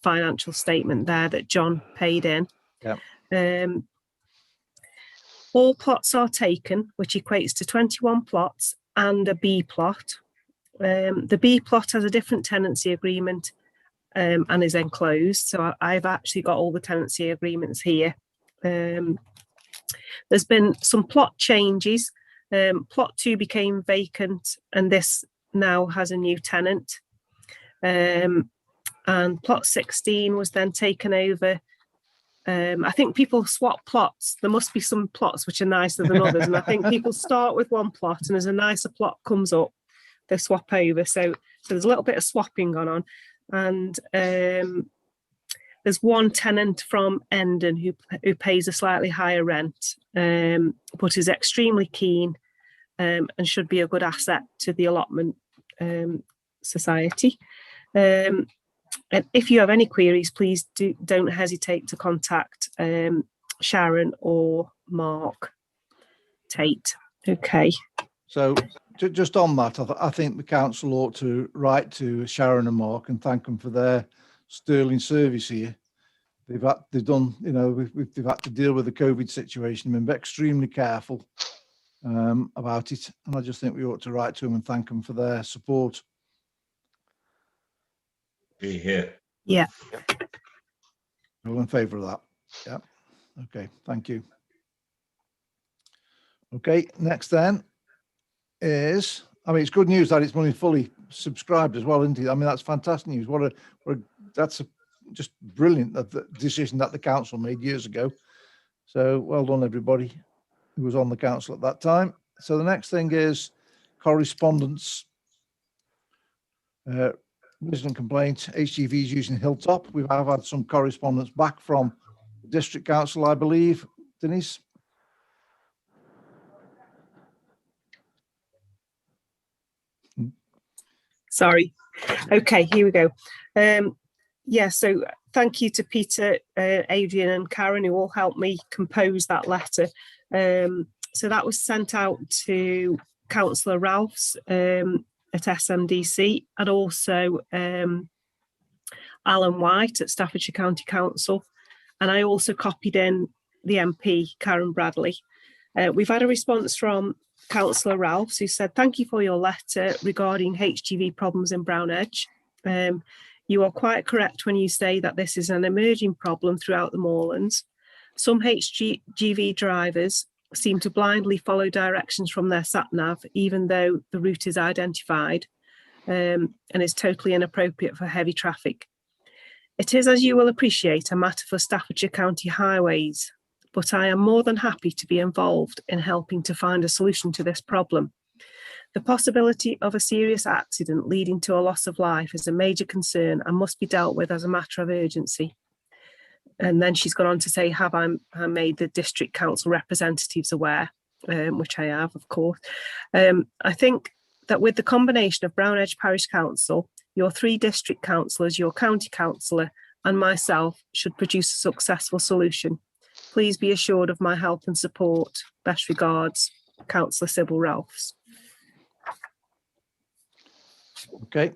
financial statement there that John paid in. Yeah. All plots are taken, which equates to 21 plots and a B plot. The B plot has a different tenancy agreement and is enclosed. So I've actually got all the tenancy agreements here. There's been some plot changes. Plot 2 became vacant, and this now has a new tenant. And plot 16 was then taken over. I think people swap plots. There must be some plots which are nicer than others, and I think people start with one plot, and as a nicer plot comes up, they swap over. So there's a little bit of swapping going on. And there's one tenant from Endon who pays a slightly higher rent, but is extremely keen and should be a good asset to the allotment society. And if you have any queries, please don't hesitate to contact Sharon or Mark Tate. Okay. So just on that, I think the council ought to write to Sharon and Mark and thank them for their sterling service here. They've done, you know, they've had to deal with the COVID situation, been extremely careful about it, and I just think we ought to write to them and thank them for their support. Be here. Yeah. All in favour of that? Yeah. Okay. Thank you. Okay. Next then is, I mean, it's good news that it's money fully subscribed as well, isn't it? I mean, that's fantastic news. That's just brilliant, the decision that the council made years ago. So well done, everybody who was on the council at that time. So the next thing is correspondence. Resident complaint, HGVs using Hilltop. We've had some correspondence back from the district council, I believe. Denise? Sorry. Okay, here we go. Yeah, so thank you to Peter, Adrian and Karen, who all helped me compose that letter. So that was sent out to Councillor Ralphs at SMDC, and also Alan White at Staffordshire County Council. And I also copied in the MP, Karen Bradley. We've had a response from Councillor Ralphs, who said, "Thank you for your letter regarding HGV problems in Brown Edge. You are quite correct when you say that this is an emerging problem throughout the moorlands. Some HGV drivers seem to blindly follow directions from their sat-nav, even though the route is identified and is totally inappropriate for heavy traffic. It is, as you will appreciate, a matter for Staffordshire County Highways, but I am more than happy to be involved in helping to find a solution to this problem. The possibility of a serious accident leading to a loss of life is a major concern and must be dealt with as a matter of urgency." And then she's gone on to say, have I made the district council representatives aware, which I have, of course. I think that with the combination of Brown Edge Parish Council, your 3 district councillors, your county councillor and myself should produce a successful solution. Please be assured of my help and support. Best regards, Councillor Sybil Ralphs. Okay.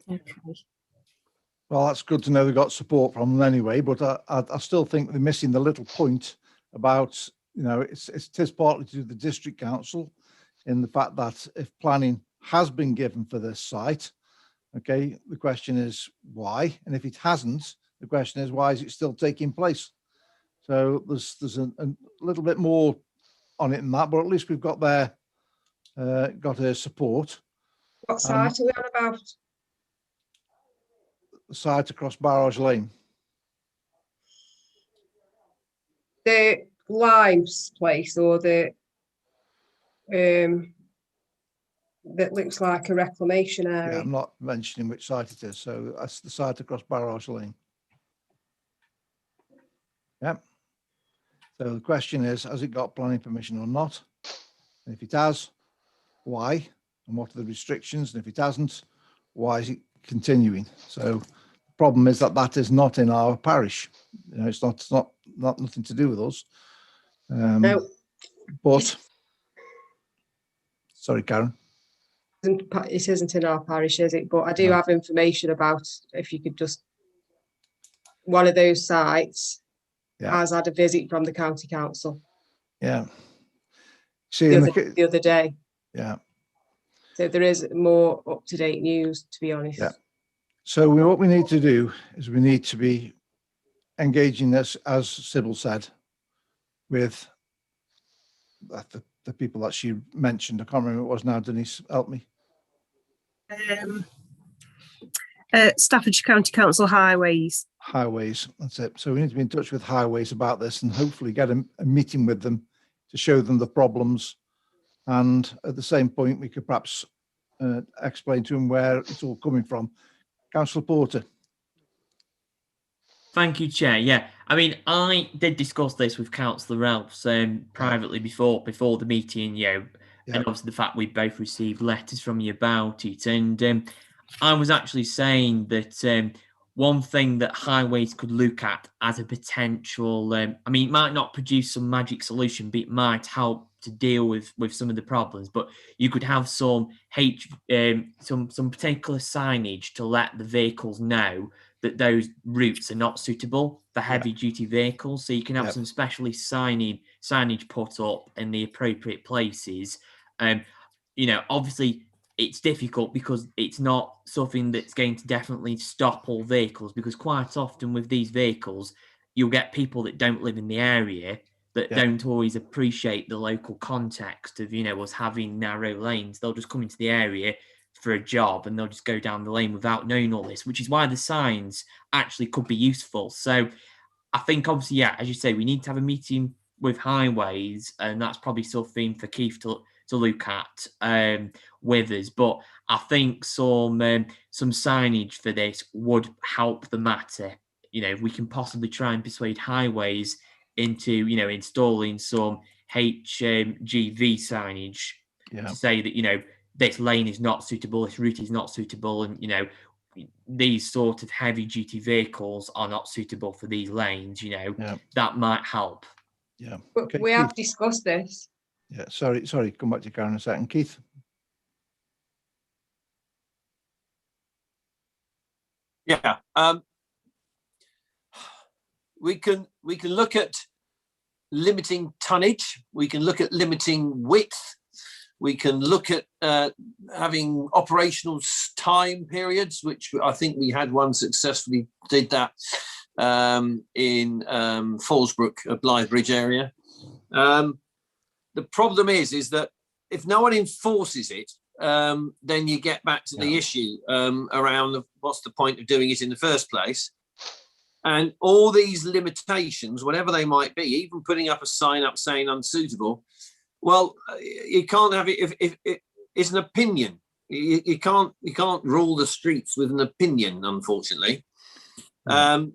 Well, that's good to know they got support from them anyway, but I still think they're missing the little point about, you know, it is partly to the district council in the fact that if planning has been given for this site, okay, the question is why? And if it hasn't, the question is why is it still taking place? So there's a little bit more on it than that, but at least we've got their support. What site are we on about? The site across Barrage Lane. The Limes place, or the that looks like a reclamation area. Yeah, I'm not mentioning which site it is, so that's the site across Barrage Lane. Yep. So the question is, has it got planning permission or not? And if it has, why? And what are the restrictions? And if it hasn't, why is it continuing? So the problem is that is not in our parish. You know, it's not nothing to do with us. No. But sorry, Karen. It isn't in our parish, is it? But I do have information about, if you could just, one of those sites has had a visit from the county council. Yeah. See, the other day. Yeah. So there is more up-to-date news, to be honest. Yeah. So what we need to do is we need to be engaging this, as Sybil said, with the people that she mentioned. I can't remember who it was now. Denise, help me. Staffordshire County Council Highways. Highways, that's it. So we need to be in touch with Highways about this and hopefully get a meeting with them to show them the problems. And at the same point, we could perhaps explain to them where it's all coming from. Councillor Porter. Thank you, Chair. Yeah, I mean, I did discuss this with Councillor Ralphs privately before the meeting, you know, and obviously the fact we both received letters from you about it. And I was actually saying that one thing that Highways could look at as a potential, I mean, it might not produce some magic solution, but it might help to deal with some of the problems. But you could have some particular signage to let the vehicles know that those routes are not suitable for heavy duty vehicles. So you can have some specially signage put up in the appropriate places. You know, obviously it's difficult because it's not something that's going to definitely stop all vehicles, because quite often with these vehicles, you'll get people that don't live in the area that don't always appreciate the local context of, you know, us having narrow lanes. They'll just come into the area for a job and they'll just go down the lane without knowing all this, which is why the signs actually could be useful. So I think obviously, yeah, as you say, we need to have a meeting with Highways, and that's probably something for Keith to look at with us. But I think some signage for this would help the matter. You know, if we can possibly try and persuade Highways into, you know, installing some HGV signage to say that, you know, this lane is not suitable, this route is not suitable, and, you know, these sort of heavy duty vehicles are not suitable for these lanes, you know, that might help. Yeah. But Okay, we Keith. have discussed this. Yeah, sorry, come back to Karen in a second. Keith. Yeah. We can look at limiting tonnage, we can look at limiting width, we can look at having operational time periods, which I think we had one successfully did that in Fallsbrook, Blythe Bridge area. The problem is that if no one enforces it, then you get back to the issue around what's the point of doing it in the first place. And all these limitations, whatever they might be, even putting up a sign up saying unsuitable, well, you can't have it if it's an opinion. You can't rule the streets with an opinion, unfortunately. And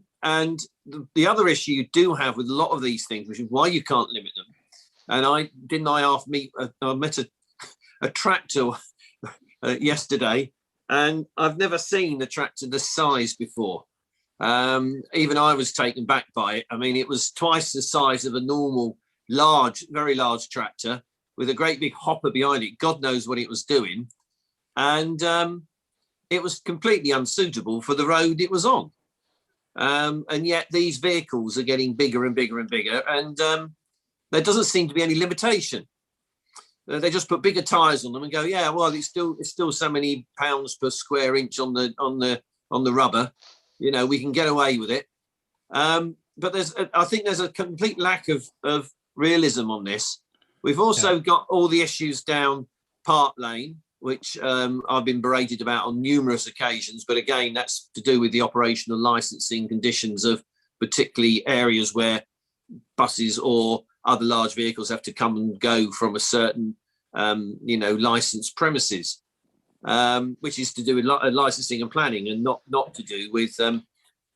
the other issue you do have with a lot of these things, which is why you can't limit them. And I met a tractor yesterday, and I've never seen a tractor this size before. Even I was taken back by it. I mean, it was twice the size of a normal, large, very large tractor with a great big hopper behind it. God knows what it was doing. And it was completely unsuitable for the road it was on. And yet these vehicles are getting bigger and bigger and bigger, and there doesn't seem to be any limitation. They just put bigger tyres on them and go, yeah, well, it's still so many pounds per square inch on the rubber. You know, we can get away with it. But I think there's a complete lack of realism on this. We've also got all the issues down Park Lane, which I've been berated about on numerous occasions. But again, that's to do with the operational licensing conditions of particularly areas where buses or other large vehicles have to come and go from a certain, licensed premises, which is to do with licensing and planning, and not to do with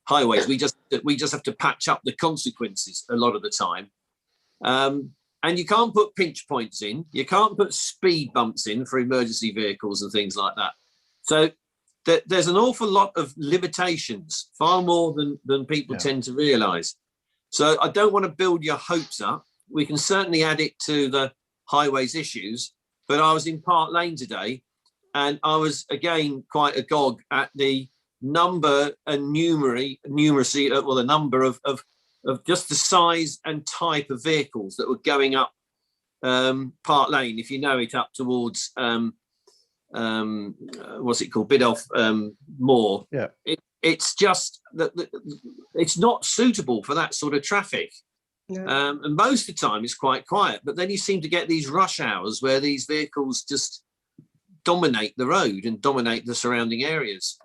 highways. We just have to patch up the consequences a lot of the time. And you can't put pinch points in. You can't put speed bumps in for emergency vehicles and things like that. So there's an awful lot of limitations, far more than people tend to realise. So I don't want to build your hopes up. We can certainly add it to the highways issues. But I was in Park Lane today, and I was, again, quite agog at the number and numeracy, the number of just the size and type of vehicles that were going up Park Lane, if you know it, up towards what's it called, Biddulph Moor. Yeah, it's just that it's not suitable for that sort of traffic. Yeah. And most of the time it's quite quiet, but then you seem to get these rush hours where these vehicles just dominate the road and dominate the surrounding areas.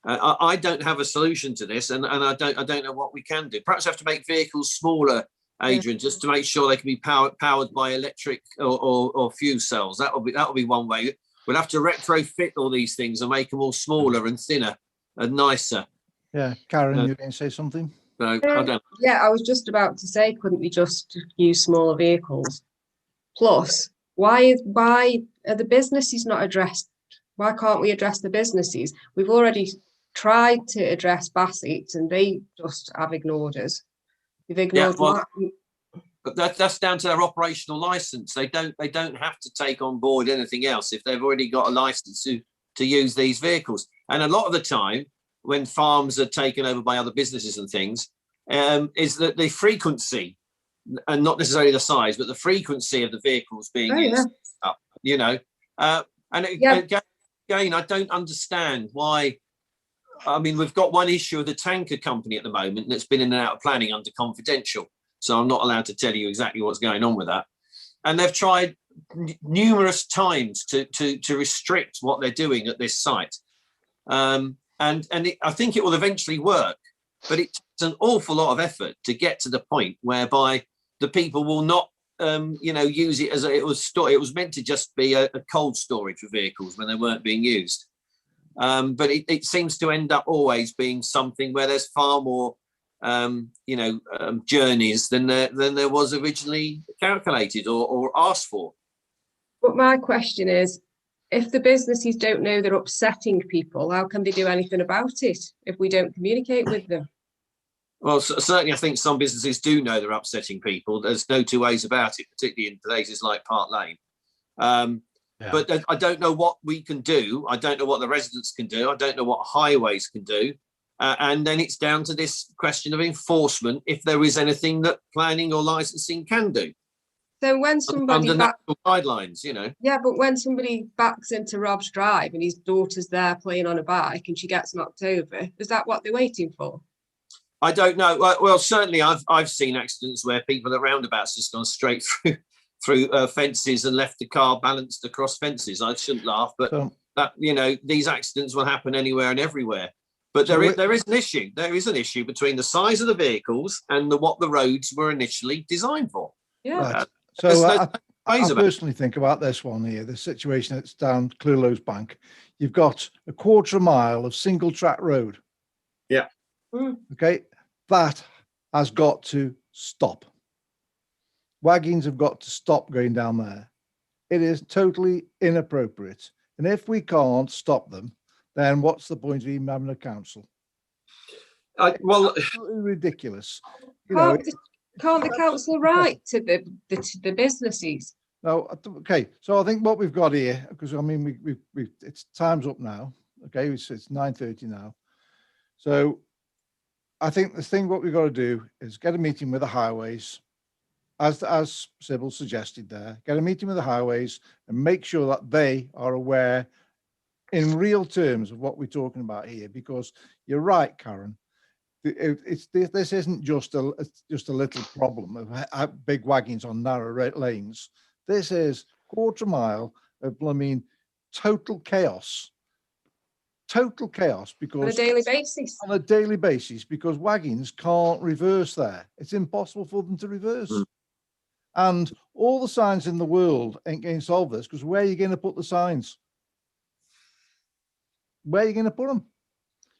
I don't have a solution to this, and I don't know what we can do. Perhaps we have to make vehicles smaller, Adrian, just to make sure they can be powered by electric or fuel cells. That'll be one way. We'll have to retrofit all these things and make them all smaller and thinner and nicer. Yeah, Karen, you going to say something? No, I don't. Yeah, I was just about to say, couldn't we just use smaller vehicles? Plus, why are the businesses not addressed? Why can't we address the businesses? We've already tried to address Bassett's, and they just have ignored us. They've ignored. But that's down to their operational license. They don't have to take on board anything else if they've already got a license to use these vehicles. And a lot of the time, when farms are taken over by other businesses and things, is that the frequency, and not necessarily the size, but the frequency of the vehicles being used up, Again, I don't understand why. I mean, we've got one issue of the tanker company at the moment that's been in and out of planning under confidential. So I'm not allowed to tell you exactly what's going on with that. And they've tried numerous times to restrict what they're doing at this site. I think it will eventually work, but it takes an awful lot of effort to get to the point whereby the people will not, use it as it was meant to just be a cold storage for vehicles when they weren't being used. But it seems to end up always being something where there's far more, journeys than there was originally calculated or asked for. But my question is, if the businesses don't know they're upsetting people, how can they do anything about it if we don't communicate with them? Well, certainly I think some businesses do know they're upsetting people. There's no two ways about it, particularly in places like Park Lane. But I don't know what we can do. I don't know what the residents can do. I don't know what highways can do. And then it's down to this question of enforcement, if there is anything that planning or licensing can do. So when somebody under national guidelines, Yeah, but when somebody backs into Rob's drive and his daughter's there playing on a bike and she gets knocked over, is that what they're waiting for? I don't know. Well, certainly I've seen accidents where people at roundabouts just gone straight through fences and left the car balanced across fences. I shouldn't laugh, but these accidents will happen anywhere and everywhere. But there is an issue. There is an issue between the size of the vehicles and what the roads were initially designed for. Yeah. Right. So I personally think about this one here, the situation that's down Cluelow's Bank. You've got a quarter mile of single track road. Yeah. Okay. That has got to stop. Wagons have got to stop going down there. It is totally inappropriate. And if we can't stop them, then what's the point of even having a council? Well, absolutely ridiculous. You know, Can't the council write to the businesses? no, okay. So I think what we've got here, because I mean, we it's time's up now. Okay, it's 9:30 now. So I think the thing what we've got to do is get a meeting with the highways, as Sybil suggested there. Get a meeting with the highways and make sure that they are aware in real terms of what we're talking about here. Because you're right, Karen. This isn't just a little problem of big wagons on narrow lanes. This is quarter mile of total chaos because On a daily basis. On a daily basis, because wagons can't reverse there. It's impossible for them to reverse. And all the signs in the world ain't going to solve this, because where are you going to put the signs? Where are you going to put them?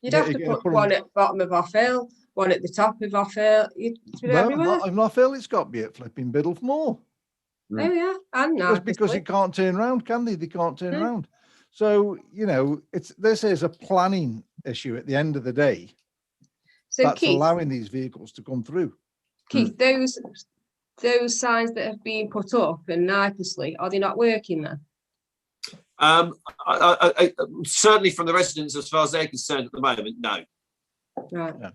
You'd have to put one at the bottom of Off Hill, one at the top of Off Hill. Everywhere. Not Hill, it's got to be at flipping Biddulphmore. Oh yeah, and because you can't turn around, can they? They can't turn around. So you know, this is a planning issue at the end of the day. So that's Keith, allowing these vehicles to come through. Keith, those signs that have been put up in Knipersley, are they not working then? I, certainly from the residents, as far as they're concerned at the moment, no. Right.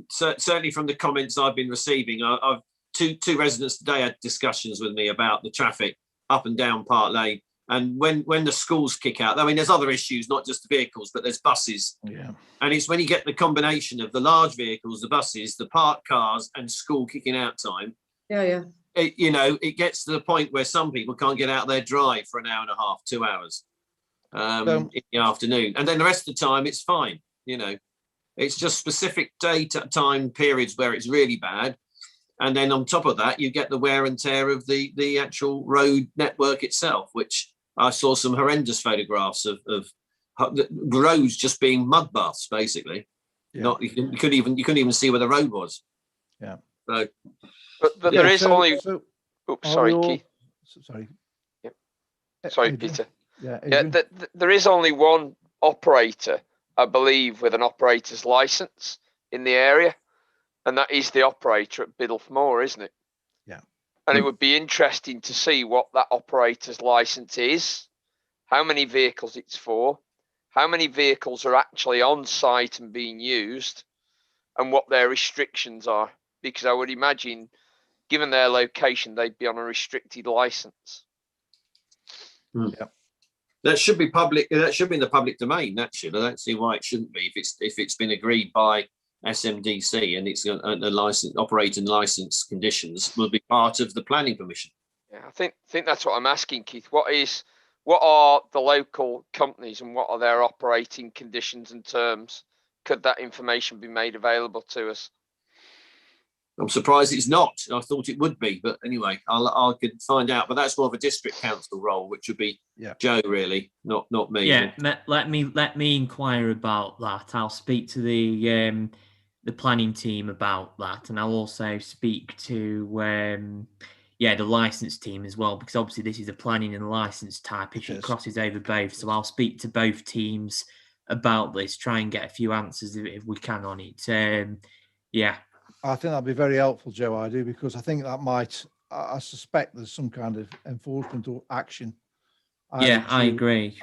Certainly from the comments I've been receiving, I've two residents today had discussions with me about the traffic up and down Park Lane, and when the schools kick out. I mean, there's other issues, not just the vehicles, but there's buses. Yeah. And it's when you get the combination of the large vehicles, the buses, the parked cars, and school kicking out time. Yeah. It gets to the point where some people can't get out their drive for an hour and a half, 2 hours in the afternoon. And then the rest of the time, it's fine. It's just specific time periods where it's really bad. And then on top of that, you get the wear and tear of the actual road network itself, which I saw some horrendous photographs of the roads just being mud baths, basically. Yeah. You couldn't even see where the road was. Yeah. So. But there is only. Oops, sorry, Keith. Sorry. Yeah. Sorry, Adrian. Peter. Yeah. There is only one operator, I believe, with an operator's license in the area, and that is the operator at Biddulphmore, isn't it? Yeah. And it would be interesting to see what that operator's license is, how many vehicles it's for, how many vehicles are actually on site and being used, and what their restrictions are. Because I would imagine, given their location, they'd be on a restricted license. Yeah. That should be public. That should be in the public domain. That should. I don't see why it shouldn't be. If it's been agreed by SMDC and it's a license, operating license conditions will be part of the planning permission. Yeah, I think that's what I'm asking, Keith. What are the local companies and what are their operating conditions and terms? Could that information be made available to us? I'm surprised it's not. I thought it would be, but anyway, I could find out. But that's more of a district council role, which would be Joe, really, not me. Yeah, let me inquire about that. I'll speak to the planning team about that, and I'll also speak to the license team as well, because obviously this is a planning and license type issue. It crosses over both, so I'll speak to both teams about this, try and get a few answers if we can on it. I think that'd be very helpful, Joe. I do, because I think that might. I suspect there's some kind of enforcement or action. I agree.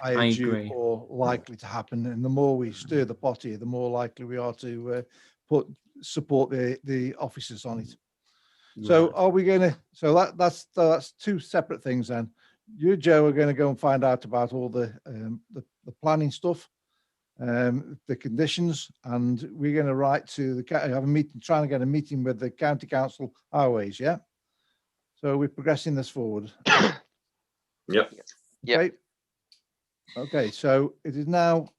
Or likely to happen, and the more we stir the pot here, the more likely we are to support the officers on it. Right. So, are we going to? So that's two separate things. Then you, Joe, are going to go and find out about all the planning stuff. The conditions, and we're going to write to have a meeting, trying to get a meeting with the county council highways. Yeah. So we're progressing this forward. Yep. Okay. So it is now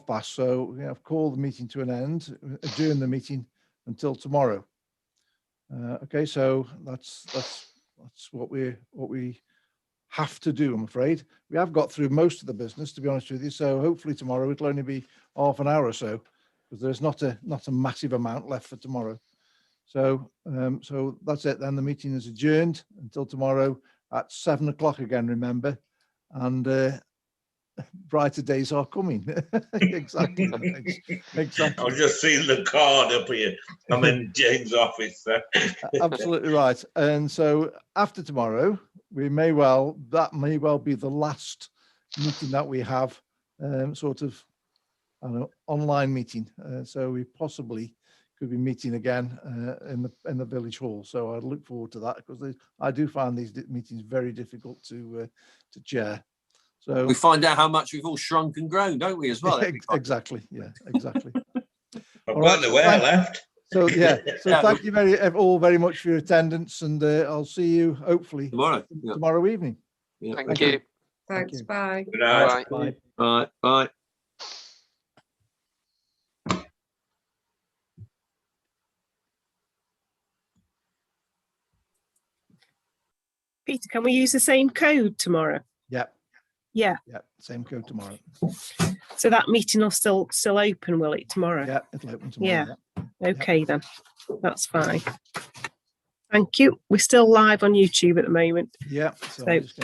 past. So we have called the meeting to an end, adjourn the meeting until tomorrow. Okay. So that's what we have to do. I'm afraid we have got through most of the business, to be honest with you. So hopefully tomorrow it'll only be half an hour or so, because there's not a massive amount left for tomorrow. So so that's it. Then the meeting is adjourned until tomorrow at 7 o'clock again. Remember, and brighter days are coming. Exactly. Exactly. I've just seen the card up here. I'm in James' office. So. Absolutely right. And so after tomorrow, that may well be the last meeting that we have, sort of, I don't know, online meeting. So we possibly could be meeting again in the village hall. So I look forward to that, because I do find these meetings very difficult to chair. So we find out how much we've all shrunk and grown, don't we, as well? Exactly. Yeah, exactly. I've got the wear left. So yeah, so thank you all very much for your attendance, and I'll see you hopefully tomorrow evening. Yeah. Thank you. Thanks. Bye. Good night. Bye. Bye. Bye. Peter, can we use the same code tomorrow? Yeah. Yeah. Yeah. Same code tomorrow. So that meeting will still open, will it, tomorrow? Yeah, it'll open tomorrow. Yeah. Okay then. That's fine. Thank you. We're still live on YouTube at the moment. Yeah. So I'm just gonna